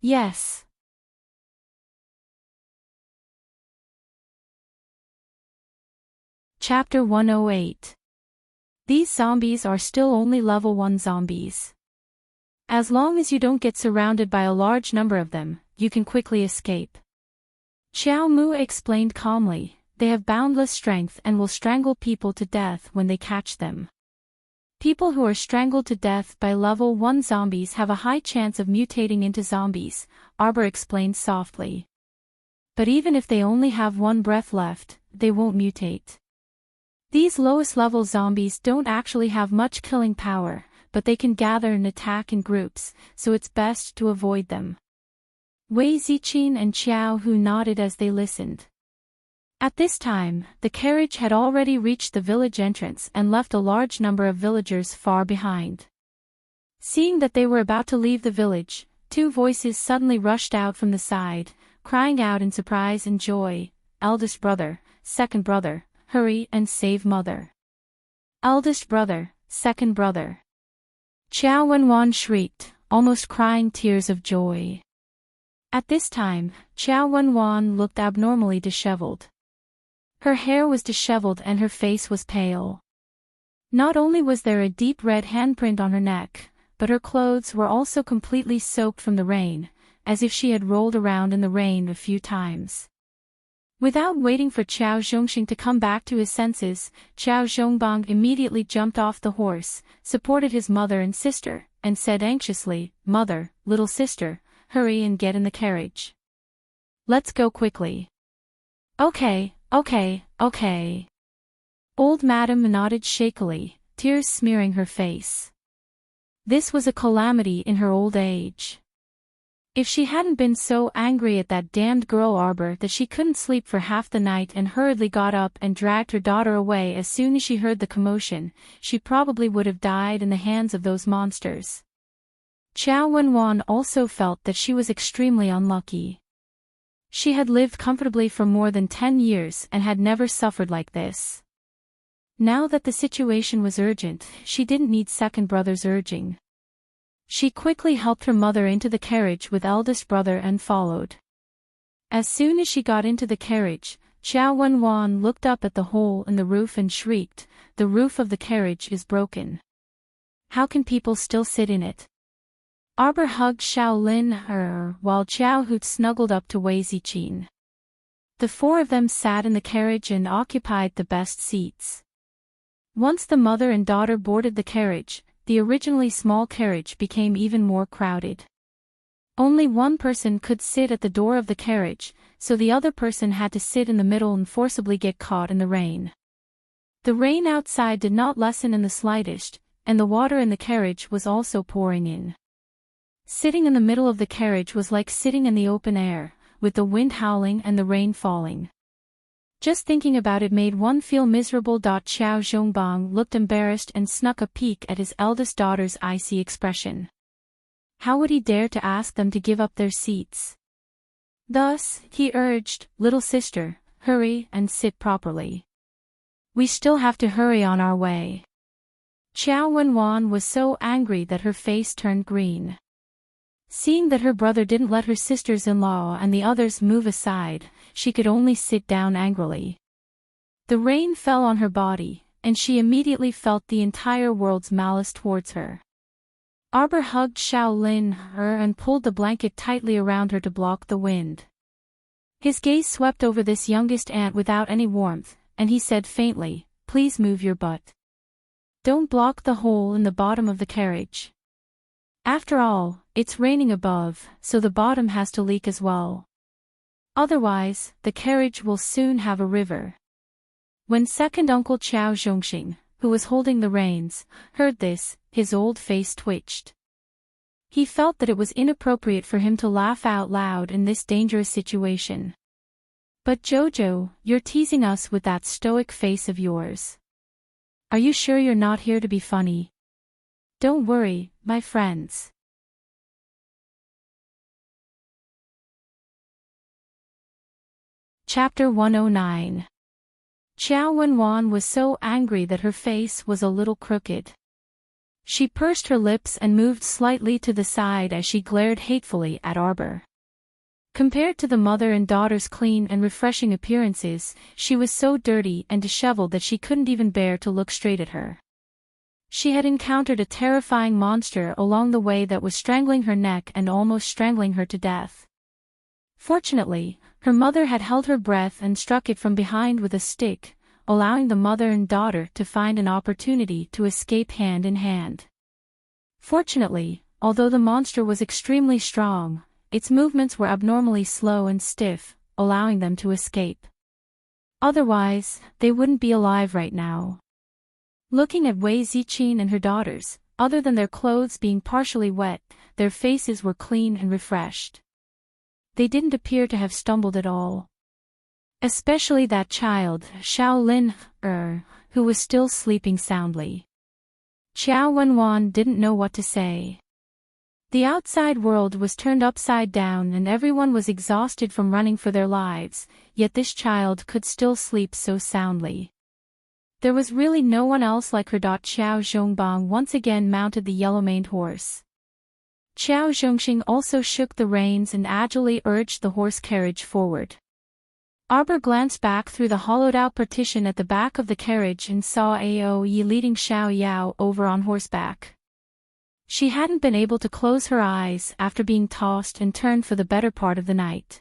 "Yes." Chapter 108. These zombies are still only level 1 zombies. As long as you don't get surrounded by a large number of them, you can quickly escape. Xiao Mu explained calmly, they have boundless strength and will strangle people to death when they catch them. People who are strangled to death by level 1 zombies have a high chance of mutating into zombies, Arbor explained softly. But even if they only have 1 breath left, they won't mutate. These lowest level zombies don't actually have much killing power, but they can gather and attack in groups, so it's best to avoid them. Wei Ziqin and Xiao Hu nodded as they listened. At this time, the carriage had already reached the village entrance and left a large number of villagers far behind. Seeing that they were about to leave the village, 2 voices suddenly rushed out from the side, crying out in surprise and joy, "Eldest brother, second brother, hurry and save mother." Eldest brother, second brother. Qiao Wenwan shrieked, almost crying tears of joy. At this time, Qiao Wenwan looked abnormally disheveled. Her hair was disheveled and her face was pale. Not only was there a deep red handprint on her neck, but her clothes were also completely soaked from the rain, as if she had rolled around in the rain a few times. Without waiting for Qiao Zhongxing to come back to his senses, Qiao Zhongbang immediately jumped off the horse, supported his mother and sister, and said anxiously, "Mother, little sister, hurry and get in the carriage. Let's go quickly." Okay. Old Madam nodded shakily, tears smearing her face. This was a calamity in her old age. If she hadn't been so angry at that damned girl Arbor that she couldn't sleep for half the night and hurriedly got up and dragged her daughter away as soon as she heard the commotion, she probably would have died in the hands of those monsters. Qiao Wenwan also felt that she was extremely unlucky. She had lived comfortably for more than 10 years and had never suffered like this. Now that the situation was urgent, she didn't need second brother's urging. She quickly helped her mother into the carriage with eldest brother and followed. As soon as she got into the carriage, Qiao Wenwan looked up at the hole in the roof and shrieked, "The roof of the carriage is broken. How can people still sit in it?" Arbor hugged Xiao while Qiao Hu snuggled up to Wei Ziqin. The 4 of them sat in the carriage and occupied the best seats. Once the mother and daughter boarded the carriage, the originally small carriage became even more crowded. Only one person could sit at the door of the carriage, so the other person had to sit in the middle and forcibly get caught in the rain. The rain outside did not lessen in the slightest, and the water in the carriage was also pouring in. Sitting in the middle of the carriage was like sitting in the open air, with the wind howling and the rain falling. Just thinking about it made one feel miserable. Qiao Zhongbang looked embarrassed and snuck a peek at his eldest daughter's icy expression. How would he dare to ask them to give up their seats? Thus, he urged, "Little sister, hurry and sit properly. We still have to hurry on our way." Qiao Wenwan was so angry that her face turned green. Seeing that her brother didn't let her sisters-in-law and the others move aside, she could only sit down angrily. The rain fell on her body, and she immediately felt the entire world's malice towards her. Arbor hugged Xiao and pulled the blanket tightly around her to block the wind. His gaze swept over this youngest aunt without any warmth, and he said faintly, "Please move your butt. Don't block the hole in the bottom of the carriage. After all, it's raining above, so the bottom has to leak as well. Otherwise, the carriage will soon have a river." When second uncle Qiao Zhongxing, who was holding the reins, heard this, his old face twitched. He felt that it was inappropriate for him to laugh out loud in this dangerous situation. "But Jojo, you're teasing us with that stoic face of yours. Are you sure you're not here to be funny? Don't worry, my friends." Chapter 109. Qiao Wenwan was so angry that her face was a little crooked. She pursed her lips and moved slightly to the side as she glared hatefully at Arbor. Compared to the mother and daughter's clean and refreshing appearances, she was so dirty and disheveled that she couldn't even bear to look straight at her. She had encountered a terrifying monster along the way that was strangling her neck and almost strangling her to death. Fortunately, her mother had held her breath and struck it from behind with a stick, allowing the mother and daughter to find an opportunity to escape hand in hand. Fortunately, although the monster was extremely strong, its movements were abnormally slow and stiff, allowing them to escape. Otherwise, they wouldn't be alive right now. Looking at Wei Ziqin and her daughters, other than their clothes being partially wet, their faces were clean and refreshed. They didn't appear to have stumbled at all. Especially that child, Xiao Lin, who was still sleeping soundly. Qiao Wenwan didn't know what to say. The outside world was turned upside down and everyone was exhausted from running for their lives, yet this child could still sleep so soundly. There was really no one else like her. Xiao Zhongbang once again mounted the yellow-maned horse. Qiao Zhongxing also shook the reins and agilely urged the horse carriage forward. Arbor glanced back through the hollowed-out partition at the back of the carriage and saw Ao Yi leading Xiao Yao over on horseback. She hadn't been able to close her eyes after being tossed and turned for the better part of the night.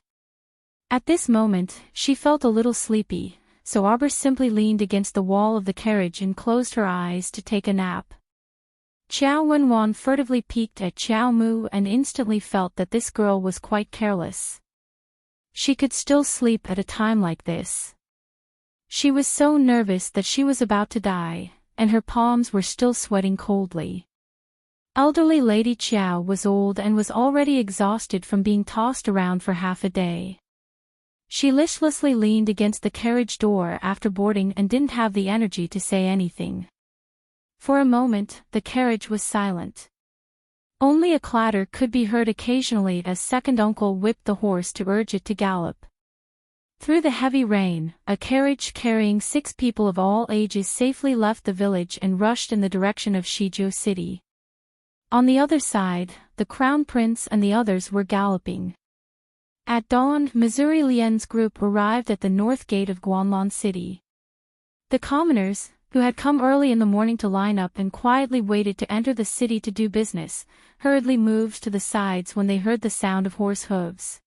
At this moment, she felt a little sleepy, so Arbor simply leaned against the wall of the carriage and closed her eyes to take a nap. Qiao Wenwan furtively peeked at Qiao Mu and instantly felt that this girl was quite careless. She could still sleep at a time like this. She was so nervous that she was about to die, and her palms were still sweating coldly. Elderly Lady Qiao was old and was already exhausted from being tossed around for half a day. She listlessly leaned against the carriage door after boarding and didn't have the energy to say anything. For a moment, the carriage was silent. Only a clatter could be heard occasionally as second uncle whipped the horse to urge it to gallop. Through the heavy rain, a carriage carrying 6 people of all ages safely left the village and rushed in the direction of Shizhou City. On the other side, the Crown Prince and the others were galloping. At dawn, Missouri Lian's group arrived at the north gate of Guanlon City. The commoners, who had come early in the morning to line up and quietly waited to enter the city to do business, hurriedly moved to the sides when they heard the sound of horse hooves.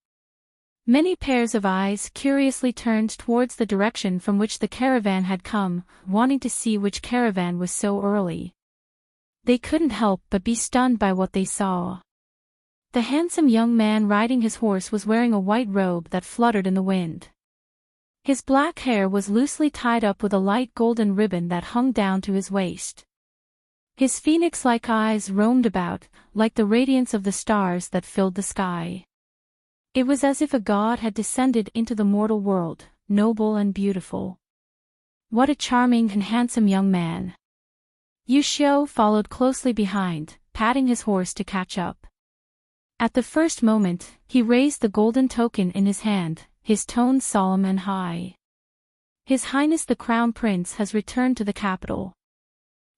Many pairs of eyes curiously turned towards the direction from which the caravan had come, wanting to see which caravan was so early. They couldn't help but be stunned by what they saw. The handsome young man riding his horse was wearing a white robe that fluttered in the wind. His black hair was loosely tied up with a light golden ribbon that hung down to his waist. His phoenix-like eyes roamed about, like the radiance of the stars that filled the sky. It was as if a god had descended into the mortal world, noble and beautiful. What a charming and handsome young man! Yu Xiu followed closely behind, patting his horse to catch up. At the first moment, he raised the golden token in his hand, his tone solemn and high. His Highness the Crown Prince has returned to the capital.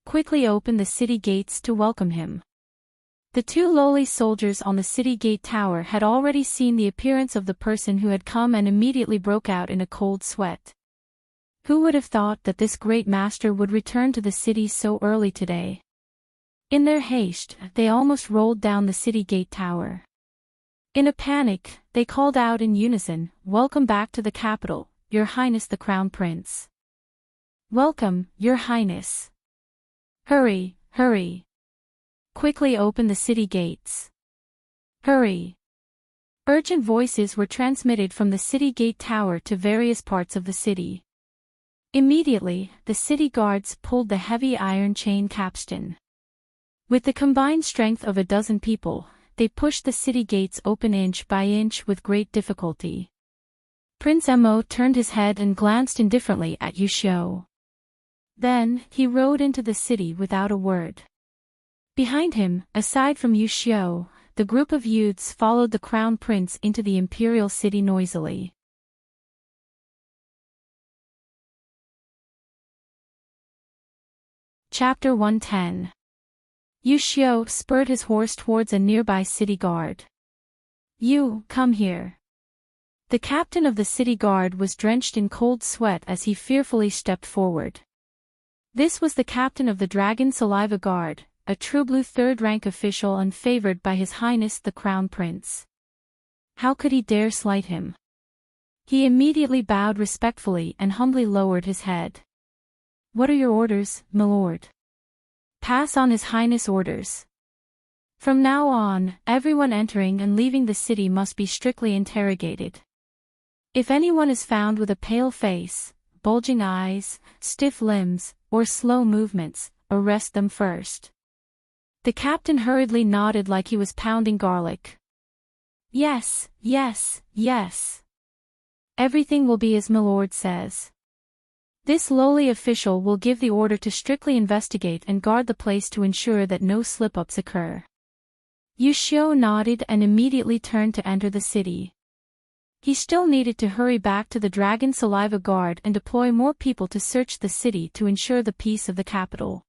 Quickly open the city gates to welcome him. The 2 lowly soldiers on the city gate tower had already seen the appearance of the person who had come and immediately broke out in a cold sweat. Who would have thought that this great master would return to the city so early today? In their haste, they almost rolled down the city gate tower. In a panic, they called out in unison, "Welcome back to the capital, Your Highness the Crown Prince." "Welcome, Your Highness." "Hurry, hurry. Quickly open the city gates. Hurry." Urgent voices were transmitted from the city gate tower to various parts of the city. Immediately, the city guards pulled the heavy iron chain capstan. With the combined strength of a dozen people, they pushed the city gates open inch by inch with great difficulty. Prince Mo turned his head and glanced indifferently at Yu Xiu. Then, he rode into the city without a word. Behind him, aside from Yu Xiu, the group of youths followed the Crown Prince into the imperial city noisily. Chapter 110. Yu Xiu spurred his horse towards a nearby city guard. "You, come here." The captain of the city guard was drenched in cold sweat as he fearfully stepped forward. This was the captain of the Dragon Saliva Guard, a true-blue third-rank official unfavored by His Highness the Crown Prince. How could he dare slight him? He immediately bowed respectfully and humbly lowered his head. "What are your orders, my lord?" "Pass on His Highness' orders. From now on, everyone entering and leaving the city must be strictly interrogated. If anyone is found with a pale face, bulging eyes, stiff limbs, or slow movements, arrest them first." The captain hurriedly nodded like he was pounding garlic. "Yes, yes, yes. Everything will be as my lord says." This lowly official will give the order to strictly investigate and guard the place to ensure that no slip-ups occur. Yu Xiu nodded and immediately turned to enter the city. He still needed to hurry back to the Dragon Saliva Guard and deploy more people to search the city to ensure the peace of the capital.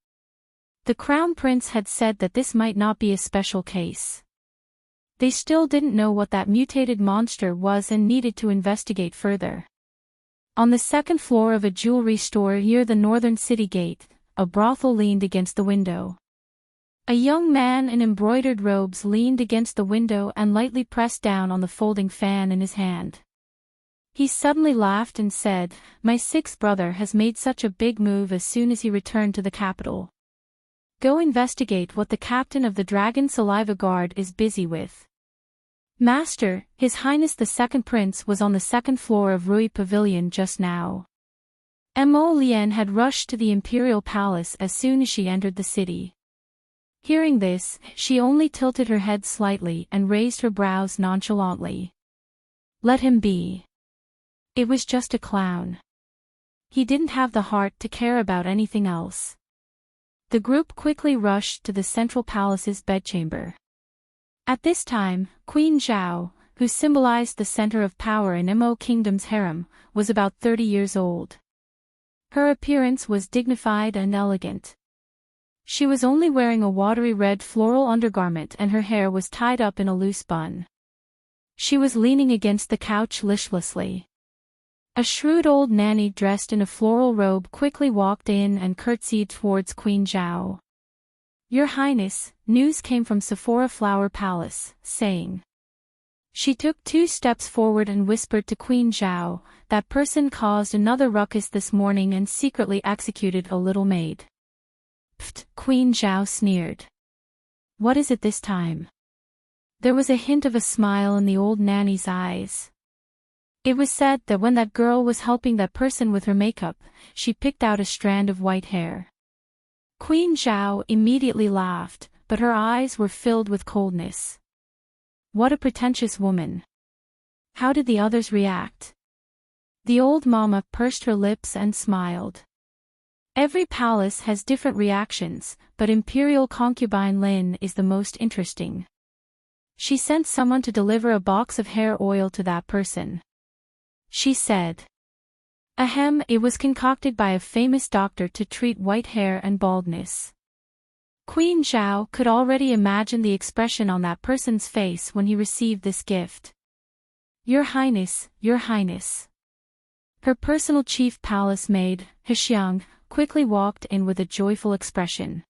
The Crown Prince had said that this might not be a special case. They still didn't know what that mutated monster was and needed to investigate further. On the second floor of a jewelry store near the northern city gate, a brothel leaned against the window. A young man in embroidered robes leaned against the window and lightly pressed down on the folding fan in his hand. He suddenly laughed and said, "My sixth brother has made such a big move as soon as he returned to the capital. Go investigate what the captain of the Dragon Saliva Guard is busy with." "Master, His Highness the Second Prince was on the second floor of Rui Pavilion just now." Mo Lian had rushed to the imperial palace as soon as she entered the city. Hearing this, she only tilted her head slightly and raised her brows nonchalantly. Let him be. It was just a clown. He didn't have the heart to care about anything else. The group quickly rushed to the central palace's bedchamber. At this time, Queen Zhao, who symbolized the center of power in Mo Kingdom's harem, was about 30 years old. Her appearance was dignified and elegant. She was only wearing a watery red floral undergarment and her hair was tied up in a loose bun. She was leaning against the couch listlessly. A shrewd old nanny dressed in a floral robe quickly walked in and curtsied towards Queen Zhao. "Your Highness," news came from Sephora Flower Palace, saying. She took 2 steps forward and whispered to Queen Zhao, "That person caused another ruckus this morning and secretly executed a little maid." "Pfft," Queen Zhao sneered. "What is it this time?" There was a hint of a smile in the old nanny's eyes. It was said that when that girl was helping that person with her makeup, she picked out a strand of white hair. Queen Zhao immediately laughed, but her eyes were filled with coldness. What a pretentious woman. How did the others react? The old mama pursed her lips and smiled. Every palace has different reactions, but Imperial concubine Lin is the most interesting. She sent someone to deliver a box of hair oil to that person. She said. Ahem, it was concocted by a famous doctor to treat white hair and baldness. Queen Zhao could already imagine the expression on that person's face when he received this gift. Your Highness, Your Highness. Her personal chief palace maid, Hexiang, quickly walked in with a joyful expression.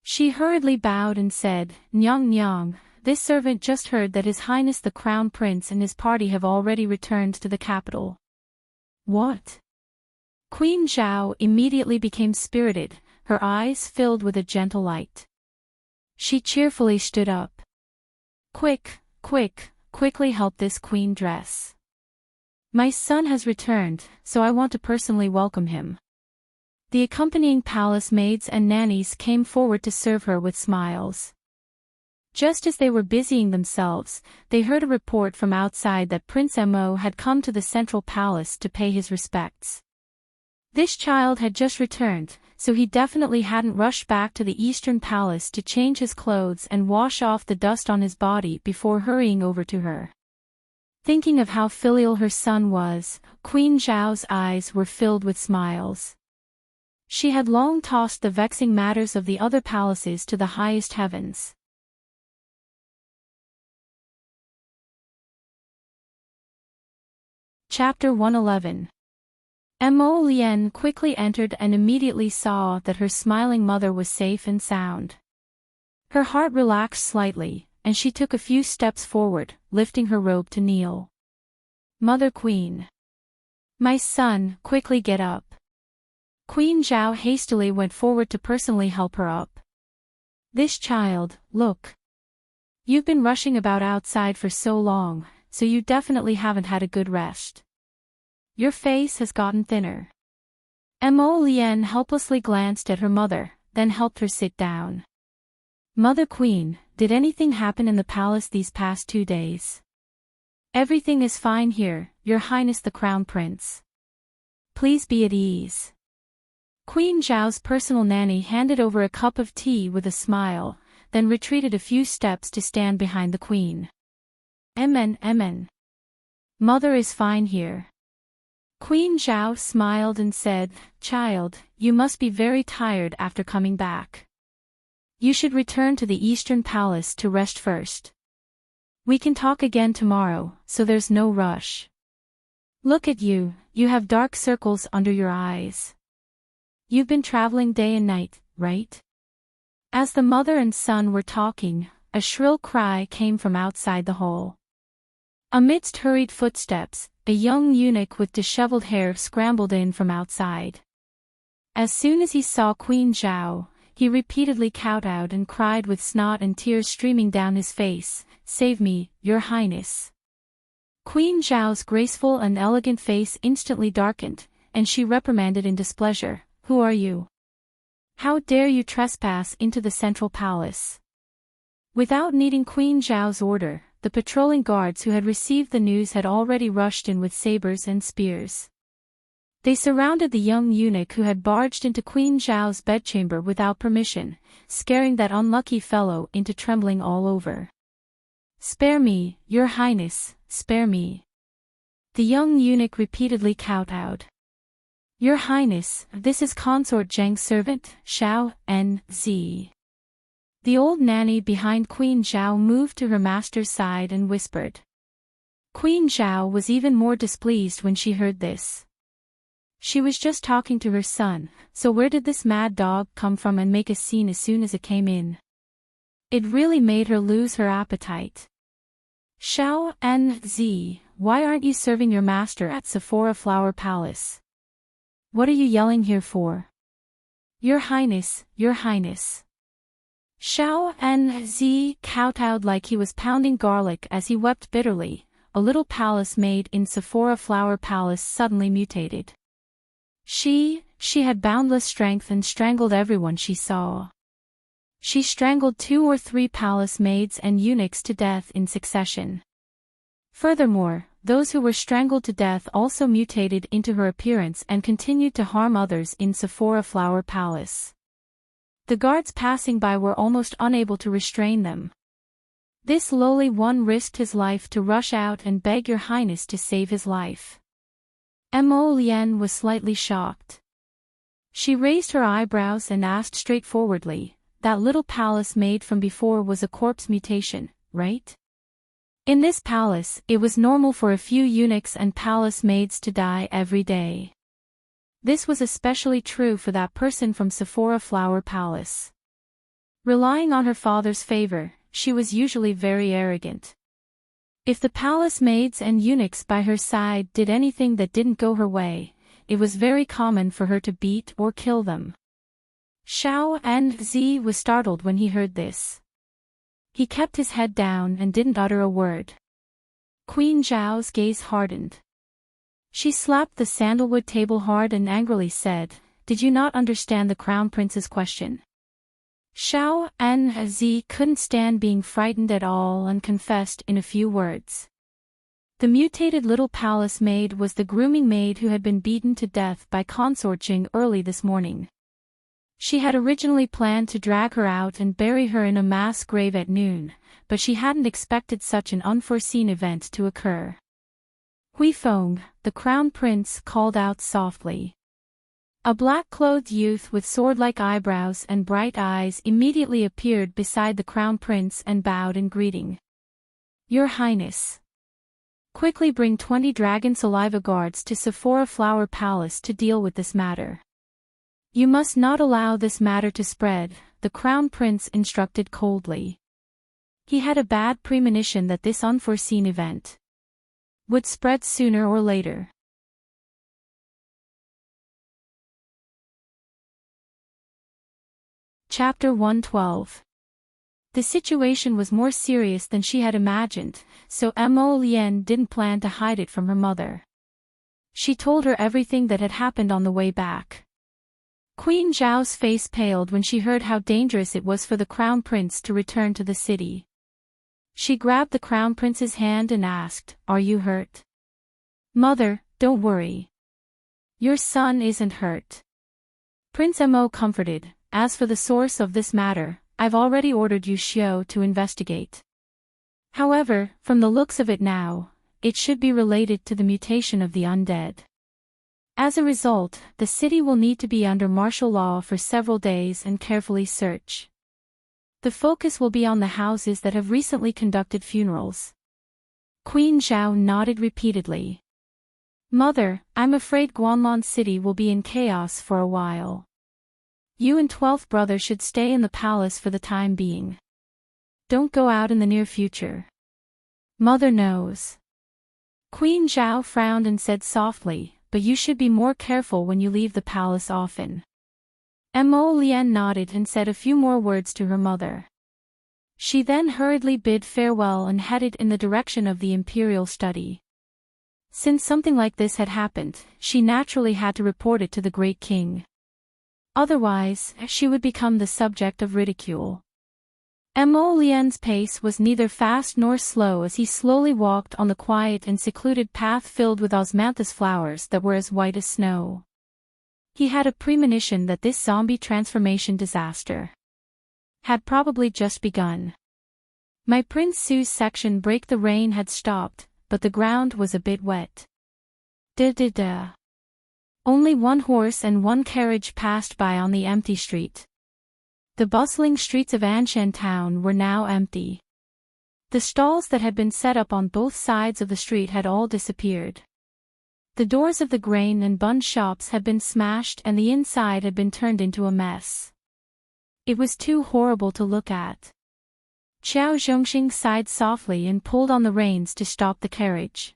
She hurriedly bowed and said, Nyang Nyang, this servant just heard that His Highness the Crown Prince and his party have already returned to the capital. What? Queen Zhao immediately became spirited, her eyes filled with a gentle light. She cheerfully stood up. Quickly help this queen dress. My son has returned, so I want to personally welcome him. The accompanying palace maids and nannies came forward to serve her with smiles. Just as they were busying themselves, they heard a report from outside that Prince Mo had come to the central palace to pay his respects. This child had just returned, so he definitely hadn't rushed back to the Eastern Palace to change his clothes and wash off the dust on his body before hurrying over to her. Thinking of how filial her son was, Queen Zhao's eyes were filled with smiles. She had long tossed the vexing matters of the other palaces to the highest heavens. Chapter 111. Mo Lien quickly entered and immediately saw that her smiling mother was safe and sound. Her heart relaxed slightly, and she took a few steps forward, lifting her robe to kneel. Mother Queen. My son, quickly get up. Queen Zhao hastily went forward to personally help her up. This child, look. You've been rushing about outside for so long, so you definitely haven't had a good rest. Your face has gotten thinner. Mo Lien helplessly glanced at her mother, then helped her sit down. Mother Queen, did anything happen in the palace these past 2 days? Everything is fine here, Your Highness the Crown Prince. Please be at ease. Queen Zhao's personal nanny handed over a cup of tea with a smile, then retreated a few steps to stand behind the queen. Amen. Mother is fine here. Queen Zhao smiled and said, Child, you must be very tired after coming back. You should return to the Eastern Palace to rest first. We can talk again tomorrow, so there's no rush. Look at you, you have dark circles under your eyes. You've been traveling day and night, right? As the mother and son were talking, a shrill cry came from outside the hall. Amidst hurried footsteps, a young eunuch with disheveled hair scrambled in from outside. As soon as he saw Queen Zhao, he repeatedly kowtowed and cried with snot and tears streaming down his face, Save me, Your Highness. Queen Zhao's graceful and elegant face instantly darkened, and she reprimanded in displeasure, Who are you? How dare you trespass into the central palace? Without needing Queen Zhao's order, the patrolling guards who had received the news had already rushed in with sabers and spears. They surrounded the young eunuch who had barged into Queen Zhao's bedchamber without permission, scaring that unlucky fellow into trembling all over. Spare me, Your Highness, spare me. The young eunuch repeatedly kowtowed. Your Highness, this is Consort Zheng's servant, Xiao N.Z. The old nanny behind Queen Zhao moved to her master's side and whispered. Queen Zhao was even more displeased when she heard this. She was just talking to her son, so where did this mad dog come from and make a scene as soon as it came in? It really made her lose her appetite. Xiao N.Z., why aren't you serving your master at Sephora Flower Palace? What are you yelling here for? Your Highness, Your Highness. Xiao N.Z. kowtowed like he was pounding garlic as he wept bitterly. A little palace maid in Sephora Flower Palace suddenly mutated. She had boundless strength and strangled everyone she saw. She strangled 2 or 3 palace maids and eunuchs to death in succession. Furthermore, those who were strangled to death also mutated into her appearance and continued to harm others in Sephora Flower Palace. The guards passing by were almost unable to restrain them. This lowly one risked his life to rush out and beg Your Highness to save his life. Mo Lien was slightly shocked. She raised her eyebrows and asked straightforwardly, That little palace maid from before was a corpse mutation, right? In this palace, it was normal for a few eunuchs and palace maids to die every day. This was especially true for that person from Sephora Flower Palace. Relying on her father's favor, she was usually very arrogant. If the palace maids and eunuchs by her side did anything that didn't go her way, it was very common for her to beat or kill them. Xiao N.Z. was startled when he heard this. He kept his head down and didn't utter a word. Queen Zhao's gaze hardened. She slapped the sandalwood table hard and angrily said, Did you not understand the Crown Prince's question? Xiao N.Z. couldn't stand being frightened at all and confessed in a few words. The mutated little palace maid was the grooming maid who had been beaten to death by Consort Jing early this morning. She had originally planned to drag her out and bury her in a mass grave at noon, but she hadn't expected such an unforeseen event to occur. Huifeng, the Crown Prince called out softly. A black-clothed youth with sword-like eyebrows and bright eyes immediately appeared beside the Crown Prince and bowed in greeting. Your Highness. Quickly bring 20 dragon saliva guards to Sephora Flower Palace to deal with this matter. You must not allow this matter to spread, the Crown Prince instructed coldly. He had a bad premonition that this unforeseen event would spread sooner or later. Chapter 112. The situation was more serious than she had imagined, so Mo Lien didn't plan to hide it from her mother. She told her everything that had happened on the way back. Queen Zhao's face paled when she heard how dangerous it was for the Crown Prince to return to the city. She grabbed the Crown Prince's hand and asked, "Are you hurt?" "Mother, don't worry. Your son isn't hurt." Prince Mo comforted, "As for the source of this matter, I've already ordered Yu Xiao to investigate. However, from the looks of it now, it should be related to the mutation of the undead. As a result, the city will need to be under martial law for several days and carefully search. The focus will be on the houses that have recently conducted funerals." Queen Zhao nodded repeatedly. "Mother, I'm afraid Guanlan City will be in chaos for a while. You and 12th brother should stay in the palace for the time being. Don't go out in the near future. Mother knows." Queen Zhao frowned and said softly, "But you should be more careful when you leave the palace often." Mo Lien nodded and said a few more words to her mother. She then hurriedly bid farewell and headed in the direction of the imperial study. Since something like this had happened, she naturally had to report it to the great king. Otherwise, she would become the subject of ridicule. Mo Lien's pace was neither fast nor slow as he slowly walked on the quiet and secluded path filled with osmanthus flowers that were as white as snow. He had a premonition that this zombie transformation disaster had probably just begun. My Prince Su's section Break the Rain had stopped, but the ground was a bit wet. Da-da-da. Only one horse and one carriage passed by on the empty street. The bustling streets of Anshan town were now empty. The stalls that had been set up on both sides of the street had all disappeared. The doors of the grain and bun shops had been smashed and the inside had been turned into a mess. It was too horrible to look at. Qiao Zhongxing sighed softly and pulled on the reins to stop the carriage.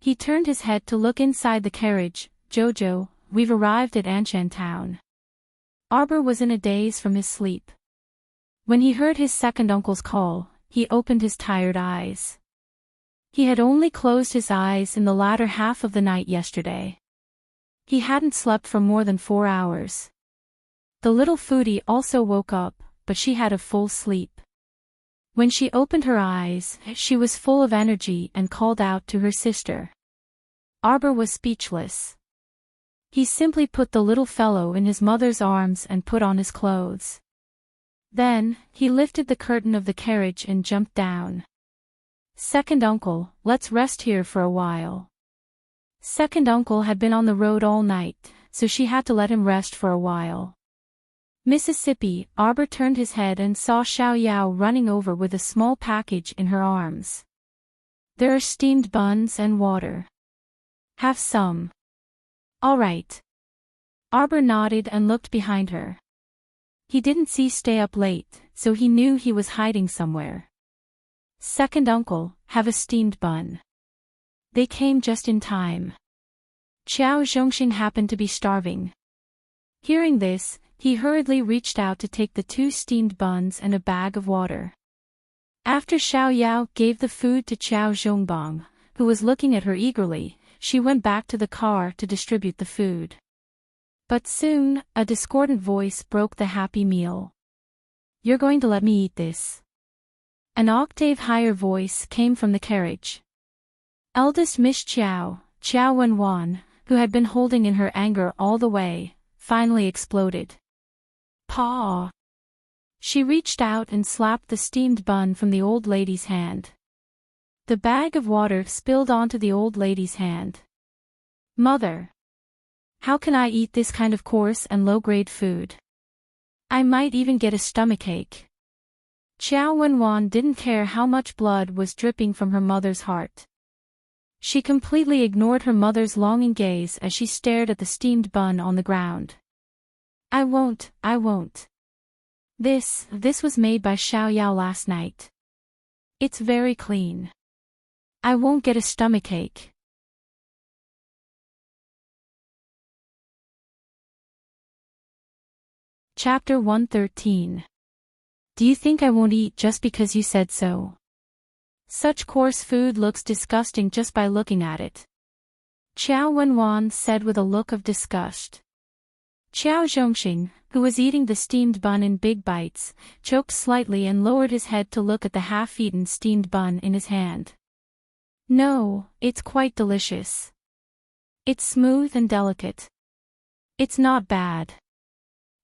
He turned his head to look inside the carriage. "Jojo, we've arrived at Anshan town." Arbor was in a daze from his sleep. When he heard his second uncle's call, he opened his tired eyes. He had only closed his eyes in the latter half of the night yesterday. He hadn't slept for more than 4 hours. The little foodie also woke up, but she had a full sleep. When she opened her eyes, she was full of energy and called out to her sister. Arbor was speechless. He simply put the little fellow in his mother's arms and put on his clothes. Then, he lifted the curtain of the carriage and jumped down. "Second uncle, let's rest here for a while." Second uncle had been on the road all night, so she had to let him rest for a while. Mississippi, Arbor turned his head and saw Xiao Yao running over with a small package in her arms. "There are steamed buns and water. Have some." "All right." Arbor nodded and looked behind her. He didn't stay up late, so he knew he was hiding somewhere. "Second uncle, have a steamed bun." They came just in time. Qiao Zhongxing happened to be starving. Hearing this, he hurriedly reached out to take the 2 steamed buns and a bag of water. After Xiao Yao gave the food to Qiao Zhongbang, who was looking at her eagerly, she went back to the car to distribute the food. But soon, a discordant voice broke the happy meal. "You're going to let me eat this?" An octave higher voice came from the carriage. Eldest Miss Qiao, Qiao Wenwan, who had been holding in her anger all the way, finally exploded. "Paw!" She reached out and slapped the steamed bun from the old lady's hand. The bag of water spilled onto the old lady's hand. "Mother! How can I eat this kind of coarse and low-grade food? I might even get a stomachache." Qiao Wenwan didn't care how much blood was dripping from her mother's heart. She completely ignored her mother's longing gaze as she stared at the steamed bun on the ground. I won't. This was made by Xiao Yao last night. It's very clean. I won't get a stomachache. Chapter 113. Do you think I won't eat just because you said so? Such coarse food looks disgusting just by looking at it. Qiao Wenwan said with a look of disgust. Qiao Zhongxing, who was eating the steamed bun in big bites, choked slightly and lowered his head to look at the half-eaten steamed bun in his hand. No, it's quite delicious. It's smooth and delicate. It's not bad.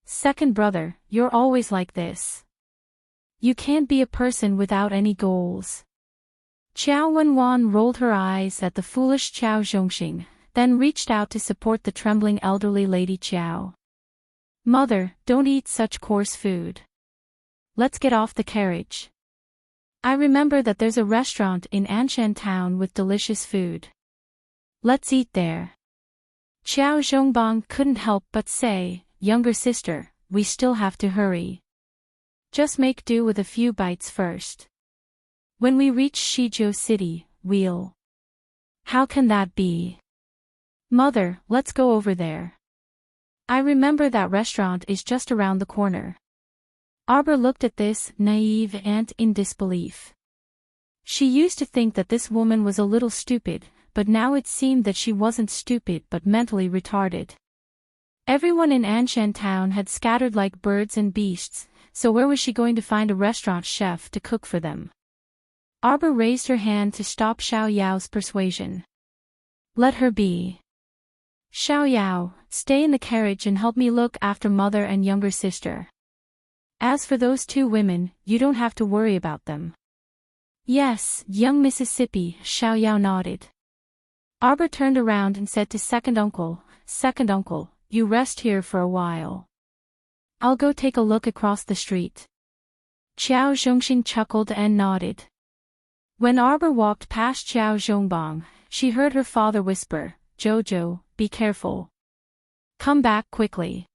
Second brother, you're always like this. You can't be a person without any goals. Qiao Wenwan rolled her eyes at the foolish Qiao Zhongxing, then reached out to support the trembling elderly lady Qiao. Mother, don't eat such coarse food. Let's get off the carriage. I remember that there's a restaurant in Anshan town with delicious food. Let's eat there. Qiao Zhongbang couldn't help but say, younger sister, we still have to hurry. Just make do with a few bites first. When we reach Shizhou City, we'll... How can that be? Mother, let's go over there. I remember that restaurant is just around the corner. Arbor looked at this naive aunt in disbelief. She used to think that this woman was a little stupid, but now it seemed that she wasn't stupid but mentally retarded. Everyone in Anshan town had scattered like birds and beasts, so where was she going to find a restaurant chef to cook for them? Arbor raised her hand to stop Xiao Yao's persuasion. Let her be. Xiao Yao, stay in the carriage and help me look after mother and younger sister. As for those two women, you don't have to worry about them. Yes, young Mississippi, Xiao Yao nodded. Arbor turned around and said to Second Uncle, you rest here for a while. I'll go take a look across the street. Qiao Zhongxing chuckled and nodded. When Arbor walked past Qiao Zhongbang, she heard her father whisper, Jojo, be careful. Come back quickly.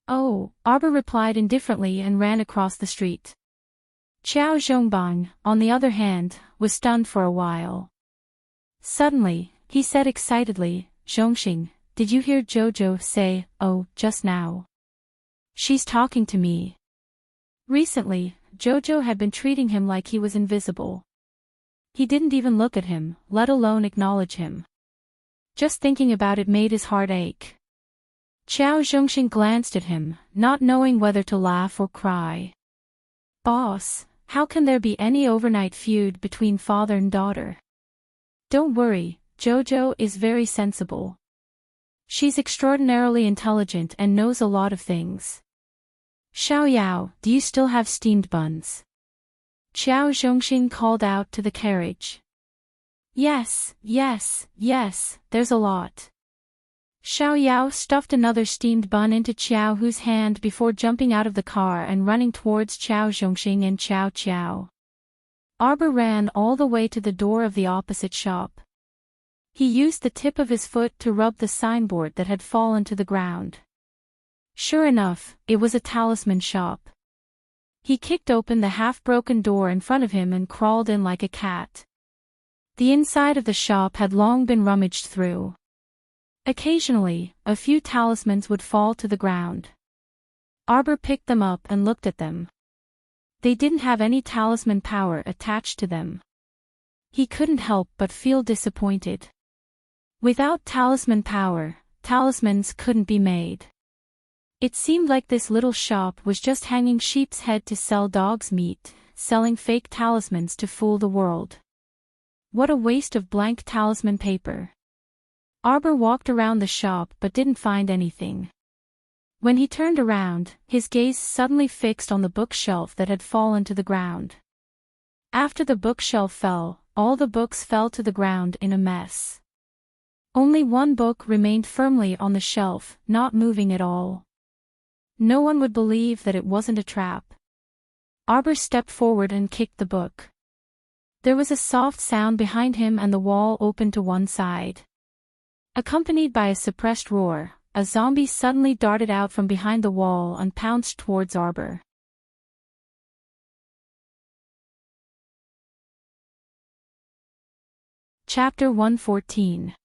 Oh, Arbor replied indifferently and ran across the street. Qiao Zhongbang, on the other hand, was stunned for a while. Suddenly, he said excitedly, Zhongxing, did you hear Jojo say, oh, just now? She's talking to me. Recently, Jojo had been treating him like he was invisible. He didn't even look at him, let alone acknowledge him. Just thinking about it made his heart ache. Qiao Zhongxing glanced at him, not knowing whether to laugh or cry. Boss, how can there be any overnight feud between father and daughter? Don't worry, Jojo is very sensible. She's extraordinarily intelligent and knows a lot of things. Xiao Yao, do you still have steamed buns? Qiao Zhongxing called out to the carriage. Yes, there's a lot. Xiao Yao stuffed another steamed bun into Qiao Hu's hand before jumping out of the car and running towards Qiao Zhongxing and Qiao Qiao. Arbor ran all the way to the door of the opposite shop. He used the tip of his foot to rub the signboard that had fallen to the ground. Sure enough, it was a talisman shop. He kicked open the half-broken door in front of him and crawled in like a cat. The inside of the shop had long been rummaged through. Occasionally, a few talismans would fall to the ground. Arbor picked them up and looked at them. They didn't have any talisman power attached to them. He couldn't help but feel disappointed. Without talisman power, talismans couldn't be made. It seemed like this little shop was just hanging sheep's head to sell dog's meat, selling fake talismans to fool the world. What a waste of blank talisman paper. Arbor walked around the shop but didn't find anything. When he turned around, his gaze suddenly fixed on the bookshelf that had fallen to the ground. After the bookshelf fell, all the books fell to the ground in a mess. Only one book remained firmly on the shelf, not moving at all. No one would believe that it wasn't a trap. Arbor stepped forward and kicked the book. There was a soft sound behind him and the wall opened to one side. Accompanied by a suppressed roar, a zombie suddenly darted out from behind the wall and pounced towards Arbor. Chapter 114.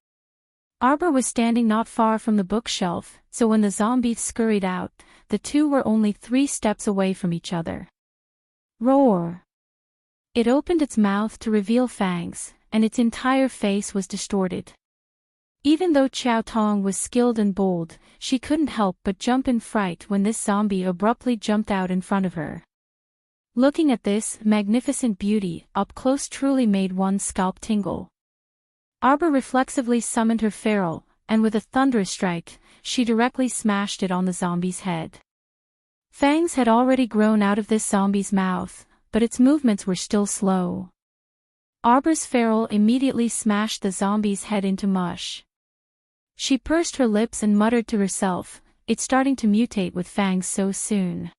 Arbor was standing not far from the bookshelf, so when the zombie scurried out, the two were only 3 steps away from each other. Roar! It opened its mouth to reveal fangs, and its entire face was distorted. Even though Chow Tong was skilled and bold, she couldn't help but jump in fright when this zombie abruptly jumped out in front of her. Looking at this magnificent beauty up close truly made one's scalp tingle. Arbor reflexively summoned her ferrule, and with a thunderous strike, she directly smashed it on the zombie's head. Fangs had already grown out of this zombie's mouth, but its movements were still slow. Arbor's ferrule immediately smashed the zombie's head into mush. She pursed her lips and muttered to herself, "It's starting to mutate with fangs so soon."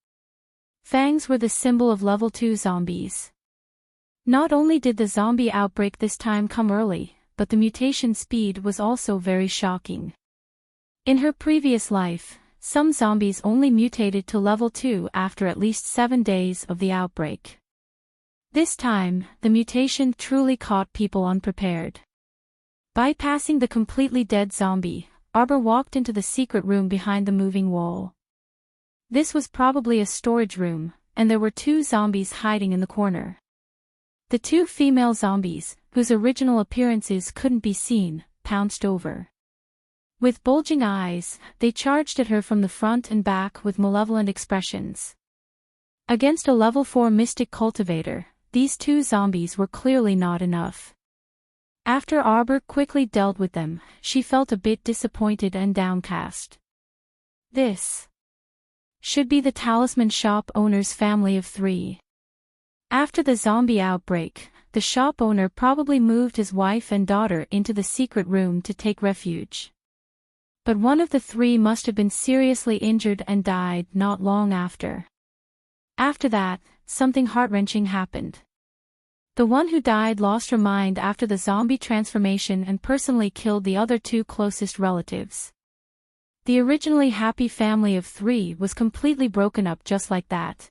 Fangs were the symbol of level 2 zombies. Not only did the zombie outbreak this time come early, but the mutation speed was also very shocking. In her previous life, some zombies only mutated to level 2 after at least 7 days of the outbreak. This time, the mutation truly caught people unprepared. Bypassing the completely dead zombie, Arbor walked into the secret room behind the moving wall. This was probably a storage room, and there were 2 zombies hiding in the corner. The 2 female zombies, whose original appearances couldn't be seen, pounced over. With bulging eyes, they charged at her from the front and back with malevolent expressions. Against a level 4 mystic cultivator, these 2 zombies were clearly not enough. After Arbor quickly dealt with them, she felt a bit disappointed and downcast. This should be the talisman shop owner's family of 3. After the zombie outbreak, the shop owner probably moved his wife and daughter into the secret room to take refuge. But one of the 3 must have been seriously injured and died not long after. After that, something heart-wrenching happened. The one who died lost her mind after the zombie transformation and personally killed the other 2 closest relatives. The originally happy family of 3 was completely broken up just like that.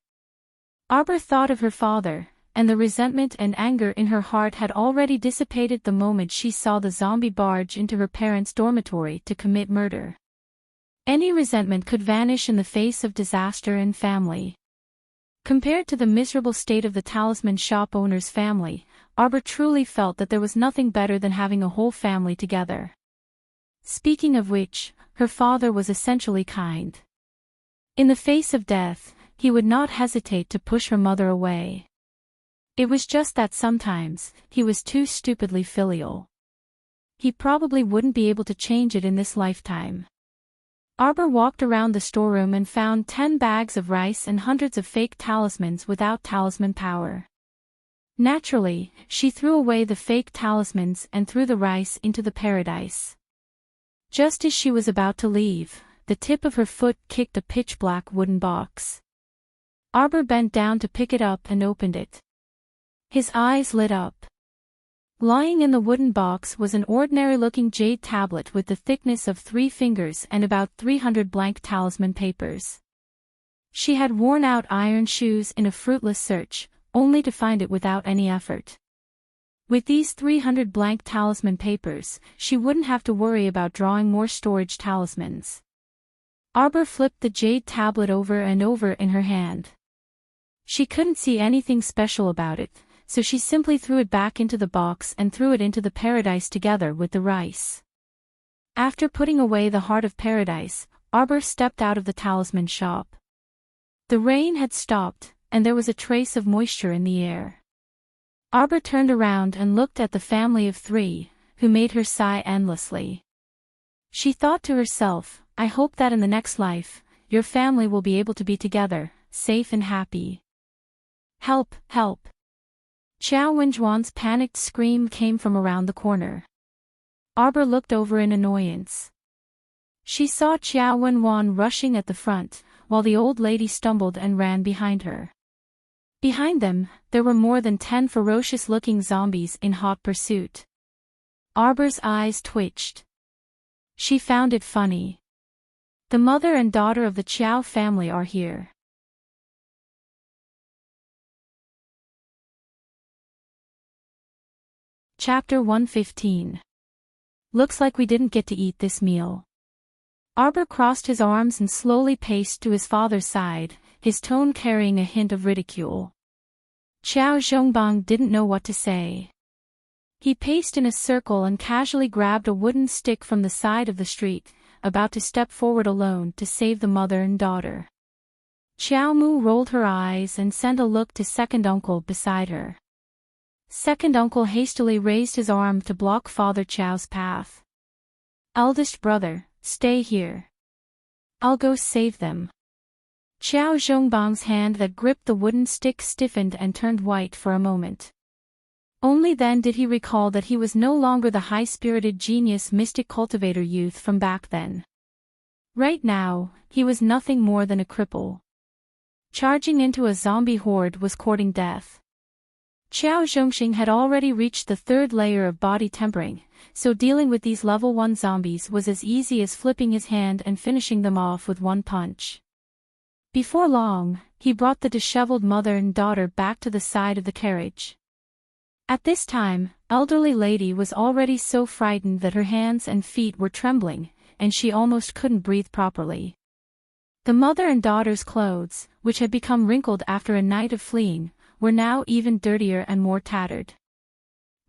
Arbor thought of her father, and the resentment and anger in her heart had already dissipated the moment she saw the zombie barge into her parents' dormitory to commit murder. Any resentment could vanish in the face of disaster and family. Compared to the miserable state of the talisman shop owner's family, Arbor truly felt that there was nothing better than having a whole family together. Speaking of which, her father was essentially kind. In the face of death, he would not hesitate to push her mother away. It was just that sometimes, he was too stupidly filial. He probably wouldn't be able to change it in this lifetime. Arbor walked around the storeroom and found 10 bags of rice and hundreds of fake talismans without talisman power. Naturally, she threw away the fake talismans and threw the rice into the paradise. Just as she was about to leave, the tip of her foot kicked a pitch-black wooden box. Arbor bent down to pick it up and opened it. His eyes lit up. Lying in the wooden box was an ordinary-looking jade tablet with the thickness of 3 fingers and about 300 blank talisman papers. She had worn out iron shoes in a fruitless search, only to find it without any effort. With these 300 blank talisman papers, she wouldn't have to worry about drawing more storage talismans. Arbor flipped the jade tablet over and over in her hand. She couldn't see anything special about it, so she simply threw it back into the box and threw it into the paradise together with the rice. After putting away the heart of paradise, Arbor stepped out of the talisman shop. The rain had stopped, and there was a trace of moisture in the air. Arbor turned around and looked at the family of 3, who made her sigh endlessly. She thought to herself, "I hope that in the next life, your family will be able to be together, safe and happy." "Help, help!" Xiao Wenjuan's panicked scream came from around the corner. Arbor looked over in annoyance. She saw Xiao Wenjuan rushing at the front, while the old lady stumbled and ran behind her. Behind them, there were more than 10 ferocious-looking zombies in hot pursuit. Arbor's eyes twitched. She found it funny. The mother and daughter of the Chow family are here. Chapter 115. Looks like we didn't get to eat this meal. Arbor crossed his arms and slowly paced to his father's side, his tone carrying a hint of ridicule. Chow Zhongbang didn't know what to say. He paced in a circle and casually grabbed a wooden stick from the side of the street, about to step forward alone to save the mother and daughter. Xiao Mu rolled her eyes and sent a look to second uncle beside her. Second uncle hastily raised his arm to block Father Chow's path. Eldest brother, stay here. I'll go save them. Chow Zhongbang's hand that gripped the wooden stick stiffened and turned white for a moment. Only then did he recall that he was no longer the high-spirited genius mystic cultivator youth from back then. Right now, he was nothing more than a cripple. Charging into a zombie horde was courting death. Qiao Zhongxing had already reached the third layer of body tempering, so dealing with these level 1 zombies was as easy as flipping his hand and finishing them off with one punch. Before long, he brought the disheveled mother and daughter back to the side of the carriage. At this time, elderly lady was already so frightened that her hands and feet were trembling, and she almost couldn't breathe properly. The mother and daughter's clothes, which had become wrinkled after a night of fleeing, were now even dirtier and more tattered.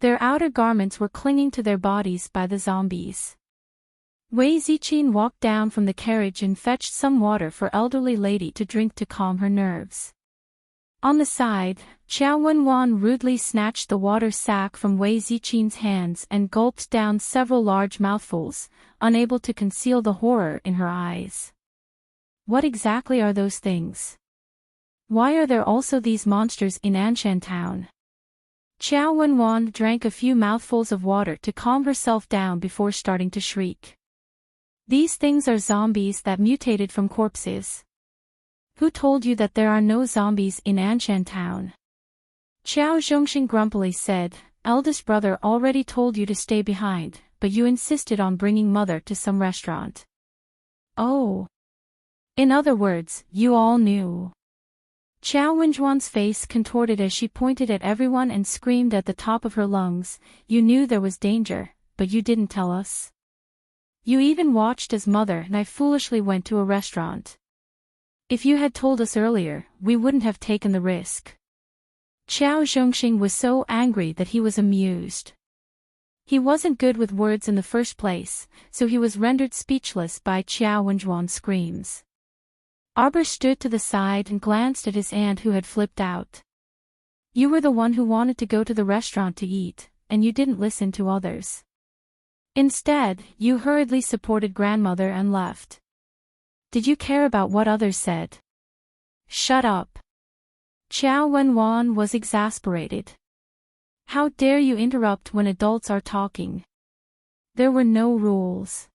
Their outer garments were clinging to their bodies by the zombies. Wei Ziqin walked down from the carriage and fetched some water for elderly lady to drink to calm her nerves. On the side, Xiao Wenwan rudely snatched the water sack from Wei Ziqin's hands and gulped down several large mouthfuls, unable to conceal the horror in her eyes. What exactly are those things? Why are there also these monsters in Anshan town? Xiao Wenwan drank a few mouthfuls of water to calm herself down before starting to shriek. These things are zombies that mutated from corpses. Who told you that there are no zombies in Anshan town? Qiao Zhongxing grumpily said, eldest brother already told you to stay behind, but you insisted on bringing mother to some restaurant. Oh. In other words, you all knew. Qiao Wenjuan's face contorted as she pointed at everyone and screamed at the top of her lungs, you knew there was danger, but you didn't tell us. You even watched as mother and I foolishly went to a restaurant. If you had told us earlier, we wouldn't have taken the risk. Qiao Zhongxing was so angry that he was amused. He wasn't good with words in the first place, so he was rendered speechless by Qiao Wenjuan's screams. Arbor stood to the side and glanced at his aunt who had flipped out. You were the one who wanted to go to the restaurant to eat, and you didn't listen to others. Instead, you hurriedly supported grandmother and left. Did you care about what others said? Shut up. Qiao Wenwan was exasperated. How dare you interrupt when adults are talking? There were no rules.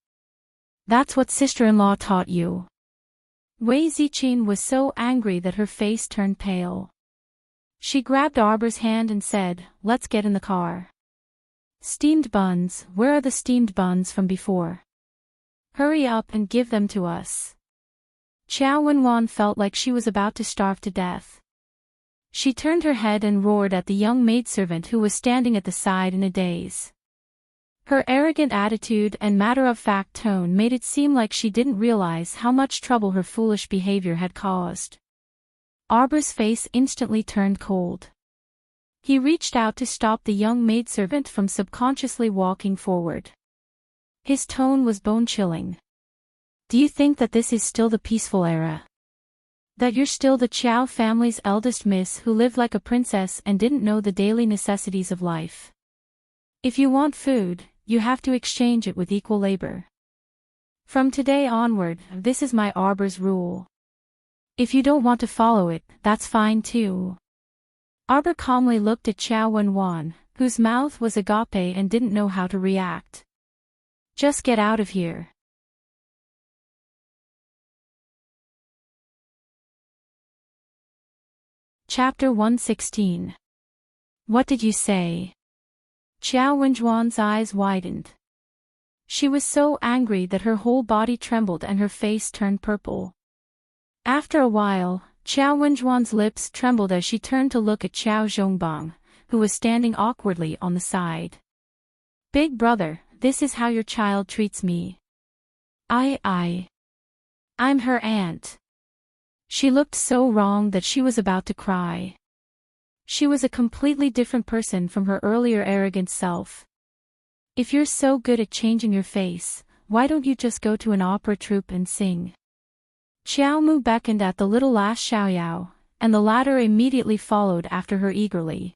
That's what sister-in-law taught you. Wei Ziqin was so angry that her face turned pale. She grabbed Arbor's hand and said, let's get in the car. Steamed buns, where are the steamed buns from before? Hurry up and give them to us. Qiao Wenwan felt like she was about to starve to death. She turned her head and roared at the young maidservant who was standing at the side in a daze. Her arrogant attitude and matter-of-fact tone made it seem like she didn't realize how much trouble her foolish behavior had caused. Arbor's face instantly turned cold. He reached out to stop the young maidservant from subconsciously walking forward. His tone was bone-chilling. Do you think that this is still the peaceful era? That you're still the Qiao family's eldest miss who lived like a princess and didn't know the daily necessities of life? If you want food, you have to exchange it with equal labor. From today onward, this is my Arbor's rule. If you don't want to follow it, that's fine too. Arbor calmly looked at Qiao Wenwan, whose mouth was agape and didn't know how to react. Just get out of here. Chapter 116. What did you say? Qiao Wenjuan's eyes widened. She was so angry that her whole body trembled and her face turned purple. After a while, Qiao Wenjuan's lips trembled as she turned to look at Qiao Zhongbang, who was standing awkwardly on the side. Big brother, this is how your child treats me. I'm her aunt. She looked so wrong that she was about to cry. She was a completely different person from her earlier arrogant self. If you're so good at changing your face, why don't you just go to an opera troupe and sing? Xiao Mu beckoned at the little last Xiaoyao, and the latter immediately followed after her eagerly.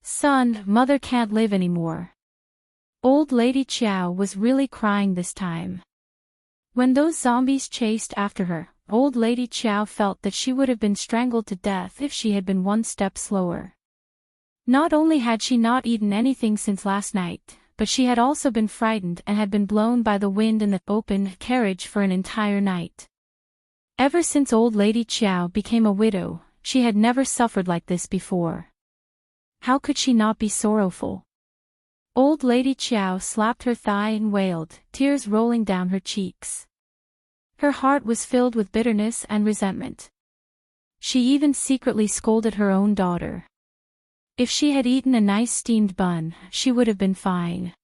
Son, mother can't live anymore. Old Lady Qiao was really crying this time. When those zombies chased after her, Old Lady Qiao felt that she would have been strangled to death if she had been one step slower. Not only had she not eaten anything since last night, but she had also been frightened and had been blown by the wind in the open carriage for an entire night. Ever since Old Lady Qiao became a widow, she had never suffered like this before. How could she not be sorrowful? Old Lady Qiao slapped her thigh and wailed, tears rolling down her cheeks. Her heart was filled with bitterness and resentment. She even secretly scolded her own daughter. If she had eaten a nice steamed bun, she would have been fine.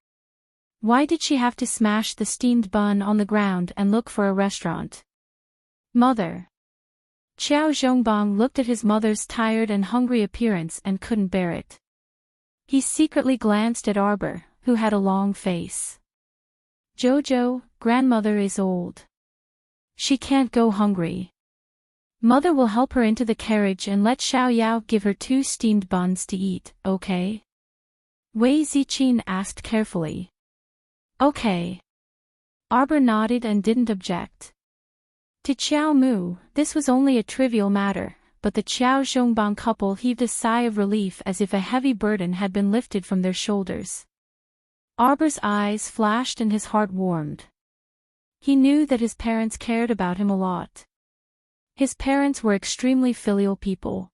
Why did she have to smash the steamed bun on the ground and look for a restaurant? Mother. Qiao Zhongbang looked at his mother's tired and hungry appearance and couldn't bear it. He secretly glanced at Arbor, who had a long face. Jojo, grandmother is old. She can't go hungry. Mother will help her into the carriage and let Xiaoyao give her 2 steamed buns to eat, okay? Wei Ziqin asked carefully. Okay. Arbor nodded and didn't object. To Qiao Mu, this was only a trivial matter, but the Qiao Zhongbang couple heaved a sigh of relief as if a heavy burden had been lifted from their shoulders. Arbor's eyes flashed and his heart warmed. He knew that his parents cared about him a lot. His parents were extremely filial people.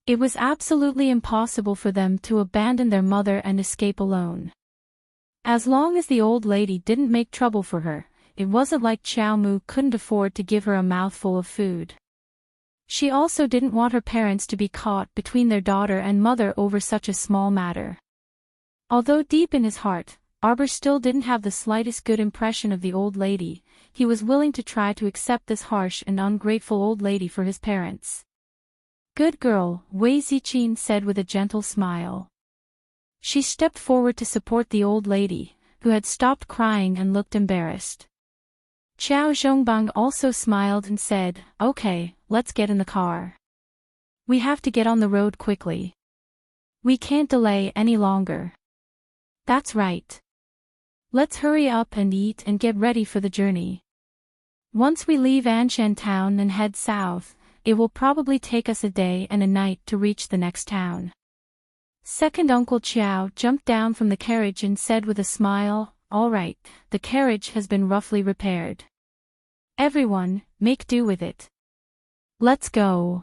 It was absolutely impossible for them to abandon their mother and escape alone. As long as the old lady didn't make trouble for her, it wasn't like Qiao Mu couldn't afford to give her a mouthful of food. She also didn't want her parents to be caught between their daughter and mother over such a small matter. Although deep in his heart, Arbor still didn't have the slightest good impression of the old lady, he was willing to try to accept this harsh and ungrateful old lady for his parents. Good girl, Wei Ziqin said with a gentle smile. She stepped forward to support the old lady, who had stopped crying and looked embarrassed. Qiao Zhongbang also smiled and said, okay, let's get in the car. We have to get on the road quickly. We can't delay any longer. That's right. Let's hurry up and eat and get ready for the journey. Once we leave Anshan town and head south, it will probably take us a day and a night to reach the next town. Second Uncle Qiao jumped down from the carriage and said with a smile, all right, the carriage has been roughly repaired. Everyone, make do with it. Let's go.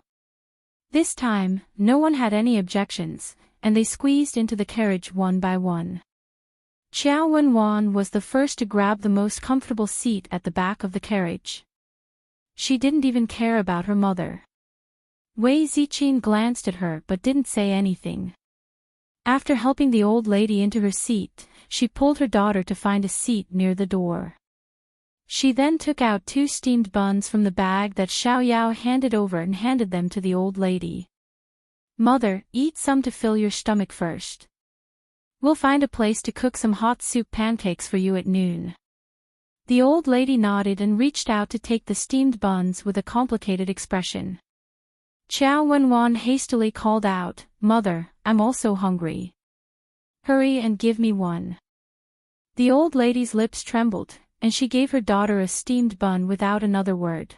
This time, no one had any objections, and they squeezed into the carriage one by one. Qiao Wenwan was the first to grab the most comfortable seat at the back of the carriage. She didn't even care about her mother. Wei Ziqin glanced at her but didn't say anything. After helping the old lady into her seat, she pulled her daughter to find a seat near the door. She then took out 2 steamed buns from the bag that Xiaoyao handed over and handed them to the old lady. Mother, eat some to fill your stomach first. We'll find a place to cook some hot soup pancakes for you at noon. The old lady nodded and reached out to take the steamed buns with a complicated expression. Qiao Wenwan hastily called out, Mother, I'm also hungry. Hurry and give me one. The old lady's lips trembled, and she gave her daughter a steamed bun without another word.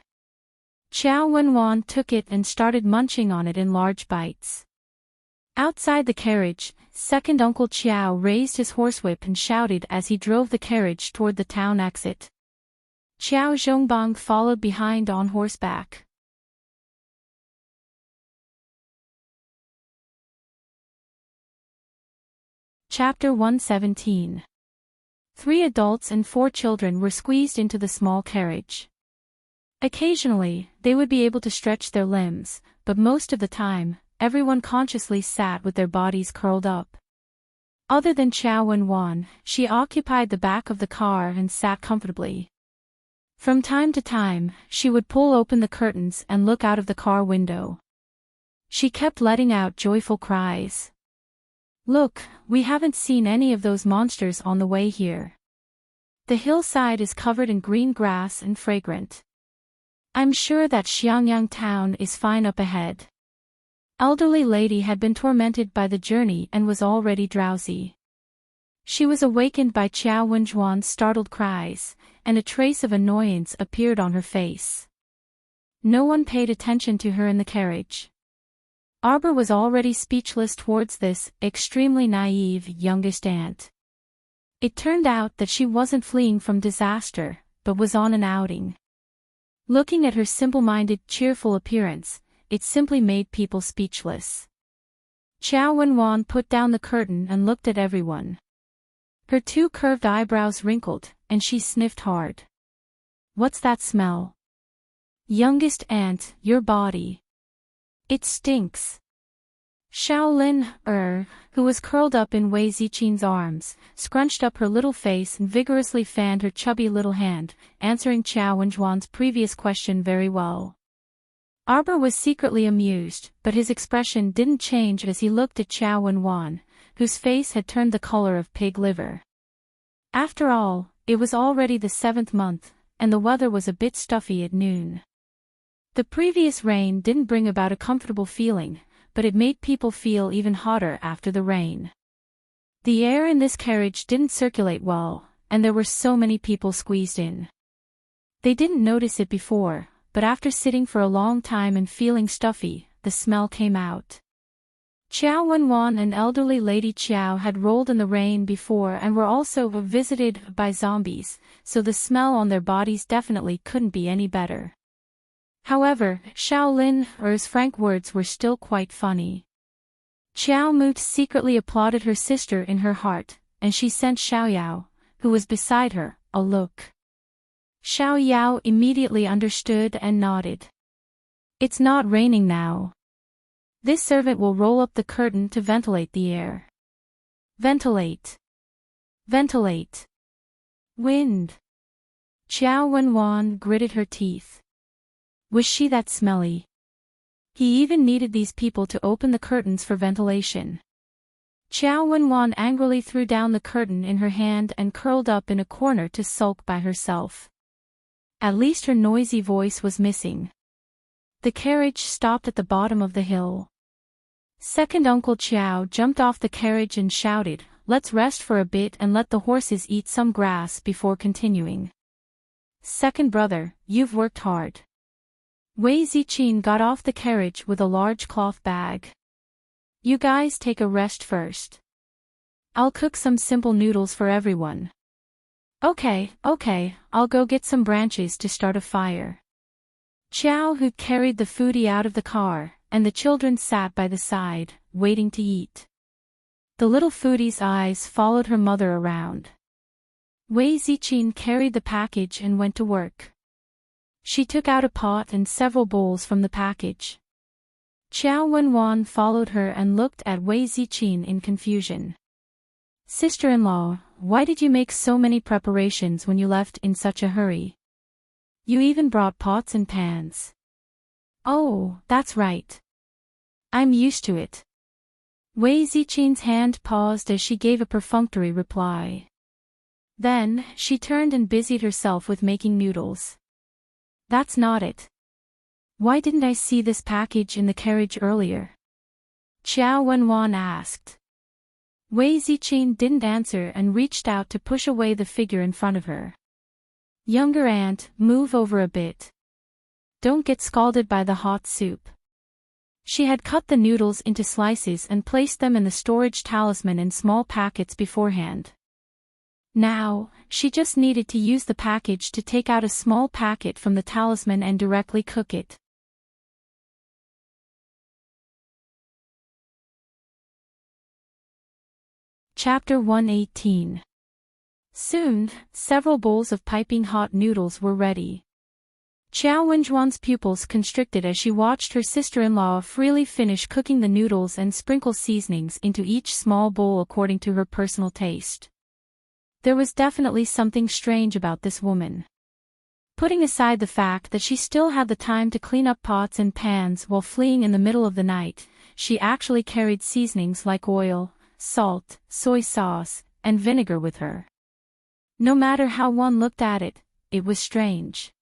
Qiao Wenwan took it and started munching on it in large bites. Outside the carriage, Second Uncle Qiao raised his horsewhip and shouted as he drove the carriage toward the town exit. Qiao Zhongbang followed behind on horseback. Chapter 117. 3 adults and 4 children were squeezed into the small carriage. Occasionally, they would be able to stretch their limbs, but most of the time, everyone consciously sat with their bodies curled up. Other than Xiao Wenwan, she occupied the back of the car and sat comfortably. From time to time, she would pull open the curtains and look out of the car window. She kept letting out joyful cries. "Look, we haven't seen any of those monsters on the way here. The hillside is covered in green grass and fragrant. I'm sure that Xiangyang town is fine up ahead." Elderly lady had been tormented by the journey and was already drowsy. She was awakened by Qiao Wenjuan's startled cries, and a trace of annoyance appeared on her face. No one paid attention to her in the carriage. Arbor was already speechless towards this extremely naive youngest aunt. It turned out that she wasn't fleeing from disaster, but was on an outing. Looking at her simple-minded, cheerful appearance, it simply made people speechless. Qiao Wenwan put down the curtain and looked at everyone. Her 2 curved eyebrows wrinkled, and she sniffed hard. "What's that smell?" "Youngest aunt, your body. It stinks." Shaolin, who was curled up in Wei Zichin's arms, scrunched up her little face and vigorously fanned her chubby little hand, answering Qiao Wenjuan's previous question very well. Arbor was secretly amused, but his expression didn't change as he looked at Qiao Wenwan, whose face had turned the color of pig liver. After all, it was already the 7th month, and the weather was a bit stuffy at noon. The previous rain didn't bring about a comfortable feeling, but it made people feel even hotter after the rain. The air in this carriage didn't circulate well, and there were so many people squeezed in. They didn't notice it before, but after sitting for a long time and feeling stuffy, the smell came out. Qiao Wenwan and elderly Lady Qiao had rolled in the rain before and were also visited by zombies, so the smell on their bodies definitely couldn't be any better. However, Shaolin's frank words were still quite funny. Qiao Mu secretly applauded her sister in her heart, and she sent Xiaoyao, who was beside her, a look. Xiaoyao immediately understood and nodded. "It's not raining now. This servant will roll up the curtain to ventilate the air." "Ventilate. Ventilate. Wind." Qiao Wenwan gritted her teeth. Was she that smelly? He even needed these people to open the curtains for ventilation. Qiao Wenwan angrily threw down the curtain in her hand and curled up in a corner to sulk by herself. At least her noisy voice was missing. The carriage stopped at the bottom of the hill. Second Uncle Qiao jumped off the carriage and shouted, "Let's rest for a bit and let the horses eat some grass before continuing." "Second brother, you've worked hard." Wei Zichin got off the carriage with a large cloth bag. "You guys take a rest first. I'll cook some simple noodles for everyone." Okay, I'll go get some branches to start a fire." Qiao Hu carried the foodie out of the car, and the children sat by the side, waiting to eat. The little foodie's eyes followed her mother around. Wei Zichin carried the package and went to work. She took out a pot and several bowls from the package. Qiao Wenwan followed her and looked at Wei Zichin in confusion. "Sister-in-law, why did you make so many preparations when you left in such a hurry? You even brought pots and pans." "Oh, that's right. I'm used to it." Wei Zichin's hand paused as she gave a perfunctory reply. Then, she turned and busied herself with making noodles. "That's not it. Why didn't I see this package in the carriage earlier?" Qiao Wenwan asked. Wei Zichin didn't answer and reached out to push away the figure in front of her. "Younger aunt, move over a bit. Don't get scalded by the hot soup." She had cut the noodles into slices and placed them in the storage talisman in small packets beforehand. Now, she just needed to use the package to take out a small packet from the talisman and directly cook it. Chapter 118. Soon, several bowls of piping hot noodles were ready. Qiao Wenjuan's pupils constricted as she watched her sister-in-law freely finish cooking the noodles and sprinkle seasonings into each small bowl according to her personal taste. There was definitely something strange about this woman. Putting aside the fact that she still had the time to clean up pots and pans while fleeing in the middle of the night, she actually carried seasonings like oil, salt, soy sauce, and vinegar with her. No matter how one looked at it, it was strange.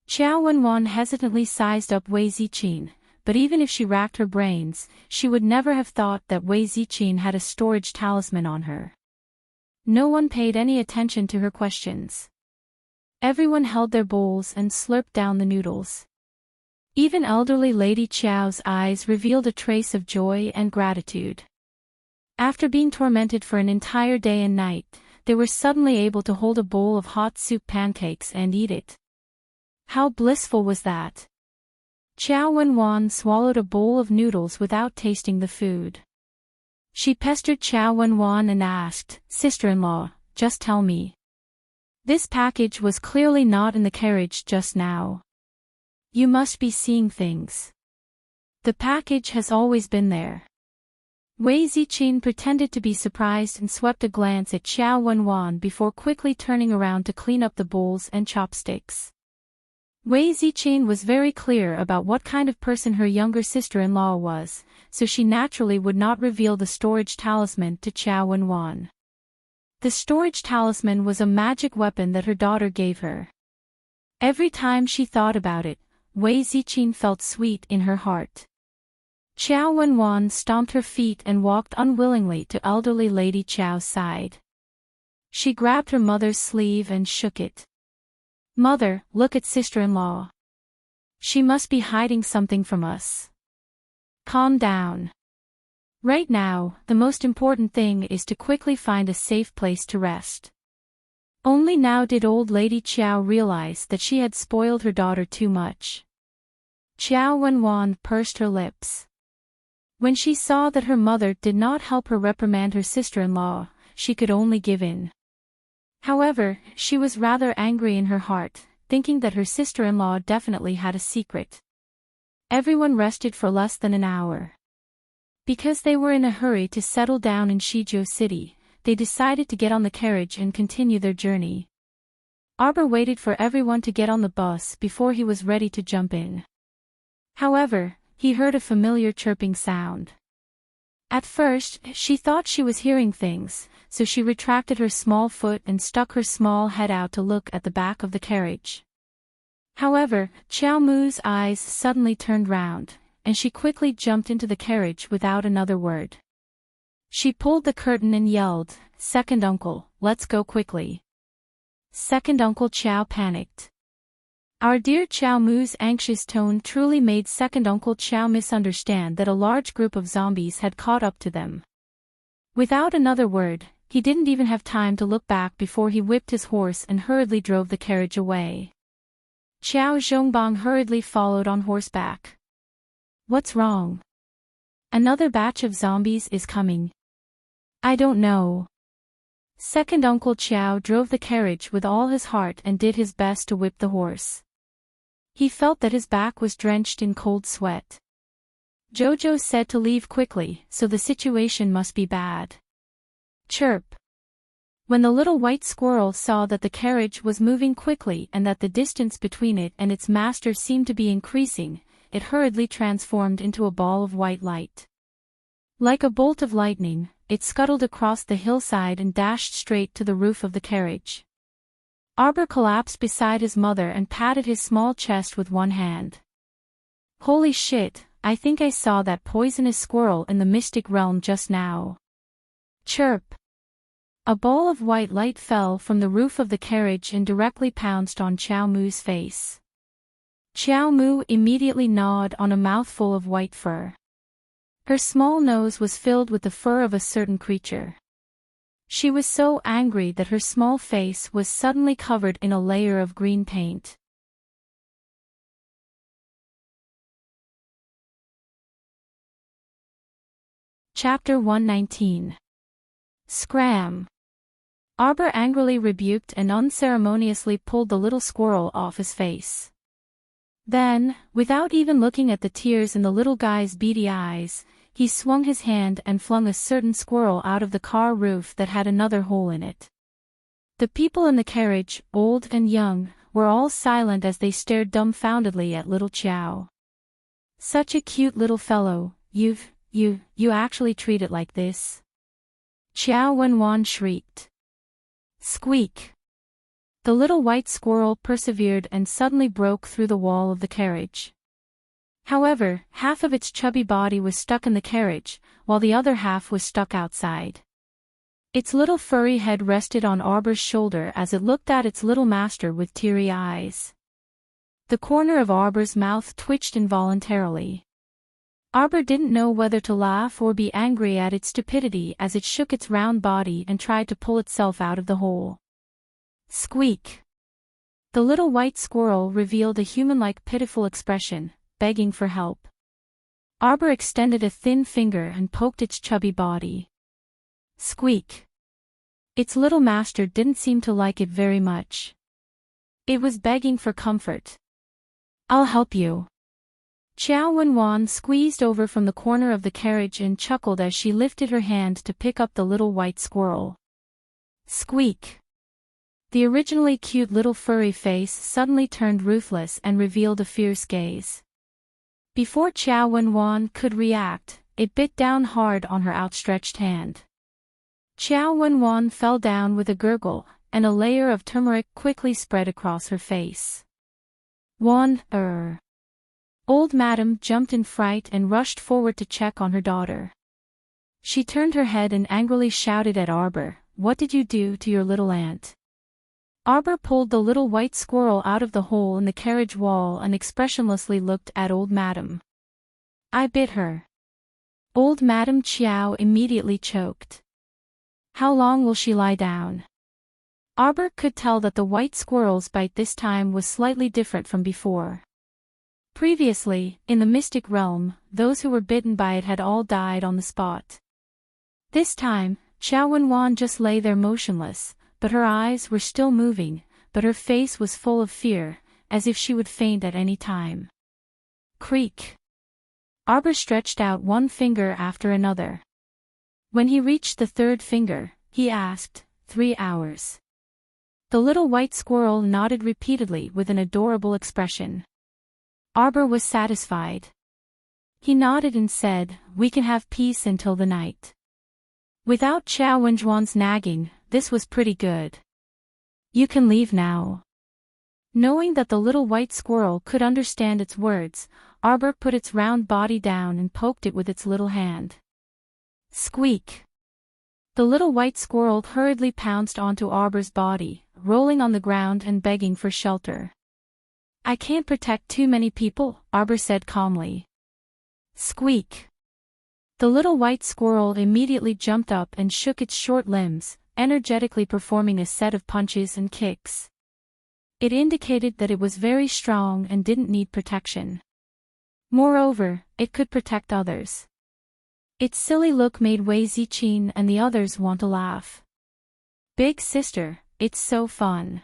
Qiao Wenwan hesitantly sized up Wei Ziqin, but even if she racked her brains, she would never have thought that Wei Ziqin had a storage talisman on her. No one paid any attention to her questions. Everyone held their bowls and slurped down the noodles. Even elderly Lady Qiao's eyes revealed a trace of joy and gratitude. After being tormented for an entire day and night, they were suddenly able to hold a bowl of hot soup pancakes and eat it. How blissful was that? Qiao Wenwan swallowed a bowl of noodles without tasting the food. She pestered Qiao Wenwan and asked, "Sister-in-law, just tell me. This package was clearly not in the carriage just now. You must be seeing things. The package has always been there." Wei Ziqin pretended to be surprised and swept a glance at Qiao Wenwan before quickly turning around to clean up the bowls and chopsticks. Wei Ziqin was very clear about what kind of person her younger sister-in-law was, so she naturally would not reveal the storage talisman to Qiao Wenwan. The storage talisman was a magic weapon that her daughter gave her. Every time she thought about it, Wei Ziqin felt sweet in her heart. Qiao Wenwan stomped her feet and walked unwillingly to elderly Lady Qiao's side. She grabbed her mother's sleeve and shook it. "Mother, look at sister-in-law. She must be hiding something from us. Calm down. Right now, the most important thing is to quickly find a safe place to rest." Only now did old Lady Qiao realize that she had spoiled her daughter too much. Qiao Wenwan pursed her lips. When she saw that her mother did not help her reprimand her sister-in-law, she could only give in. However, she was rather angry in her heart, thinking that her sister-in-law definitely had a secret. Everyone rested for less than an hour. Because they were in a hurry to settle down in Shizhou City, they decided to get on the carriage and continue their journey. Arbor waited for everyone to get on the bus before he was ready to jump in. However, he heard a familiar chirping sound. At first, she thought she was hearing things, so she retracted her small foot and stuck her small head out to look at the back of the carriage. However, Qiao Mu's eyes suddenly turned round, and she quickly jumped into the carriage without another word. She pulled the curtain and yelled, "Second uncle, let's go quickly." Second Uncle Qiao panicked. Our dear Qiao Mu's anxious tone truly made Second Uncle Qiao misunderstand that a large group of zombies had caught up to them. Without another word, he didn't even have time to look back before he whipped his horse and hurriedly drove the carriage away. Qiao Zhongbang hurriedly followed on horseback. "What's wrong? Another batch of zombies is coming." "I don't know." Second Uncle Qiao drove the carriage with all his heart and did his best to whip the horse. He felt that his back was drenched in cold sweat. Jojo said to leave quickly, so the situation must be bad. Chirp. When the little white squirrel saw that the carriage was moving quickly and that the distance between it and its master seemed to be increasing, it hurriedly transformed into a ball of white light. Like a bolt of lightning, it scuttled across the hillside and dashed straight to the roof of the carriage. Arbor collapsed beside his mother and patted his small chest with one hand. "Holy shit, I think I saw that poisonous squirrel in the mystic realm just now." Chirp. A ball of white light fell from the roof of the carriage and directly pounced on Qiao Mu's face. Qiao Mu immediately gnawed on a mouthful of white fur. Her small nose was filled with the fur of a certain creature. She was so angry that her small face was suddenly covered in a layer of green paint. Chapter 119. Scram! Arbor angrily rebuked and unceremoniously pulled the little squirrel off his face. Then, without even looking at the tears in the little guy's beady eyes, he swung his hand and flung a certain squirrel out of the car roof that had another hole in it. The people in the carriage, old and young, were all silent as they stared dumbfoundedly at little Chow. Such a cute little fellow, you actually treat it like this? Chow Wen-wan shrieked. Squeak! The little white squirrel persevered and suddenly broke through the wall of the carriage. However, half of its chubby body was stuck in the carriage, while the other half was stuck outside. Its little furry head rested on Arbor's shoulder as it looked at its little master with teary eyes. The corner of Arbor's mouth twitched involuntarily. Arbor didn't know whether to laugh or be angry at its stupidity as it shook its round body and tried to pull itself out of the hole. Squeak! The little white squirrel revealed a human-like pitiful expression, begging for help. Arbor extended a thin finger and poked its chubby body. Squeak! Its little master didn't seem to like it very much. It was begging for comfort. I'll help you. Chow Wen-wan squeezed over from the corner of the carriage and chuckled as she lifted her hand to pick up the little white squirrel. Squeak! The originally cute little furry face suddenly turned ruthless and revealed a fierce gaze. Before Chow Wen-wan could react, it bit down hard on her outstretched hand. Chow Wen-wan fell down with a gurgle, and a layer of turmeric quickly spread across her face. Old Madam jumped in fright and rushed forward to check on her daughter. She turned her head and angrily shouted at Arbor, "What did you do to your little aunt?" Arbor pulled the little white squirrel out of the hole in the carriage wall and expressionlessly looked at Old Madam. "I bit her." Old Madam Chow immediately choked. "How long will she lie down?" Arbor could tell that the white squirrel's bite this time was slightly different from before. Previously, in the mystic realm, those who were bitten by it had all died on the spot. This time, Chow Wen-wan just lay there motionless, but her eyes were still moving, but her face was full of fear, as if she would faint at any time. Creak! Arbor stretched out one finger after another. When he reached the third finger, he asked, 3 hours. The little white squirrel nodded repeatedly with an adorable expression. Arbor was satisfied. He nodded and said, "We can have peace until the night." Without Chow Wen-wan's nagging, this was pretty good. "You can leave now." Knowing that the little white squirrel could understand its words, Arbor put its round body down and poked it with its little hand. Squeak! The little white squirrel hurriedly pounced onto Arbor's body, rolling on the ground and begging for shelter. "I can't protect too many people," Arbor said calmly. Squeak! The little white squirrel immediately jumped up and shook its short limbs, energetically performing a set of punches and kicks. It indicated that it was very strong and didn't need protection. Moreover, it could protect others. Its silly look made Wei Ziqin and the others want to laugh. "Big sister, it's so fun."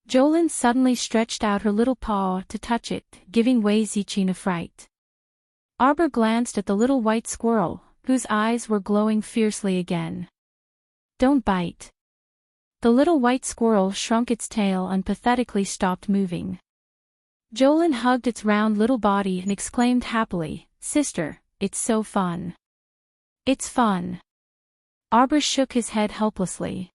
Jolin suddenly stretched out her little paw to touch it, giving Wei Ziqin a fright. Arbor glanced at the little white squirrel, whose eyes were glowing fiercely again. "Don't bite." The little white squirrel shrunk its tail and pathetically stopped moving. Jolin hugged its round little body and exclaimed happily, "Sister, it's so fun." "It's fun." Arbor shook his head helplessly.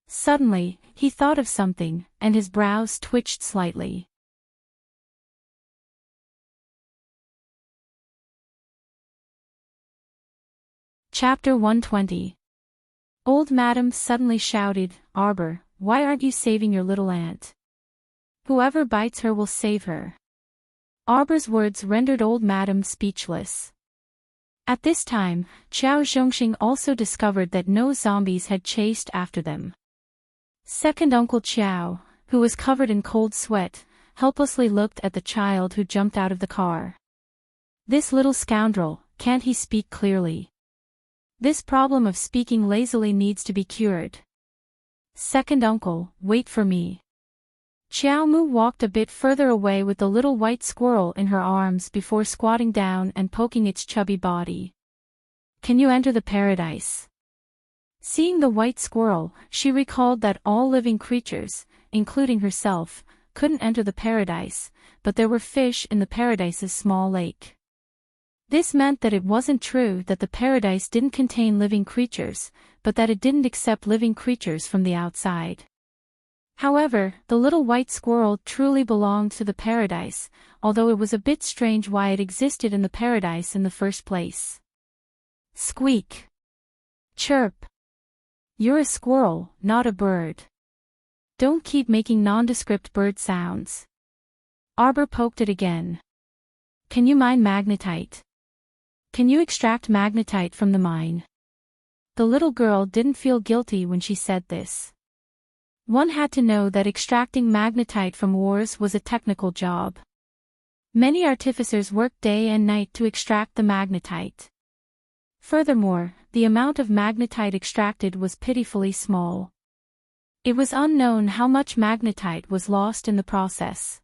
Suddenly, he thought of something, and his brows twitched slightly. Chapter 120. Old Madam suddenly shouted, "Arbor, why aren't you saving your little aunt? Whoever bites her will save her." Arbor's words rendered Old Madam speechless. At this time, Chow Zhongxing also discovered that no zombies had chased after them. Second Uncle Chow, who was covered in cold sweat, helplessly looked at the child who jumped out of the car. "This little scoundrel, can't he speak clearly?" This problem of speaking lazily needs to be cured. Second uncle, wait for me. Xiao Mu walked a bit further away with the little white squirrel in her arms before squatting down and poking its chubby body. Can you enter the paradise? Seeing the white squirrel, she recalled that all living creatures, including herself, couldn't enter the paradise, but there were fish in the paradise's small lake. This meant that it wasn't true that the paradise didn't contain living creatures, but that it didn't accept living creatures from the outside. However, the little white squirrel truly belonged to the paradise, although it was a bit strange why it existed in the paradise in the first place. Squeak. Chirp. You're a squirrel, not a bird. Don't keep making nondescript bird sounds. Arbor poked it again. Can you mine magnetite? Can you extract magnetite from the mine? The little girl didn't feel guilty when she said this. One had to know that extracting magnetite from ores was a technical job. Many artificers worked day and night to extract the magnetite. Furthermore, the amount of magnetite extracted was pitifully small. It was unknown how much magnetite was lost in the process.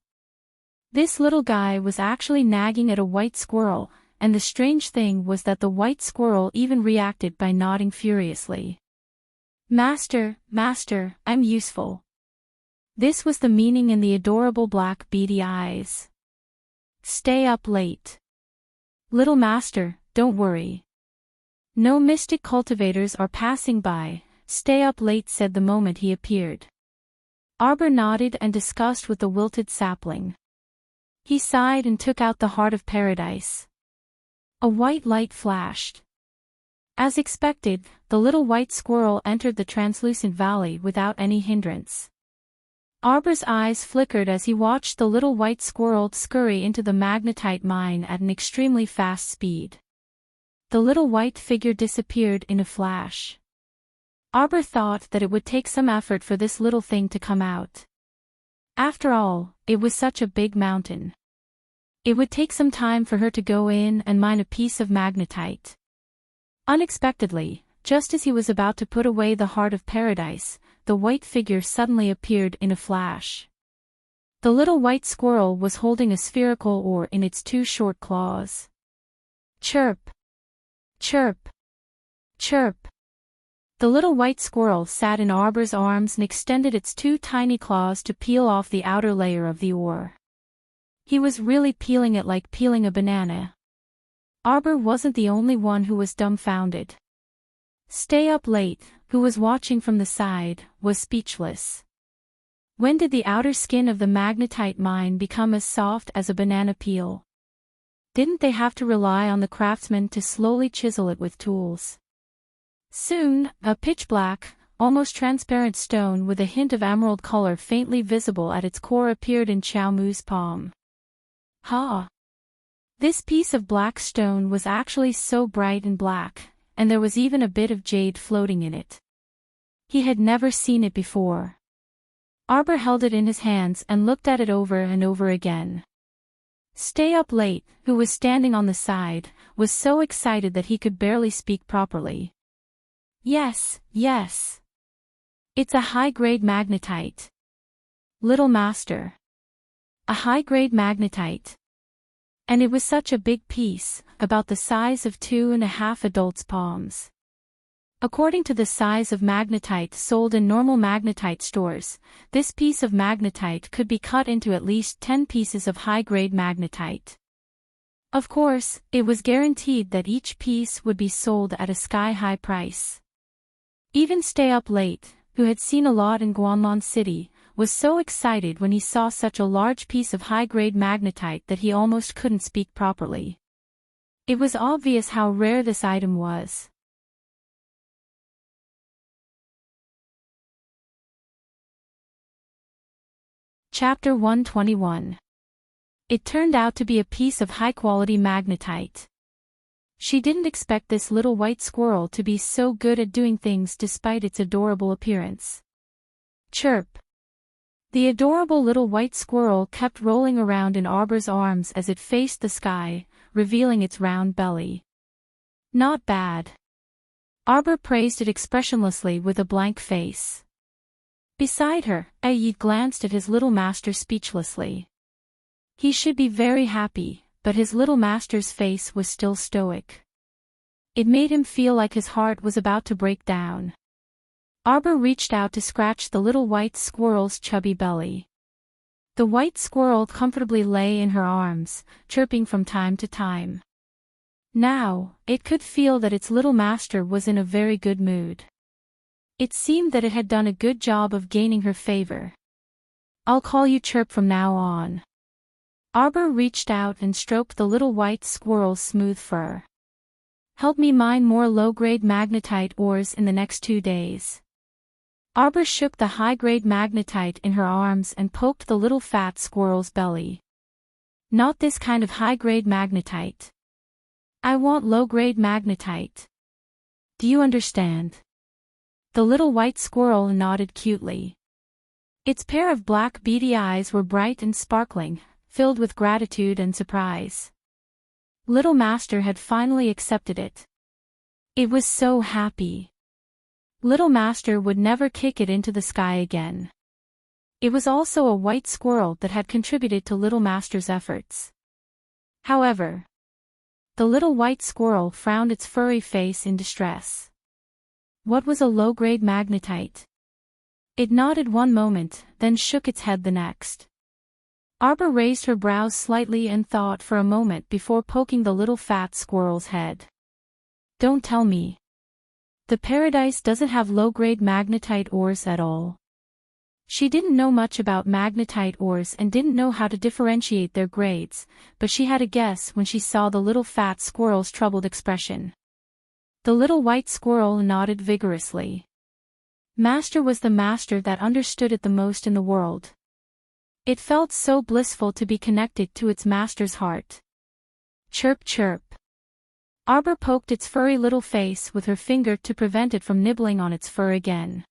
This little guy was actually nagging at a white squirrel, and the strange thing was that the white squirrel even reacted by nodding furiously. Master, master, I'm useful. This was the meaning in the adorable black beady eyes. Stay up late. Little master, don't worry. No mystic cultivators are passing by, stay up late, said the moment he appeared. Arbor nodded and discussed with the wilted sapling. He sighed and took out the heart of paradise. A white light flashed. As expected, the little white squirrel entered the translucent valley without any hindrance. Arbor's eyes flickered as he watched the little white squirrel scurry into the magnetite mine at an extremely fast speed. The little white figure disappeared in a flash. Arbor thought that it would take some effort for this little thing to come out. After all, it was such a big mountain. It would take some time for her to go in and mine a piece of magnetite. Unexpectedly, just as he was about to put away the heart of paradise, the white figure suddenly appeared in a flash. The little white squirrel was holding a spherical ore in its two short claws. Chirp. Chirp. Chirp. The little white squirrel sat in Arbor's arms and extended its two tiny claws to peel off the outer layer of the ore. He was really peeling it like peeling a banana. Arbor wasn't the only one who was dumbfounded. Stay Up Late, who was watching from the side, was speechless. When did the outer skin of the magnetite mine become as soft as a banana peel? Didn't they have to rely on the craftsman to slowly chisel it with tools? Soon, a pitch-black, almost transparent stone with a hint of emerald color faintly visible at its core appeared in Xiao Mu's palm. Ha! This piece of black stone was actually so bright and black, and there was even a bit of jade floating in it. He had never seen it before. Arbor held it in his hands and looked at it over and over again. Stay Up Late, who was standing on the side, was so excited that he could barely speak properly. Yes, yes. It's a high-grade magnetite. Little master. A high-grade magnetite. And it was such a big piece, about the size of 2.5 adults' palms. According to the size of magnetite sold in normal magnetite stores, this piece of magnetite could be cut into at least 10 pieces of high-grade magnetite. Of course, it was guaranteed that each piece would be sold at a sky-high price. Even Stay Up Late, who had seen a lot in Guanlon City, was so excited when he saw such a large piece of high-grade magnetite that he almost couldn't speak properly. It was obvious how rare this item was. Chapter 121. It turned out to be a piece of high-quality magnetite. She didn't expect this little white squirrel to be so good at doing things despite its adorable appearance. Chirp. The adorable little white squirrel kept rolling around in Arbor's arms as it faced the sky, revealing its round belly. Not bad. Arbor praised it expressionlessly with a blank face. Beside her, Ayid glanced at his little master speechlessly. He should be very happy, but his little master's face was still stoic. It made him feel like his heart was about to break down. Arbor reached out to scratch the little white squirrel's chubby belly. The white squirrel comfortably lay in her arms, chirping from time to time. Now, it could feel that its little master was in a very good mood. It seemed that it had done a good job of gaining her favor. "I'll call you Chirp from now on." Arbor reached out and stroked the little white squirrel's smooth fur. "Help me mine more low-grade magnetite ores in the next 2 days." Arbor shook the high-grade magnetite in her arms and poked the little fat squirrel's belly. "Not this kind of high-grade magnetite. I want low-grade magnetite. Do you understand?" The little white squirrel nodded cutely. Its pair of black beady eyes were bright and sparkling, filled with gratitude and surprise. Little Master had finally accepted it. It was so happy. Little Master would never kick it into the sky again. It was also a white squirrel that had contributed to Little Master's efforts. However, the little white squirrel frowned its furry face in distress. What was a low-grade magnetite? It nodded one moment, then shook its head the next. Arbor raised her brows slightly and thought for a moment before poking the little fat squirrel's head. "Don't tell me. The paradise doesn't have low-grade magnetite ores at all." She didn't know much about magnetite ores and didn't know how to differentiate their grades, but she had a guess when she saw the little fat squirrel's troubled expression. The little white squirrel nodded vigorously. Master was the master that understood it the most in the world. It felt so blissful to be connected to its master's heart. "Chirp chirp." Arbor poked its furry little face with her finger to prevent it from nibbling on its fur again.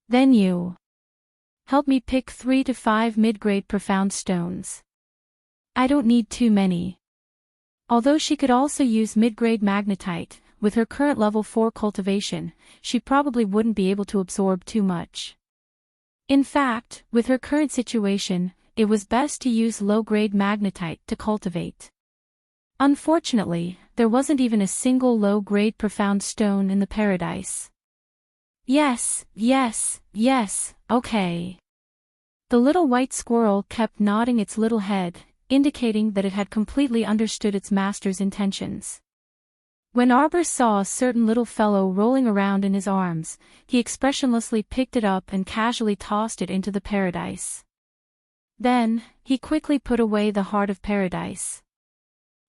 "Then you help me pick 3 to 5 mid-grade profound stones. I don't need too many." Although she could also use mid-grade magnetite, with her current level 4 cultivation, she probably wouldn't be able to absorb too much. In fact, with her current situation, it was best to use low-grade magnetite to cultivate. Unfortunately, there wasn't even a single low-grade profound stone in the paradise. Yes, okay." The little white squirrel kept nodding its little head, indicating that it had completely understood its master's intentions. When Arbor saw a certain little fellow rolling around in his arms, he expressionlessly picked it up and casually tossed it into the paradise. Then, he quickly put away the heart of paradise.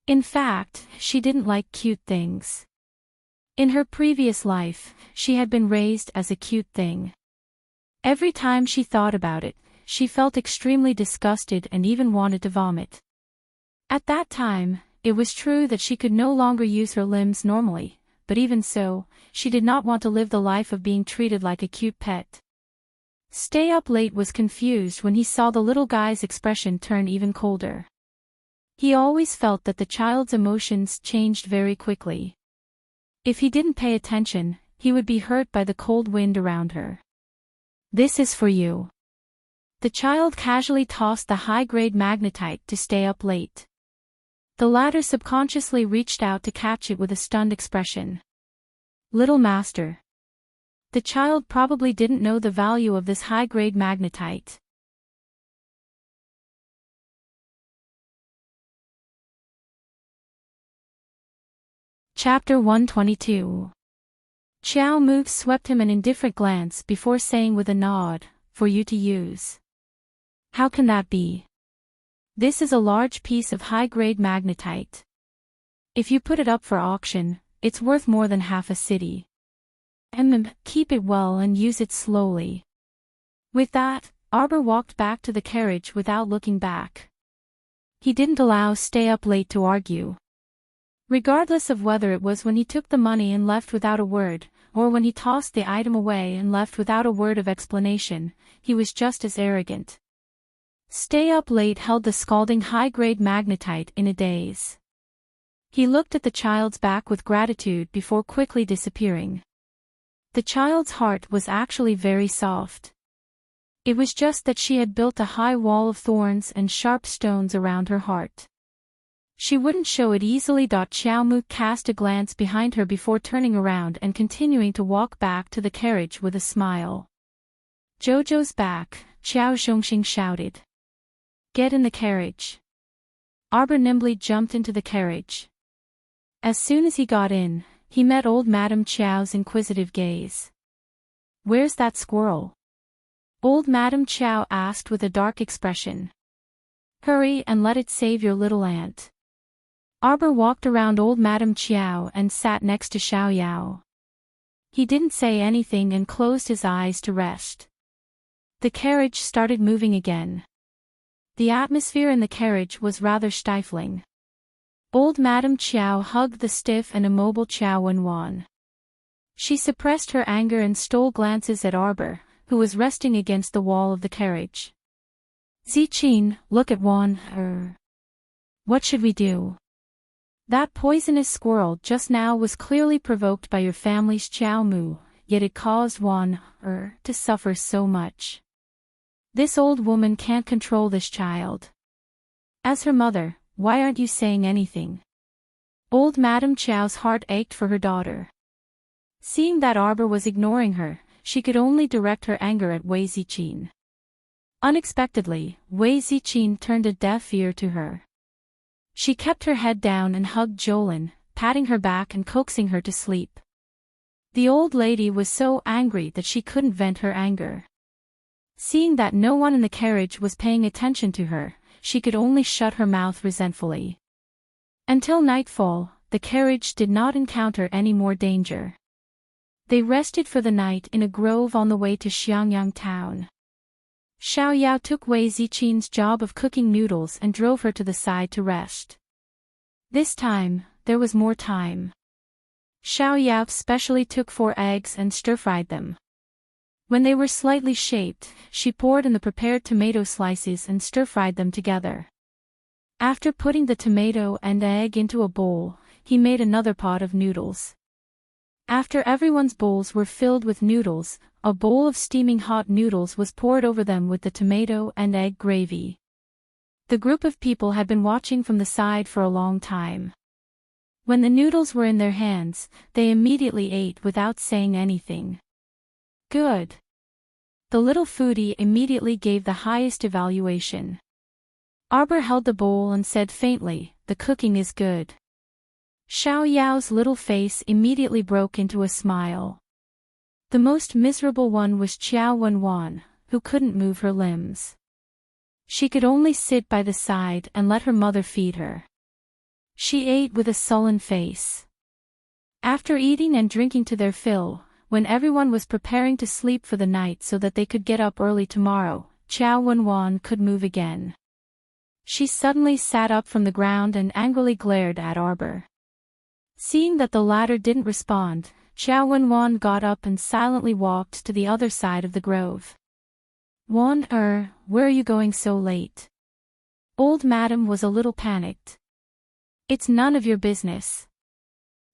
In fact, she didn't like cute things. In her previous life, she had been raised as a cute thing. Every time she thought about it, she felt extremely disgusted and even wanted to vomit. At that time, it was true that she could no longer use her limbs normally, but even so, she did not want to live the life of being treated like a cute pet. Stay Up Late was confused when he saw the little guy's expression turn even colder. He always felt that the child's emotions changed very quickly. If he didn't pay attention, he would be hurt by the cold wind around her. "This is for you." The child casually tossed the high-grade magnetite to Stay Up Late. The latter subconsciously reached out to catch it with a stunned expression. "Little Master." The child probably didn't know the value of this high-grade magnetite. Chapter 122. Xiao Mu swept him an indifferent glance before saying with a nod, "For you to use." "How can that be?" "This is a large piece of high-grade magnetite. If you put it up for auction, it's worth more than half a city. Keep it well and use it slowly." With that, Arbor walked back to the carriage without looking back. He didn't allow Stay Up Late to argue. Regardless of whether it was when he took the money and left without a word, or when he tossed the item away and left without a word of explanation, he was just as arrogant. Stay Up Late held the scalding high-grade magnetite in a daze. He looked at the child's back with gratitude before quickly disappearing. The child's heart was actually very soft. It was just that she had built a high wall of thorns and sharp stones around her heart. She wouldn't show it easily. Xiao Mu cast a glance behind her before turning around and continuing to walk back to the carriage with a smile. Jojo's back, Xiao Zhongxing shouted. Get in the carriage. Arbor nimbly jumped into the carriage. As soon as he got in, he met old Madame Qiao's inquisitive gaze. Where's that squirrel? Old Madame Qiao asked with a dark expression. Hurry and let it save your little aunt. Arbor walked around old Madame Qiao and sat next to Xiao Yao. He didn't say anything and closed his eyes to rest. The carriage started moving again. The atmosphere in the carriage was rather stifling. Old Madame Qiao hugged the stiff and immobile Qiao Wenwan. She suppressed her anger and stole glances at Arbor, who was resting against the wall of the carriage. Ziqin, look at Wan. What should we do? That poisonous squirrel just now was clearly provoked by your family's Qiao Mu, yet it caused Wan to suffer so much. This old woman can't control this child. As her mother, why aren't you saying anything? Old Madame Qiao's heart ached for her daughter. Seeing that Arbor was ignoring her, she could only direct her anger at Wei Ziqin. Unexpectedly, Wei Ziqin turned a deaf ear to her. She kept her head down and hugged Jolin, patting her back and coaxing her to sleep. The old lady was so angry that she couldn't vent her anger. Seeing that no one in the carriage was paying attention to her, she could only shut her mouth resentfully. Until nightfall, the carriage did not encounter any more danger. They rested for the night in a grove on the way to Xiangyang town. Xiao Yao took Wei Ziqin's job of cooking noodles and drove her to the side to rest. This time, there was more time. Xiao Yao specially took 4 eggs and stir-fried them. When they were slightly shaped, she poured in the prepared tomato slices and stir-fried them together. After putting the tomato and egg into a bowl, he made another pot of noodles. After everyone's bowls were filled with noodles, a bowl of steaming hot noodles was poured over them with the tomato and egg gravy. The group of people had been watching from the side for a long time. When the noodles were in their hands, they immediately ate without saying anything. Good. The little foodie immediately gave the highest evaluation. Arbor held the bowl and said faintly, "The cooking is good." Xiao Yao's little face immediately broke into a smile. The most miserable one was Qiao Wenwan, who couldn't move her limbs. She could only sit by the side and let her mother feed her. She ate with a sullen face. After eating and drinking to their fill, when everyone was preparing to sleep for the night so that they could get up early tomorrow, Qiao Wenwan could move again. She suddenly sat up from the ground and angrily glared at Arbor. Seeing that the latter didn't respond, Qiao Wenwan got up and silently walked to the other side of the grove. Wan, where are you going so late? Old Madam was a little panicked. It's none of your business.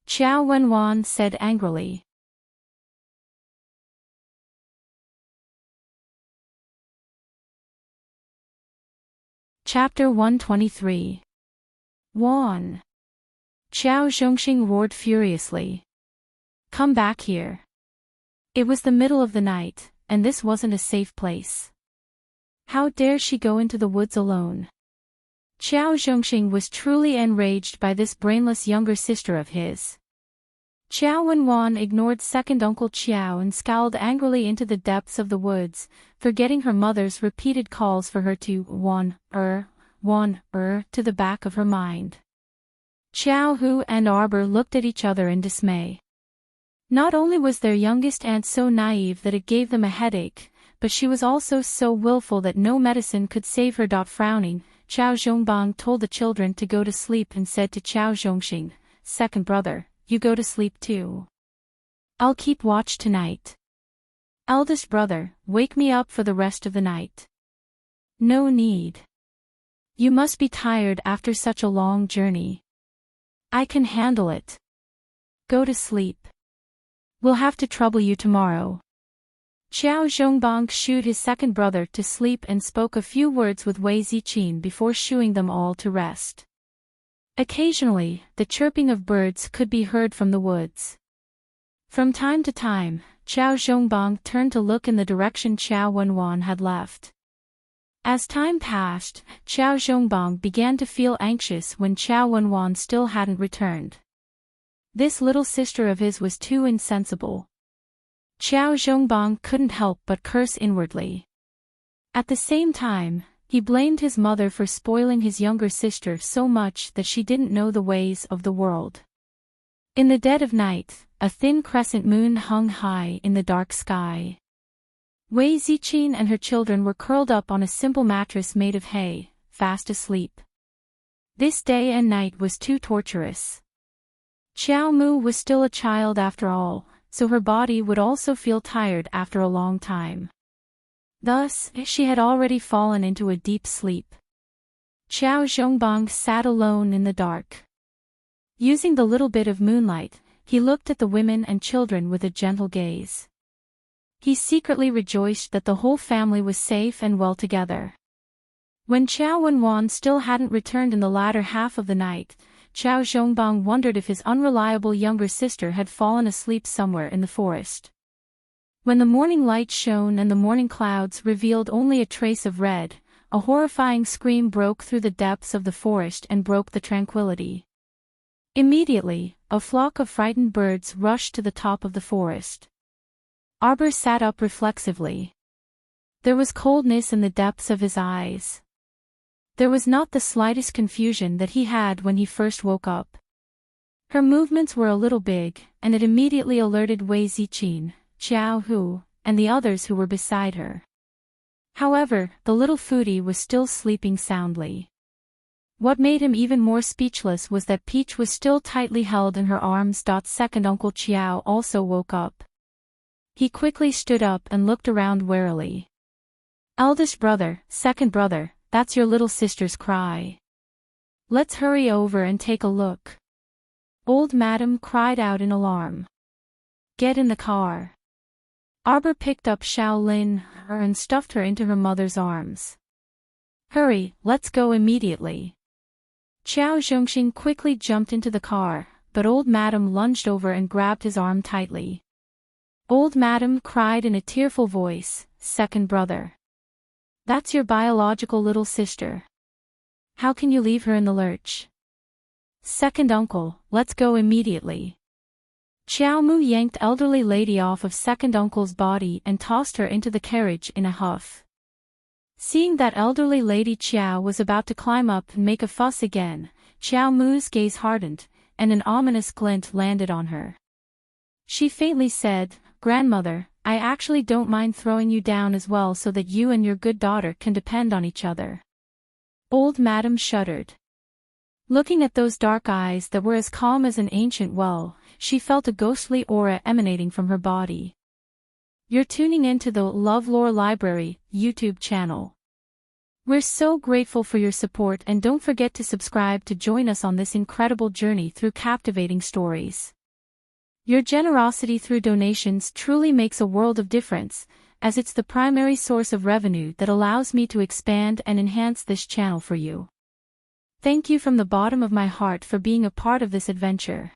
Qiao Wenwan said angrily. Chapter 123. Wan. Qiao Zhongxing roared furiously. Come back here. It was the middle of the night, and this wasn't a safe place. How dare she go into the woods alone? Qiao Zhongxing was truly enraged by this brainless younger sister of his. Qiao Wenwan ignored second Uncle Qiao and scowled angrily into the depths of the woods, forgetting her mother's repeated calls for her to Wan, to the back of her mind. Qiao Hu and Arbor looked at each other in dismay. Not only was their youngest aunt so naive that it gave them a headache, but she was also so willful that no medicine could save her. Frowning, Qiao Zhongbang told the children to go to sleep and said to Qiao Zhongxing, "Second brother, you go to sleep too. I'll keep watch tonight. Eldest brother, wake me up for the rest of the night." "No need. You must be tired after such a long journey." I can handle it. Go to sleep. We'll have to trouble you tomorrow. Xiao Zhongbang shooed his second brother to sleep and spoke a few words with Wei Ziqin before shooing them all to rest. Occasionally, the chirping of birds could be heard from the woods. From time to time, Xiao Zhongbang turned to look in the direction Xiao Wenwan had left. As time passed, Xiao Zhongbang began to feel anxious when Xiao Wenwan still hadn't returned. This little sister of his was too insensible. Xiao Zhongbang couldn't help but curse inwardly. At the same time, he blamed his mother for spoiling his younger sister so much that she didn't know the ways of the world. In the dead of night, a thin crescent moon hung high in the dark sky. Wei Ziqin and her children were curled up on a simple mattress made of hay, fast asleep. This day and night was too torturous. Xiao Mu was still a child after all, so her body would also feel tired after a long time. Thus, she had already fallen into a deep sleep. Xiao Zhongbang sat alone in the dark. Using the little bit of moonlight, he looked at the women and children with a gentle gaze. He secretly rejoiced that the whole family was safe and well together. When Xiao Wenwan still hadn't returned in the latter half of the night, Xiao Zhongbang wondered if his unreliable younger sister had fallen asleep somewhere in the forest. When the morning light shone and the morning clouds revealed only a trace of red, a horrifying scream broke through the depths of the forest and broke the tranquility. Immediately, a flock of frightened birds rushed to the top of the forest. Arbor sat up reflexively. There was coldness in the depths of his eyes. There was not the slightest confusion that he had when he first woke up. Her movements were a little big, and it immediately alerted Wei Ziqin, Xiao Hu, and the others who were beside her. However, the little foodie was still sleeping soundly. What made him even more speechless was that Peach was still tightly held in her arms. Second Uncle Qiao also woke up. He quickly stood up and looked around warily. Eldest brother, second brother, that's your little sister's cry. Let's hurry over and take a look. Old Madam cried out in alarm. Get in the car. Arbor picked up Shaolin and stuffed her into her mother's arms. Hurry, let's go immediately. Xiao Zhongxing quickly jumped into the car, but Old Madam lunged over and grabbed his arm tightly. Old Madam cried in a tearful voice, second brother. That's your biological little sister. How can you leave her in the lurch? Second uncle, let's go immediately. Xiao Mu yanked elderly lady off of second uncle's body and tossed her into the carriage in a huff. Seeing that elderly lady, Xiao was about to climb up and make a fuss again, Xiao Mu's gaze hardened, and an ominous glint landed on her. She faintly said, Grandmother, I actually don't mind throwing you down as well so that you and your good daughter can depend on each other. Old Madam shuddered. Looking at those dark eyes that were as calm as an ancient well, she felt a ghostly aura emanating from her body. You're tuning into the LoveLore Library YouTube channel. We're so grateful for your support, and don't forget to subscribe to join us on this incredible journey through captivating stories. Your generosity through donations truly makes a world of difference, as it's the primary source of revenue that allows me to expand and enhance this channel for you. Thank you from the bottom of my heart for being a part of this adventure.